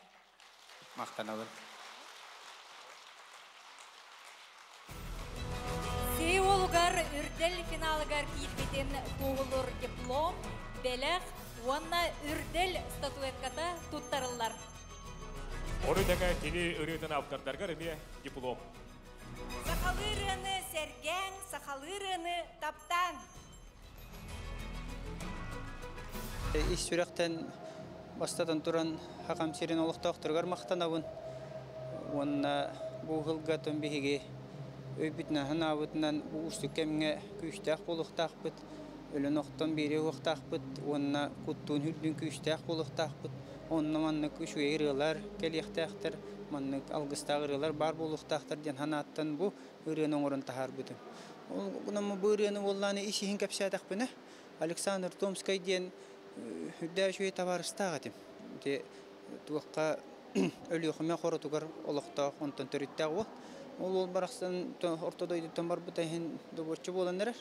Мақтанабын. Сей олугар үрдел финалыгар кийтбетен тоғылыр диплом, белех, онна үрдел статуэтката туттарылар. Орыдага кини ырытын автордарга реме диплом. Сахалырыны сәргәң, сахалырыны таптан. Ис сүрәктен бастадан туран хакам сирен олуктактыргар мактанабын. Онна бу хылга төнбеге өйбүтнә ханабытнан бу үстүкемгә күчтәк булыктакбыт. Өлөн октон бире октакбыт. Онна куттун хүлдүн күчтәк булыктакбыт. Онна манны күшүерелер келектәктер, манны алгыстагырылар бар булыктактыр ден ханаттан бу ырыны орын тахарбыт. Ол гунамы бу ырыны волланы ишин капшатакпыны. Александр Томский ден хүддәшүе табарыстагатым. Те туакка өлүхмө коротугар олоктак онтон төрүттәгү. Ол бараксан ортодойдуттан бар бутайын добочу боландар.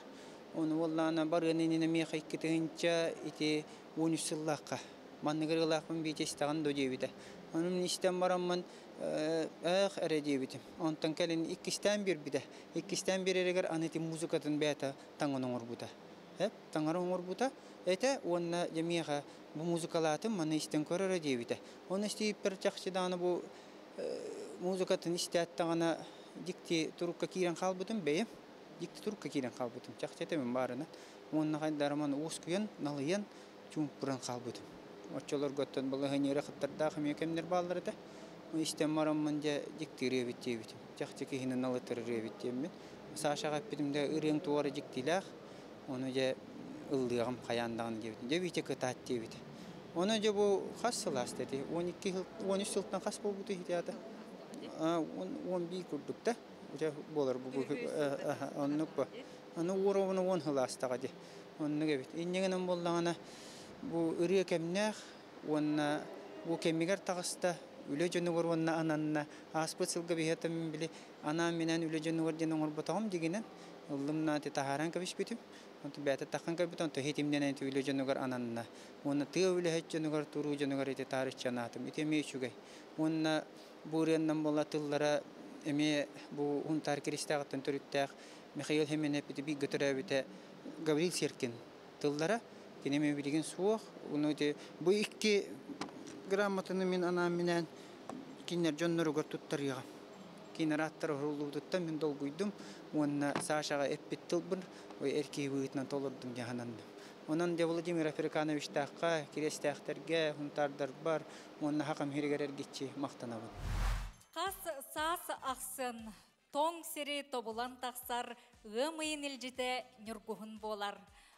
Оны воллана барынын меха иккетинча ити 13 сыллакка. Манныгырлакпын битестаган дожебите. Анын иштен барамман эредебите. Онтон келин иккистен бир биде. Иккистен беререгер анити музыкатын бета таңонор бута. Таңарон бута. Это онна жемеха бу музыкалатын маны иштен көрөр дебите. Оны истеп бир жакшыданы бу музыкатын иштеттагана дикти турукка кирен калбытын бе. Дикти турукка кирен калбытын. Жакчетемен барына. Онна кайдараман ускуян, налыян, чумпуран калбытын. Очолор готтон балыгынера кыттарда хмекемнер балларыда. Иштен марамман же дикти ребит дебит. Жакчеки хинен налытыр ребит дебит. Сашага питимде ырын туары диктилах. Оны же ылдыгам каяндаган дебит. Дебите кытат дебит. Оны же бу хассылас деди. 13 жылдан хас болбуту хитята. 11 курдукта. Уже болар бу оннукпа. Аны уровны 10 хыластага де. Онны гебит. Иннегенен болдагана бу ыры кемнах, онна бу кемигер тагыста үлө жөнүгөр онна ананна аспыцылга бихетем били ана менен үлө жөнүгөр жөнүгөр ботагым дегенен ылдымна те тахаран кабиш битим. Онто бета такан кабитон то хетимден үлө жөнүгөр ананна. Онна тыга үлө хет жөнүгөр туру жөнүгөр эте тарих чанатым. Итеме чугай. Онна буреннан болатыллара эме бу унтар кристагатын төрүттәк Михаил Хеменеп бити гөтөрөбүтэ Гаврил Серкин тыллара кинеме билген суох уноте бу 2 грамотаны мен ана менен кинер жоннору туттарыга кинераттар хурулуттан мен долгуйдум онна Сашага эппиттилбин ой эрки буйтнан толурдум жахананды онан де Владимир Африканович такка кирестактерге хунтардар бар онна хакам хиргерер гитчи мактанабын. Қас саас ақсын, тоң сері тобулан тақсар, ғымайын елжіті нүргуғын болар.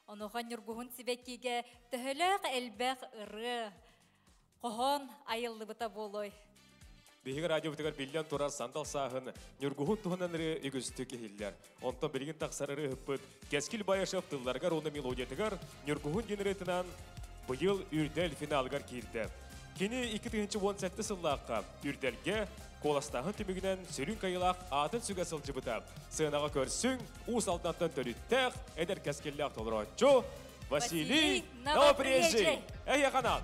Онуға нүргуғын сібеккеге түхіліқ әлбәқ ұры, қоғын айылды бұта болой. Бейгі радио бұтығар білден тұрар сандал сағын, нүргуғын тұғынан үрі үгізті кехілдер. Онтан білген тақсар үрі үппіт, кәскіл байашап тылларғар оны мелодиятығар, нүргуғын генеретінен бұйыл үрдел финалғар кейді. Кені 2017 сыллаққа үрделге Kolastağın tümügünен sürün kayılaq atın süge sılcıbıta. Sığınağa körsün, uğus altından törüttəq, eder kəskellək tolurotçu, Vasiliy Novoprijey. Ey kanal.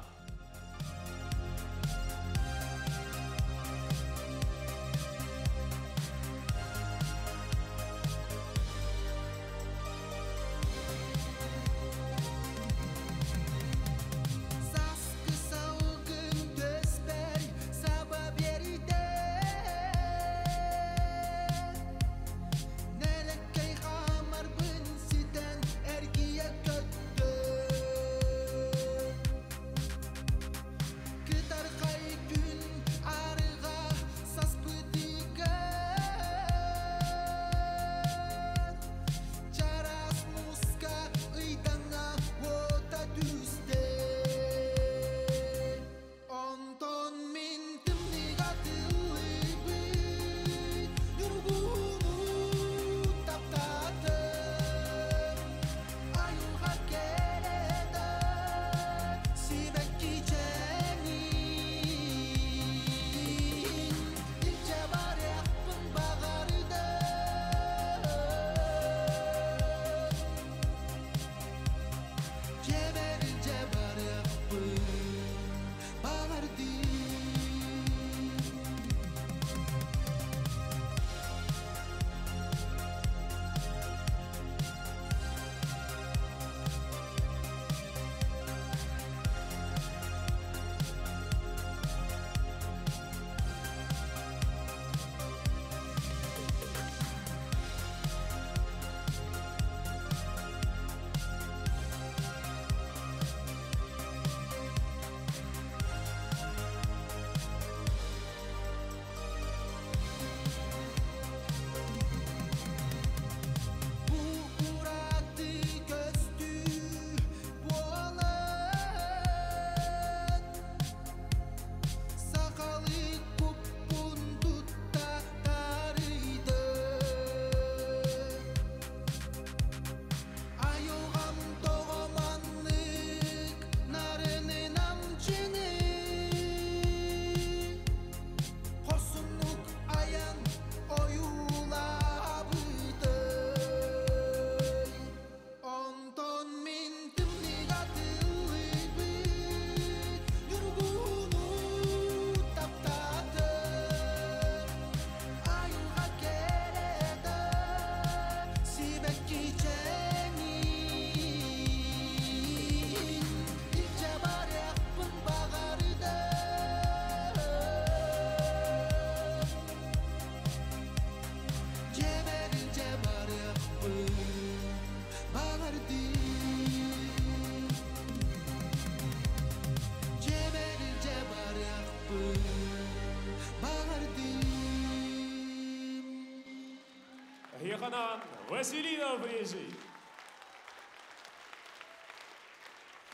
Yakanan Vasiliy Novoprijey.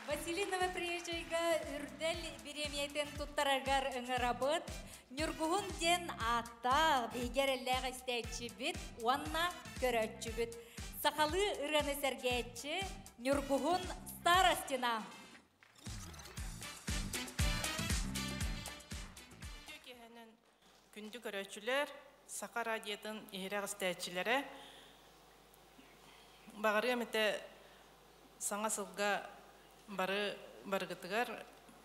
Vasiliy Novoprijeyga үрдел биремиетен туттарагар ыңырабыт, нүргуһун ден атта бейгерелләг истәчи бит, уанна көрәччи бит. Сақалы ыраны сәргәччи, нүргуһун старостина. Күнді көрәчүлер, Сақа радиятын ехерәг істәчілері бағары әметі саңа сылға барғытығар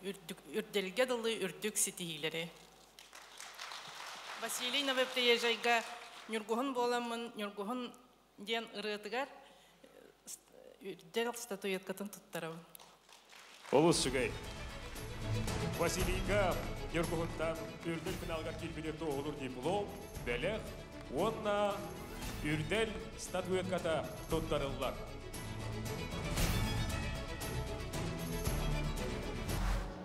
үрделге дылы үрдік сетихилері. Василий Новопrijeyga нүргуһын боламын, нүргуһын ден ырытығар үрдел статуеткатын тұттарау. Олыс сүгей. Василийга Нүргуһунтан үрдел финалға келбелерді олыр диплом, бәлег, онна үрдел статуетката тұттарылар.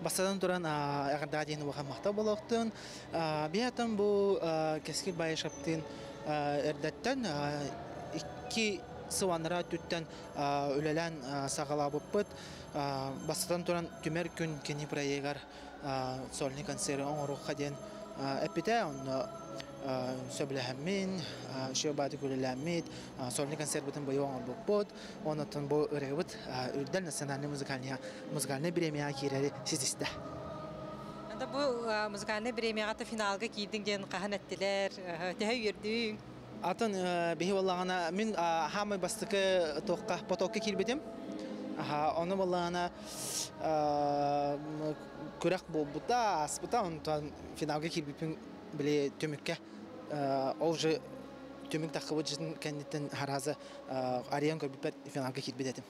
Бастадан туран ағырда дейін уаға мақта болуқтын. Биятын бұл кәскіл байышаптын әрдәттен iki sıvanıra tütten ölelen sağala bıppıt. Бастадан туран түмер күн кені проеғар сольный концерт оңыру қаден әпіте, оны сөбіләхәмін, шөбады күліләмет, сольный концерт бұтын бұй оңыр бұппыт, онытын бұл үрегібіт үрдел национальный музыкальный премия керері сіздісті. Онда бу музыкальный премияга финалга кийдиң ден кахан эттилер, төһө үрдүң. Атын бихи валлагана мен хамай бастыкы тоққа потокка кирбетим. Оны валлагана көрәк болбута, аспыта, онтан финалга кирбепин биле төмөккө. Ол же төмөк тақыбы жын кәннеттен харазы ариан көрбепер финалга кирбететим.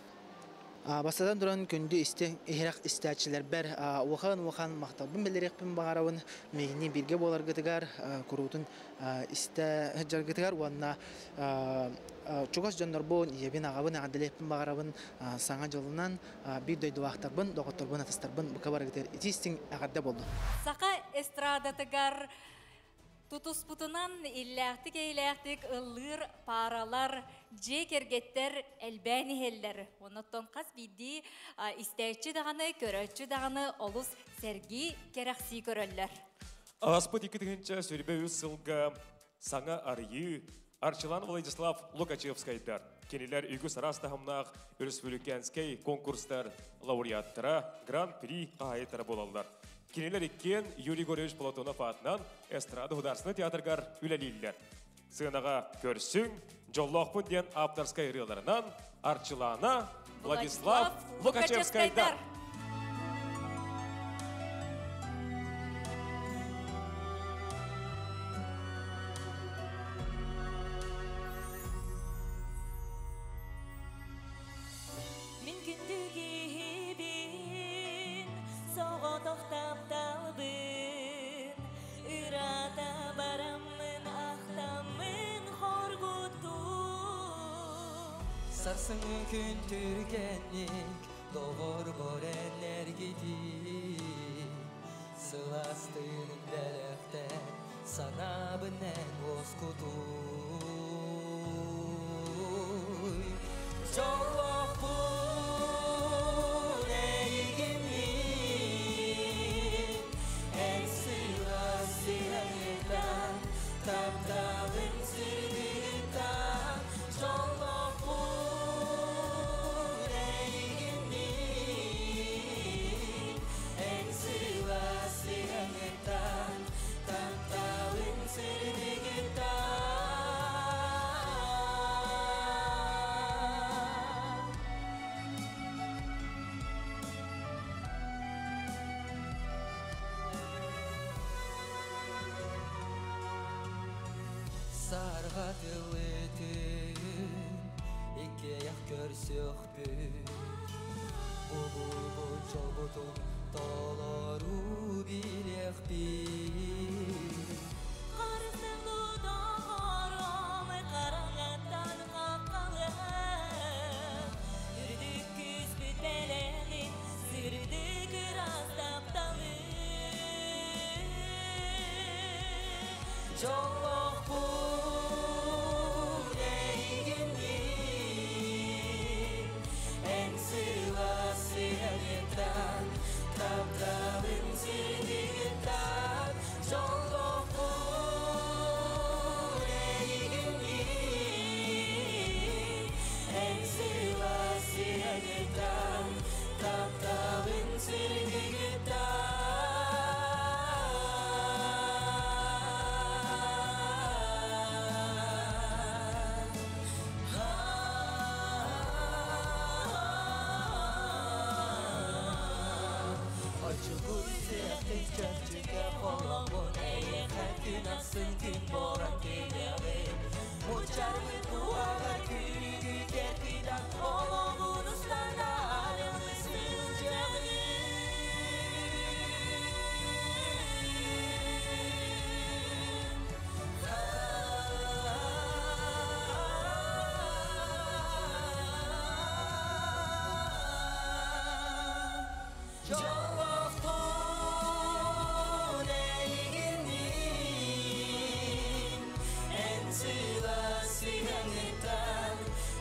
Бастадан durан көндү исте эхрак истәчләр бер ухан мактабын белерекпин багарабын мени бирге болар гытыгар курутун исте жаргытыгар уанна чугас жоннорбон ебин агабын аделеппин багарабын саңа жолунан бир дөйдү вактарбын докторбун атастарбын букабар гытыр истин агарда болду. Сака эстрадатыгар тутуспутунан илләхтик ыллыр паралар жекергеттер әлбәни хелләр. Оннан кас бидди истәче даганы, көрәче даганы олус Сергей керәкси көрәлләр. Аспыт 2-нче сөрбе үсылга саңа арыйы Арчылан Владислав Лукачевскайдар. Кенелер үйгі сарастахымнақ республиканский конкурстар лауреаттара гран-при қағайттары болалар. Кенелер еккен Юрий Горевич Платонов атынан эстрада хударсыны театргар үләлейлер. Сынаға көрсің, жоллақпын ден авторскай рыларынан Арчылана Владислав Лукачевскайдар. Sarsını küntürgenlik doğur borenler gidi Sılastığın delekte sana binen oskuduy Çoğuk bu neygimin En sılası yanıdan Taptağın sırgıdan Çoğuk bu Sarğadılı tün, iki yak görsük bün Bu çobutun dolaru bilek bir Qarısın dudağarım, qaranlıqdan qaqalı Yürüdük küs bütmelerin, sürdük rastaptalı Çoğuk bu En sılası yanıdan Taptağın sırgıdan Çoğuk bu En sılası yanıdan Taptağın sırgıdan Nasıl gün boran geliyor Uçarlı dualar külü getiden Oğlunuzlarla ayrılmışsıncağı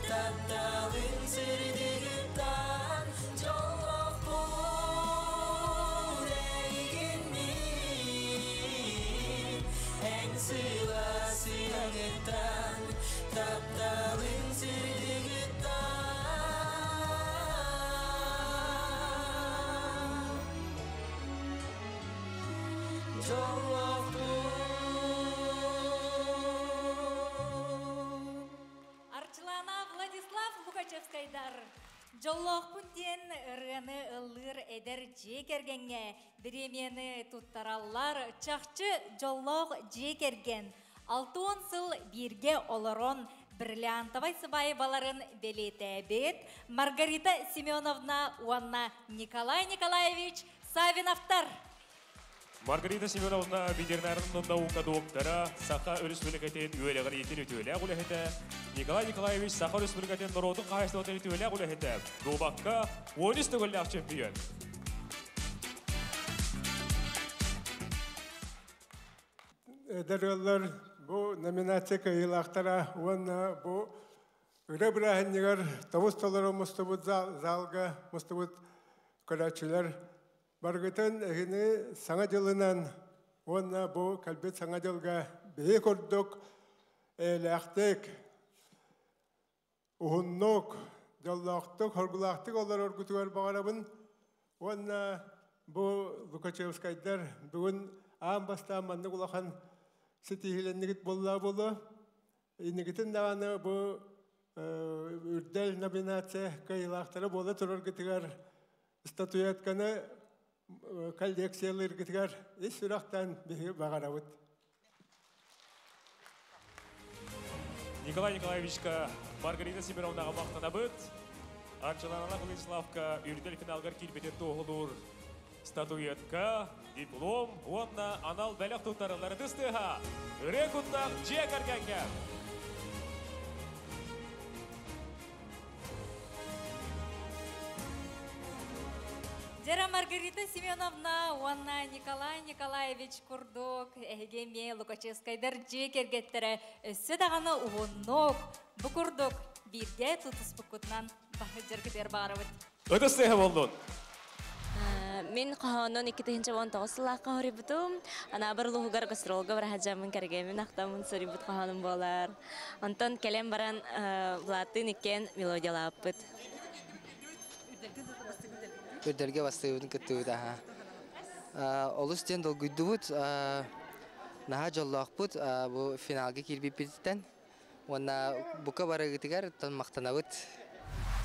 Taptağın sırgıdan Çoğuk bu reygimin En sılası yanıdan Taptağın sırgıdan Арчылана Владислав Лукачевскайдар. Жоллоқпын ден ырыны ыллыр эдер жекергенге биремені туттараллар чақчы жоллоқ жекерген. 6 сыл бирге олорон бриллиантовай сыбай баларын белете бет Маргарита Семеновна уанна Николай Николаевич Савиновтар. Маргарита Семеновна ветеринарның наука доктора, Саха Республикатын үелегір етін өтуелі құлы Николай Николаевич Саха Республикатын народың қайыстығын өтуелі құлы Добаққа 13 төгілі чемпион. Дәрілер бұл номинация кайылақтара, оны бұл үрі-бірәхіннегер тавыз толары мұстыбыд залға, мұстыбыд көрәтшілер барғытын әгіні саңа жылынан, оны бұл кәлбет саңа жылға бейі көрдік, әләқтік, ұғыннық, жоллақтық, хоргулақтық олар өргітігер бағарабын, оны бұл Лукачевскайдар бүгін ағын баста манны құлақан сетихиленнігіт болла болу. Инігітін дағаны бұл үрдел номинация кайылақтары болы тұрыр гітігер статуятканы коллекциялар гітігер ес сұрақтан бағарабыд. Николай Николаевичка Маргарита Семеновнаға мақтана бұд. Арчыланана Владиславка үрдел финалғар келбетен тоғылыр статуетка, диплом, онна анал бәліқ тұттарылары дыстыға. Рекуттақ жек әргенге. Жера Маргарита Семеновна, онна Николай Николаевич Курдок, әгеме Лукачевскайдар жек әргеттері өсі дағаны ұғыннық, бұ Курдок бірге тұтыс бұқытынан бағы жергідер бағарабыд. Өтістіға болдың. Мен қағанын 2-19 сылаққа хорибутум. Ана бір лұғығар гастролға бір хаджамын кәргемен ақтамын сөрибут қағаным болар. Онтан кәлем баран Влатын екен мелодиялап бұд. Үрдерге бастығын күтті бұд. Олыс ден долгүйді бұд. Наға жоллақ бұд. Бұл финалға келбей беттен. Онна бұқа бара күтігер тан мақтана бұд.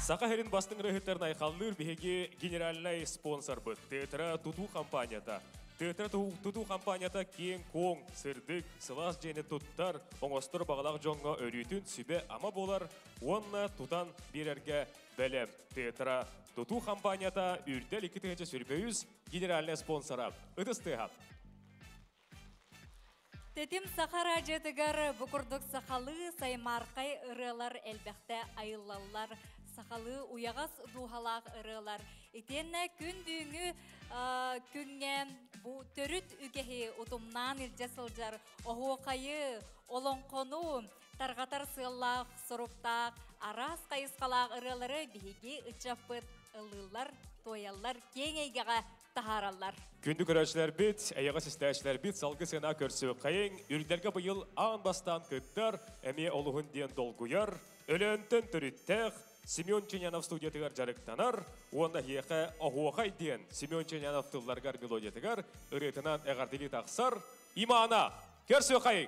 Сақа херин бастың рөхеттерін айқалылыр бігеге генеральный спонсор бұд. Театра туту компанията. Театра туту компанията кен коң, сырдық, сылас және туттар, оңостыр бағалақ жоңға өрітін сүбе ама болар, онна тутан берерге бәлем. Театра туту компанията үрдел 2-ші сүрбеюз генеральный спонсора. Үтістіға. Тетим Сахара жетігер бұқырдық сақалы саймарқай ұрылар әлбәқті айылалар. Сақалы уяғас дұғалақ ұрылар. Етенне күн бүйіңі күнге бұ төріт үгехи ұтымнан үлже сылжар. Оғуқайы, олонқону, тарғатар сыллақ, сұрықтақ, арас қайысқалақ ұрылары бейге үтчапыт ылылар, тоялар, кеңейгеға тахаралар. Күнді көрәшілер бет, әйіға сістәшілер бет, салғы сена көрсі қайын, үрдерге бұйыл аң бастан күттір, әме олығын ден долгуяр, өлінтін түріттәқ, Семен Ченянов студиятығар жарықтанар, онда еқі оғуғай ден Семен Ченянов тұлларғар мелодиятығар, үретінен әғарділі тақсар, имана, көрсі қайын.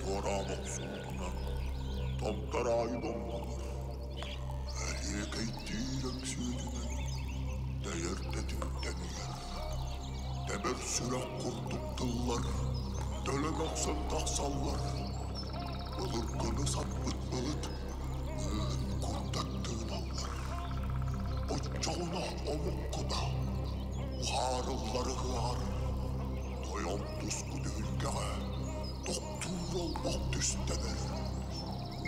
Toramok suuna, tomtaraidonlar, äriekeittiyrak syötinen, täjärtetyttäniä. Temör syrä kurtuttillar, tölönoksen taksallar, olurkını satpıt bılıt, kurtattığın allar. Otçağına omukkuda, uharılları hıar, toyon tusku dühülgeğe, doktor olmak düşteler.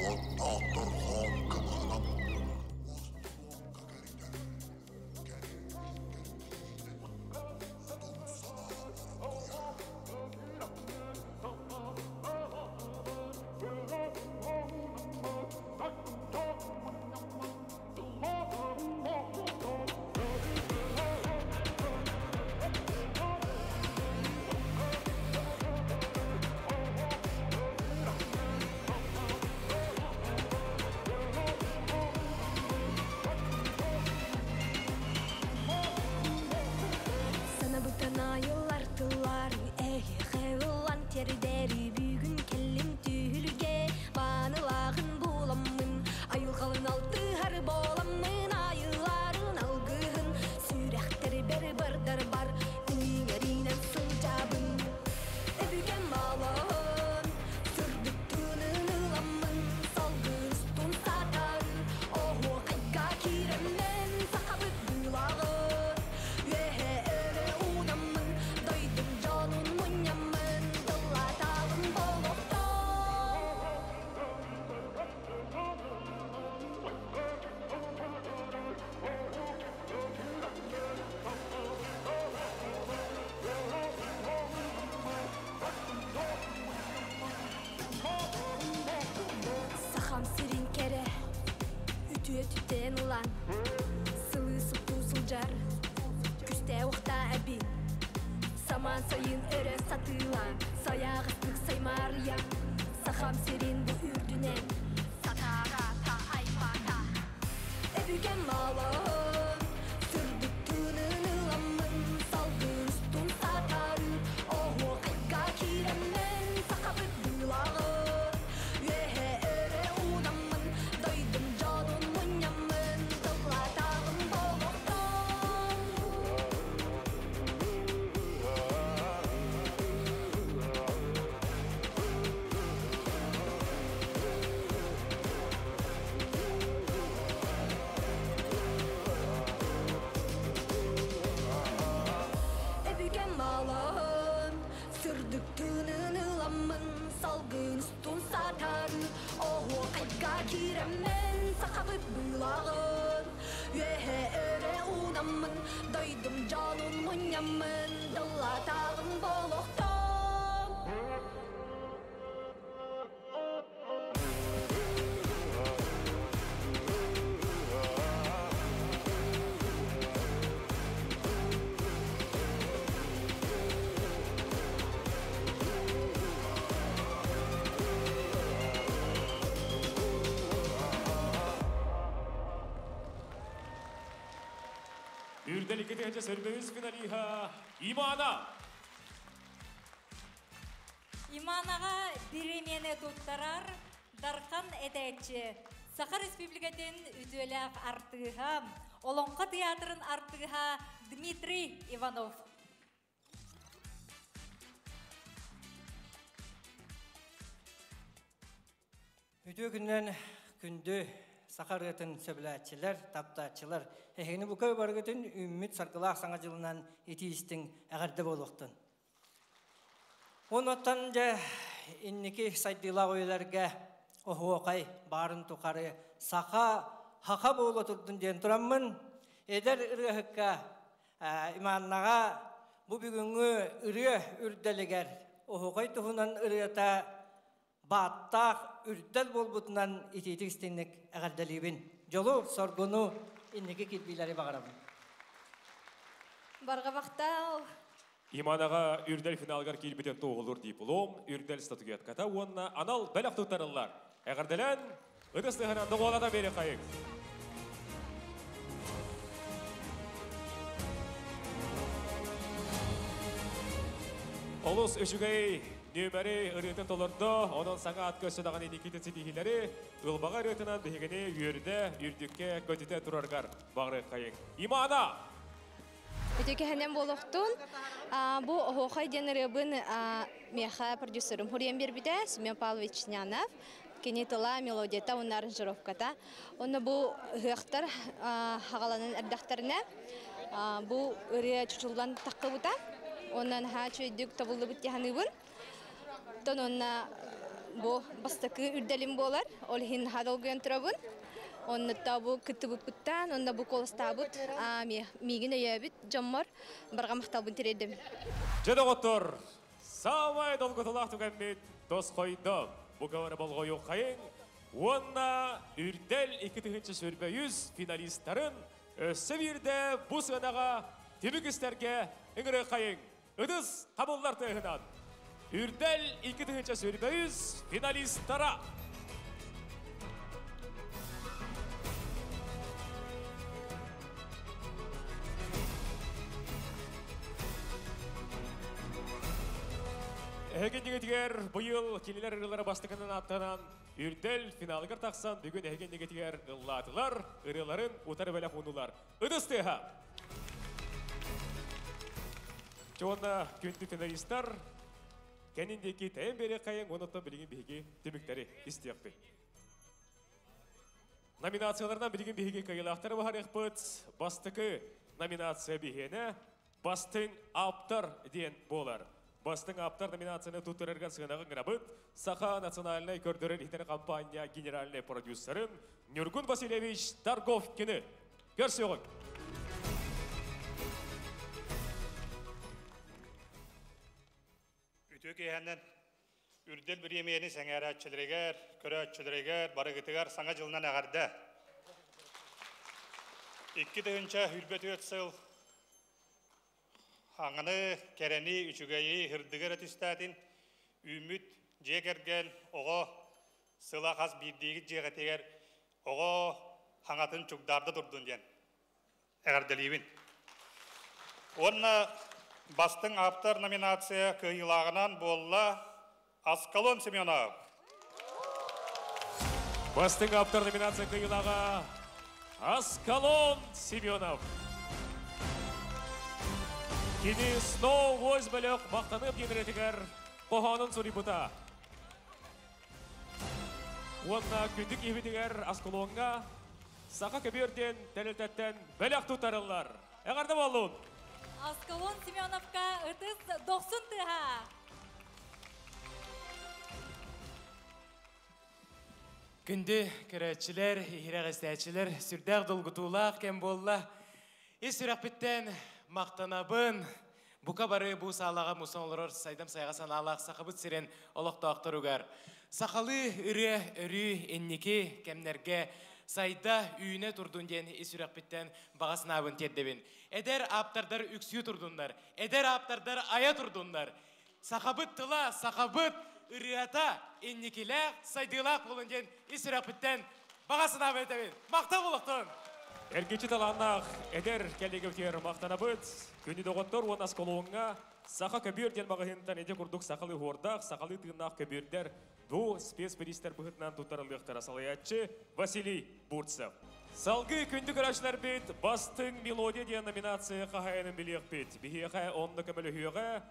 O doktor hakkımına Satıla sayağıstık saymarya Saham serin bu ürdünen Satara ta aypata Ebügen malağım Sürdük tınınılamın Salgın üstün satarı Oho kayga kiremmen Sakabık bılağım Yehe ere udamın Doydum canım munyamın Dılla dağım boğuktan Ebügen malağım Sürdük tınınılamın Salgın üstün satarı Oho kayga kiremmen Sakabık bılağım Yehe ere udamın Doydum canım munyamın Dılla dağım boğuktan Үрдел 2-нче сөрбөбүз финалиха Имана. Иманаға биремені туттарар Дархан әдәтші. Саха Республикатын үтөләп артыға, Олонқа театрын артыға Дмитрий Иванов. Үтө күннен күнді Сақарғытын сөбіләтчілер, таптатчылар, әхені бұқай барғытын үммет сарқылақ саңа жылынан етейістің әғарды болуқтын. Оныттан жа иннеки сайдыла ойларға оғуақай барын тұқары сақа хақа болу тұрдың ден тұрамын. Эдер ұрығыққа иманнаға бұ бүгінгі ұры үрділігер оғуақай тұхынан ұрыта баттақ үрділ болбутынан итетікстенік әғардалебін. Жолу соргуну иннеки келбейлері бағарабын. Барға бақтау. Иманаға үрдел финалгар келбетен тоғылыр диплом, үрдел статуятката онна анал бәліқ тұттарылар. Әғардалан, ұдыстығынан доғалада бері қайық. Олыс үшігей нөмәрі ұрытын толырды, оның саңа ат көсідаған енекеті сетихилері ұлбаға ұрытынан бігіне үйірді, үрдікке көтеті тұрарғар бағыры қайын. Имана! Өтеке хәнен болуқтун, бұ оғай деніребін меха продюсерім Хуриян Бербіде, Семен Павлович Нянов, кенетіла мелодията онарын жыровката. Оны бұ ғықтар хағаланын әрдақтарына, бұ үрі чүчілдан таққы бұта. Онан чөйдік табылды бұт яғаныбын. Тон онна бұ бастықы үрдәлім болар, ол хин хадалгүйен тұрабын. Онна табу күтті бұт бұттан, онна бұ қолыста бұт, мегін өйәбіт, жаммар, барға мақталбын тередім. Жеді ғоттыр, савай долғытылақ түгәммет, дос қойды, бұғавары болғойу қайын, онна үрдәл 2-ші сөрбәйіз финалисттарын өсі бірді бұ сығанаға темік істерге үңірі қайын. Ыдыз қабылдар тығынан. Үрдәл 2-ші сөрбәйіз финалисттара. Әген негетігер бұйыл келелер ұрылары бастығынан аттанан үрдәл финалығыр тақсан бүгін әген негетігер ұлладылар, ұрыларын ұтары бәлі қонулар. Ыдыз тыға. Жоғында күнді финалистар кәніндегі тәйін бері қайын оныттан білген бейге деміктері істеқпен. Номинацияларынан білген бейге қайылақтары бағар еқпіт, бастықы номинация бейгені бастың аптар ден болар. Бастың аптар номинацияны тұттырырған сығынағы ғырабыт, Саха национальный көрдірін итері компания генеральный продюсерін Нюргун Васильевич Тарговкіні. Көрсе оғын. Үтөк ехәннен үрдел бір емейені сәңәрі әтчілерегер, көрі әтчілерегер, барығытығар саңа жылынан әғарды. 2 дүйінчә үрбет өтсіл аңаны керени үчүгейи хырдыгара түстәтин үмүт жекерген ого сыла хас бирдиги жегетегер ого хаңатын чугдарды турдун ден әгәрделибин. Онна бастың аптар номинация кыйлагынан болла Аскалон Семенов. Бастың аптар номинация кыйлага Аскалон Семенов. Кини Сноу өз бөлөк мақтанып енретігер қоғанын сурибута. Онна күндік ебедігер Аскалонға сақа көберден тәлілтәттен бөлөк тұтарылар. Әғарды болуын. Аскалон Семеновка ытыс 90 тыға. Күнді көрәтшілер, ирағыстәтшілер, сүрдәқ долгутулақ кәм болла. Ес сүрәқ біттен мақтанабын. Бұқа бары бұл салаға мұсан олырыр сайдам сайғасан алақ сақыбыт сирен олықтақтыр үгәр. Сақалы үрі эннеке кәмнерге сайда үйіне тұрдың ден ес сүрәқ біттен бағасын абын теддебін. Әдер аптардар үксі тұрдыңдар, әдер аптардар ая тұрдыңдар. Сақабыт тыла, сақабыт үріата эннекеләқ, сайдылақ болын ден ес сүрәқ біттен бағасын абын теддебін. Мақта болықтың! Эргечи таланнах эдер келегевтер мактанабыт. Күнү доготтор он Аскалонга саха көбүрден багыһынтан эде курдук сакалы хордак, сакалы тыгнак көбүрдер ду спецпристер быһытнан тутарылыктар асалаячы Василий Бурцев. Салгы күндү көрәчләр бит бастың мелодия дигән номинация каһаянын билек бит. Бихеха онны көмөлө хүйөгә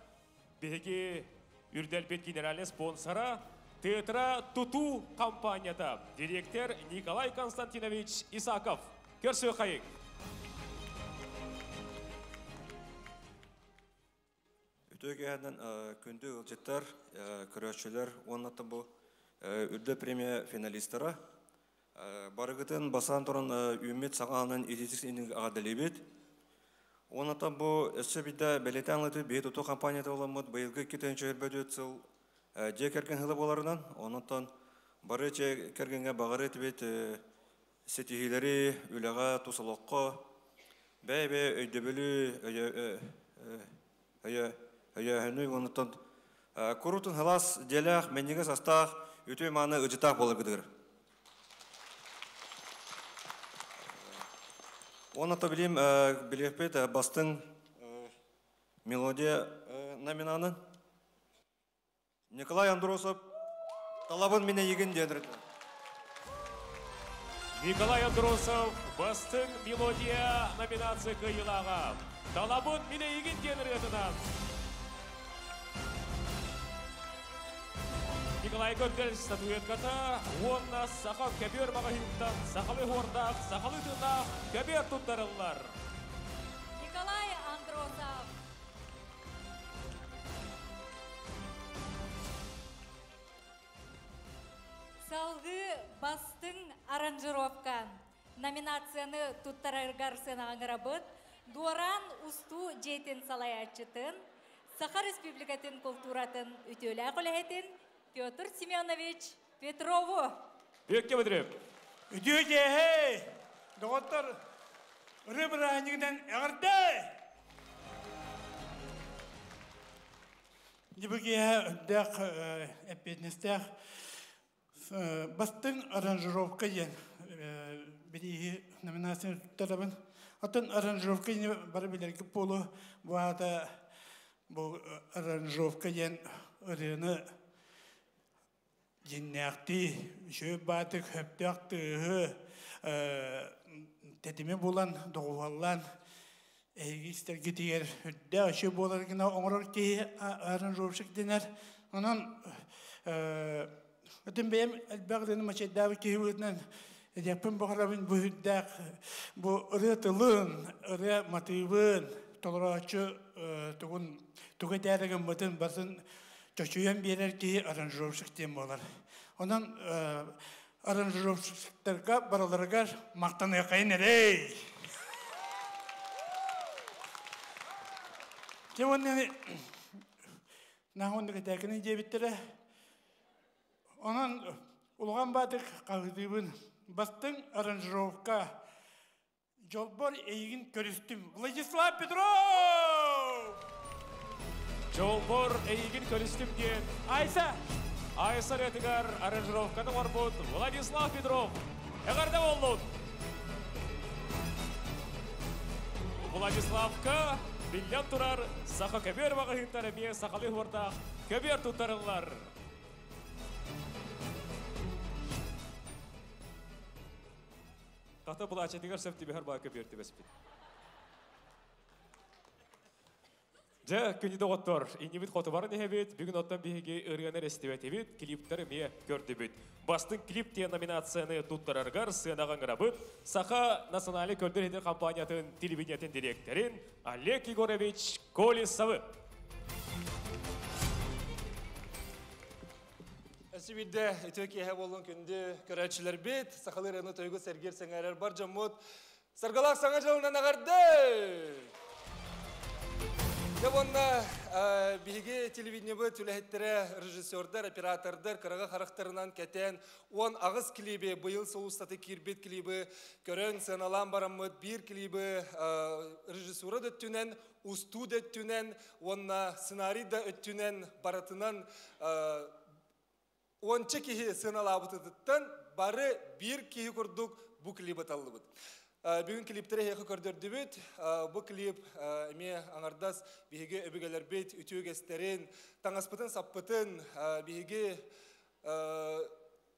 биһиги үрдәл бит генеральный спонсора Театра Туту компанияда директор Николай Константинович Исаков. Көрсі қайық. Өтөге әдін күнді ұлжеттер, көрәтшілер, оннатын бұл үрді премия финалистері. Барығытын басан тұрын үмет сағанын ететік сенің ағадылебет. Оннатын бұл өсі біді бәлеті аңлыты бейт ұту компанияда оламыд, байылғы кетенші өрбәді өтсіл же кәрген ғылы боларынан. Оннатын бары же кәргенге бағар етібет сетихилери үләға тусалыққа бәйбе өйдебілі өйәхіні онытын құрутын ғалас деләқ мәнеге састақ өте маны ұжытақ болы күдір. Оныты білем білекпет бастың мелодия номинаны Николай Андросов талабын мене еген дендірді. Николай Андросов бастың мелодия номинация кыйылаға. Талабын мене еген деніргетінен. Николай Көптел статуэтката, онна сақал көбер бағайынтан, сақалы хордақ, сақалы тұнақ, көбер тұттарылар. Николай Андросов. Салғы бастың аранжировка номинацияны туттараргар сенағырабыт, Дуаран усту жейтін салаячытын, Саха Республикатын культуратын үтөлі қолайтын Петр Семенович Петрову. Бекке бөдіріп. Үтөге, хей, доғыттар ұры-бұранығынан әғірді. Дебіге үндәқ әппетнестәқ бастың аранжировка ен бірі номинацияны тұттарабын. Атын аранжировка ен бары білергі болу бұғада бұл аранжировка ен ұрыны жиннәқті, шөп батық, хөптәқтіғі, тәтіме болан, доғуалан, әйгістерге тегер үдді ашы боларғына оңырыр кей аранжировшық денер. Онын өтін бәйім әлбәғдені мачайдағы кей өтінен әдепін бұғарабын бұл үддәқ, бұл ұры тылын, ұры матывын, толырачы тұғы дәрігін бұтын басын чөчуен берер кей аранжировшық дем болар. Онын аранжировшықтарға бараларға мақтан еқайын әрей. Кем онын нағындығы тәкінің жебіттірі. Онын ұлған бадық қағыдыбын бастың аранжировка жолбор ейгін көрістім. Владислав Петров! Жолбор эйгин көлістім ден Айса ретігар аранжировканы орбут Владислав Петров. Эғарда болуын. Владиславка билен турар Саха көбер бағығынтары мен сақалы ордақ көбер тұттарылар. Қата бұл ачетігер сөпті бәр бағы көберді бәспет. Жа, күнді оттор, инебіт қоты барын ехебет, бүгін оттан бейге үргенер estibet ebit, клиптары ме көрді бүт. Бастың клип те номинацияны туттараргар сынаған ғырабыт, Саха националы көрдір едер компаниятын телевидениятын директорин Олег Егорович Колесовы. Әсібейді өтөке әе болын күнді көрәтшілер бет, Сақалыр әні тойғы сәргер сәңәрер бар жаммұт. Саргалақ саңа жылынан ағарды! Онна биге телевидение бу түләһеттере режиссердар, оператордар, кырага характарынан кәтен, он агыз клибе быйыл соустаты кирбет клибы, көрән сыналан барамыт бир клибы режиссура да түнен, усту да түнен, онна сценарий да өттүнен баратынан ончы кихи сыналабытыттан бары бир кихи курдук бу клибы таллыбыт. Бүгін клиптері хеқі көрдірді бүт. Бұл клип әме аңардас бейге өбігелер бет, үтіуг әстерін, таңаспытын саппытын, бейге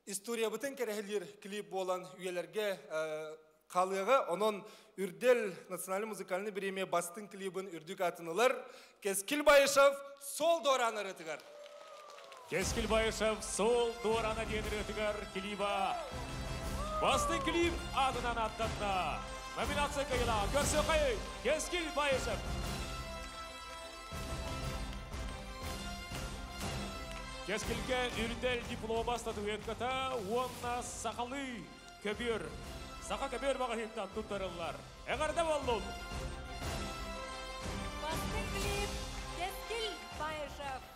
история бұтын кәрәхілер клип болан үйелерге қалыға, оның үрдел национальный музыкальный біреме бастың клибін үрдік атынылар. Кескіл Байышев сол дораны рытығар. Кескіл Байышев сол дораны дені рытығар клиба. Басты клип адынан аттатна. Номинация кайла. Көрсе қай. Кескіл Байышев. Кескілге үрдел диплома стату етката. Онна сақалы көбір. Сақа көбір бағахинтан тұттарылар. Әғарда болуын. Басты клип Кескіл Байышев.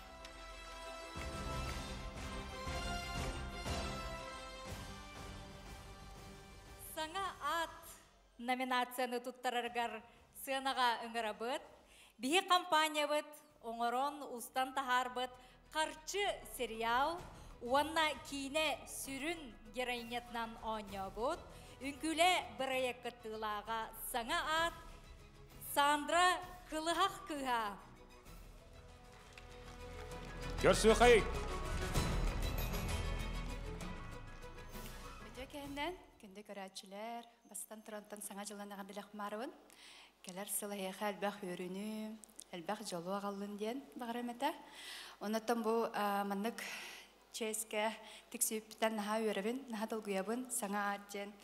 Саңа ат номинацияны туттараргар сынаға үңірабыт, бейі компания бұт, оңырон устан тахар бұт, қарчы сериал, уанна кейіне сүрін героинетнан оңя бұт, үңкілі бірайек кыттылаға саңа ат, Сандра кылығақ кыға. Көрсі қайық. Өтөкеннен күнді көрәтшілер, бастан тұрантан саңа жылан ағадылық марыбын. Келер сылайыға әлбәқ өріні, әлбәқ жолу ағалын ден бағырамета. Онаттан бұл маннық ческе тіксүйіптен наға өрібін, наға долгуябын, саңа аттен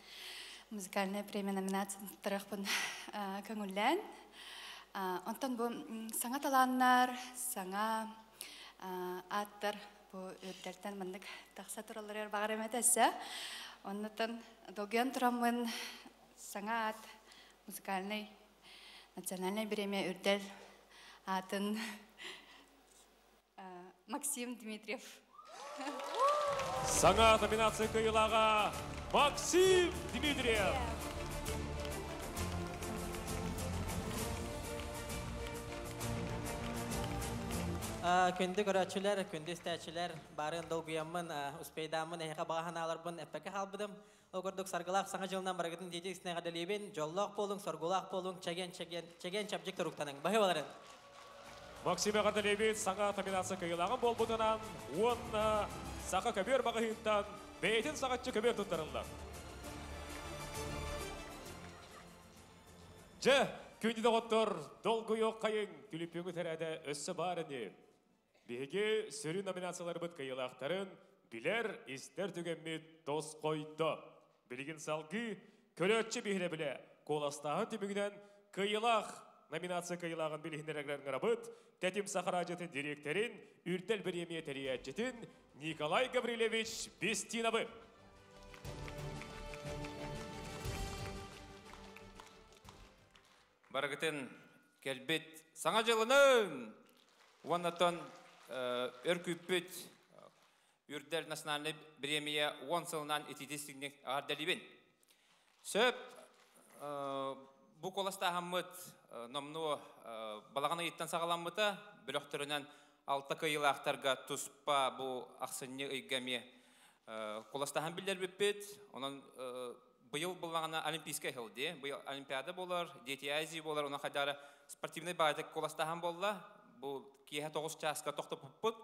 музыкальная премия номинацияны тұрақпын көңілден. Онтан бұл саңа таланнар, саңа аттар бұл өрдерден маннық тақса тұралар бағырамета әсі. Оннан долгуян тұрамын саңа ат музыкальный национальный премия үрдел атын Максим Дмитриев. Саңа номинация кыйлаға Максим Дмитриев. Күнді көрәтшілер, күнді істәтшілер, барын долгуямын, ұспейдамын, әйіға бағаханалар бұн әппәкі қалбыдым. Оғырдық сарғылақ саңа жылынан барғытын дейді ісіне ғадалебен, жоллақ болың, сарғылақ болың, чәген чапжик тұрықтаның. Бағы оларын. Максим ғадалебен саңа номинация кыйлағын бол бұтынан, оны сақа көбер бағығынтан, бейтін сағатчы көбер тұттарылды. Жа, күнді доғыттыр, долғы йоқ қайын, күліппеңі тәрәді өссі барыны. Беге сүрі номинациялар бұт кыйлақтарын, білер істер түгенмет дос қойды. Білген салғы, көрөтші бейіне біле, қоластағын түмігінен кыйлақ номинация кыйлағын білігіндерігерін ғырабыт, Тәтім Сахаражетін директорин, үрдел бір еме тәрияджетін Николай Гаврилевич Бестиновы. Барғытын кәлбет саңа жылының уаннатон өркүппіт үрдел национальный премия 10 сылынан ететестігінен ағардалибен. Сөп bu kolastağımıt nomnu balağına yitten sağalanmıta bölöktörünün alta kıyılaqtarga tuspa bu aqsınni ıygami kolastağın biller bipit. Onun bıyıl bulağına olimpiyskaya hildi. Bıyıl olimpiyada bolar, DTIZ bolar, ona kadar sportivnay bağıdak kolastağın bolla. Bu kiyehe 9 çaska toqta pupput.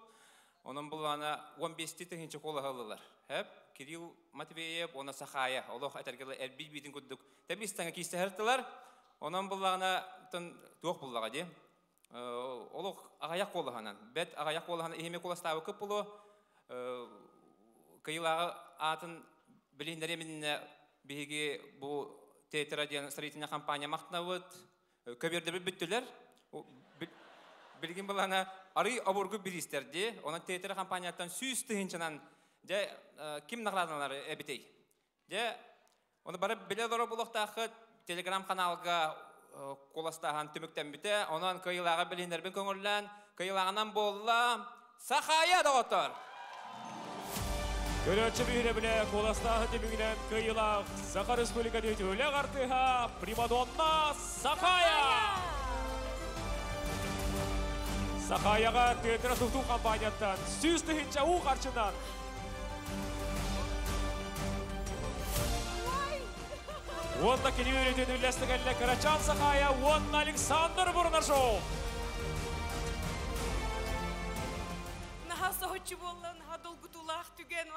Onun bulağına 15 tühinci kola hılılar. Hep Kirill Matveyev, ona Sakhaya, Allah etergele erbil bidin kudduk. Tabi istanga kiste hertiler. Onun bulağına tuğuk bulağa di. Allah ağayak kolağınan. Bet ağayak kolağınan ehime kolastağı kıp bulu. Kıyılağı atın bilindereminne bihigi bu teatr diyen sıraytine kampanya maqtnavut. Köberde bir büttüler. Bilgin bulağına arı aburgu bir isterdi. Onun teatr kampanyattan süs tühinçinan de kim naqladılar ebitey. De onu bara bile doğru bulaqtaqı Telegram kanalga kolastağın tümükten bite. Onun kıyılağı bilinderbin köngürlen. Kıyılağından bolla Sakhaya da otur. Көрөчү бүйре биле коластагы демигинен кыйылак Саха Республикада өтөле картыха примадонна Сахая. Сахаяга театр туктуу компанияттан сүз тыгынча у карчынан. Онда кини өйрөтөдү билестигелле Карачан Сахая, онда Александр Бурнашов. Наха соочу болла, наха долгутулах түген.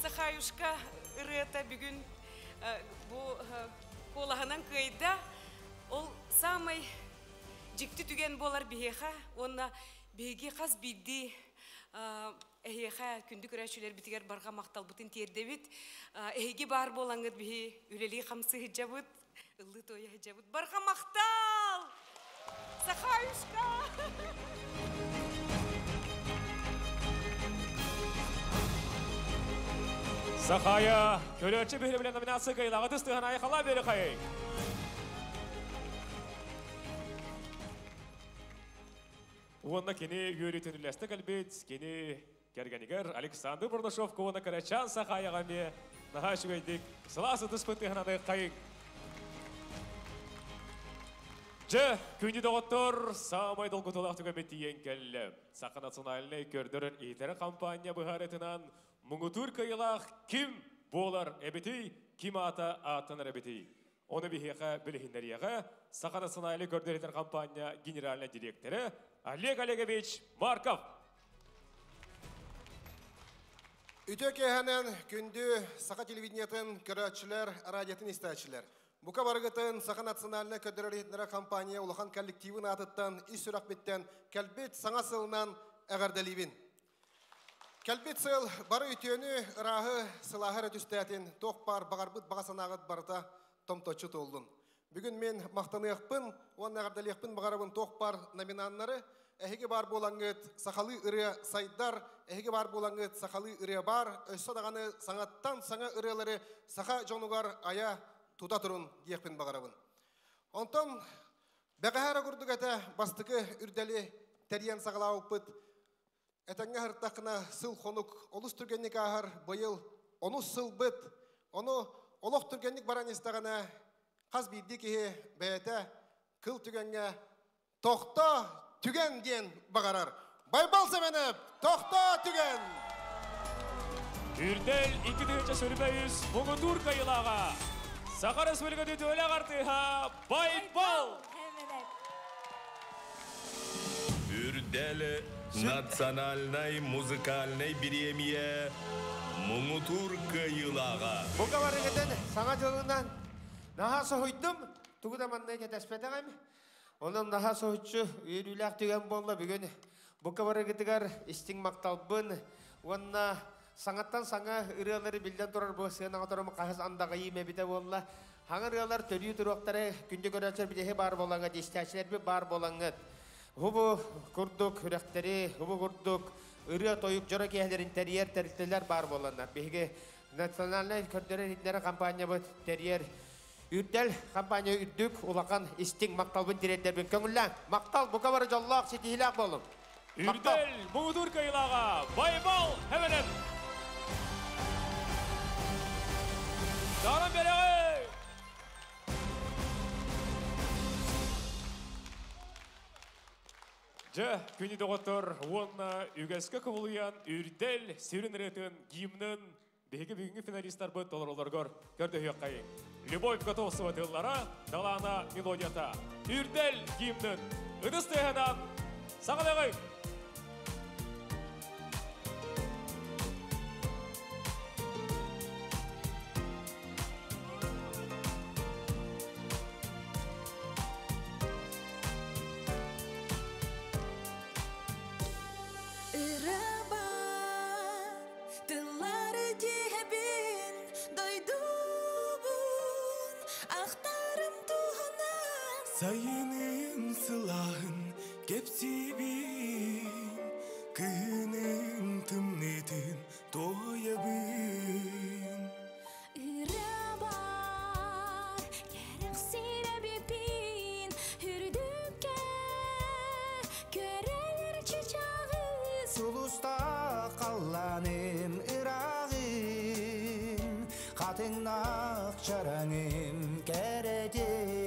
Сахаюшка ырыта бүгін bu kolağынан kıyda ol samay jikti tügen bolar biheha onna bege qaz biddi eheha kündü körәчүләр битигәр барга мактал бутын тердебит эһеге бар болаңыт бихи үлели хамсы хиҗабыт ыллы тоя хиҗабыт барга мактал Сахаюшка. Сахая, көрөчү бүйре биле номинация кыйлагы тыстыгын айкала бери кайы. Онда кені үйретін үлесті кәлбет, кені кәргенігер Александр Бурнашов куына Карачан Сахаяға ме наға шүгейдік сыласы тұспыттығынады қайын. Жы, күнді доғыттыр, самай долгутулақ түгеметіен кәлі. Сақа националіне көрдірін етері компания бұхаретінен мұңытыр кайылақ кім болар әбетей, кім ата атын әбетей. Оны бігеға білігіндеріға Сақа националіне көрдіретін компания генеральный директоры Олег Олегович Марков. Үтөкеһенен күндү Саха телевидениятын көрәтчілер, радиотын истәчілер. Бука баргытын Саха национальны көдөрөлүтнәре компания улахан коллективын атыттан ис сүрәк биттен кәлбет саңа сылынан әгәрдәлибин. Кәлбет сыл бары үтөнү ырахы сылахыр өтүстәтин тоқпар багарбыт багасанагыт барта томточу толдун. Бүгін мен мақтаныяқпын, оны әғардалияқпын бағарабын тоқпар номинанлары, әхеге бар болаңыт сақалы ұрия сайдар, әхеге бар болаңыт сақалы ұрия бар, өссі дағаны саңаттан саңа ұриялары сақа жонуғар ая тута тұрын дейекпін бағарабын. Онтан, бәғәхәрі күрдік әті бастықы үрдәлі тәриян сағалау бұд, әтәңгі ғырттақына сыл қонук, олыс түргенник ағар бұйыл, оны сыл бұд, оны олық түргенник баран естағана Қаз бейді кеге бәйті кіл түгенге тоқта түген ден бағарар. Байбал сәменіп, тоқта түген! Үрдел 2-ті сөрбәйіз мұңытур кайылаға. Саха Республикада төлі қартыға Байбал! Үрдел национальной музыкальной премия мұңытур кайылаға. Бұқа барығыдың саңа жолынан наха соһуйдум, тугуда маннай кетеспетегем. Онун наха соһучу үйрүләк түген болла бүгүн. Бука барыгытыгар истиң макталбын. Онна саңаттан саңа ырыалары билден турар бу сыгына отором кахас андагы име бите болла. Хаңа ырыалар төрү туруктары күндө көрөчөр бидеге бар болаңга дистәчләр би бар болаңга. Хубу курдук үрәктәре, хубу курдук ыры тоюк жора киһәләр интерьер территориялар бар болганнар. Биге национальный көрдөрөр компания бу терьер Үрдел компания үрдік, улақан істің мақталбын тиреттербін көңіллән. Мақтал бұқа бары жоллақ сетихіләк болым. Үрдел мұғыдыр кайылаға Байбал әмінім. Дағынан береғі! Жа, күні доғытыр, онна үгәскі кывылыян үрдел сөрін ретін гимнын беге бүгінгі финалисттар бұд олар-оларғыр көрді үйеққайын. Любовь Готовсова тыллара, далана мелодията. Үрдел гимнын ыдыстығынан сағалағай. Sayının sılahın kepsibin, kının tımnetin doyabın. Irabar, gereksine bipin, hürdükçe göreler çiçeği. Sulusta kallanım ırağım, katınnak çarağım keredin.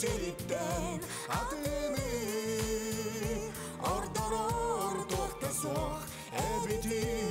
Çelikten adını ordoror tohta soğuk ebedi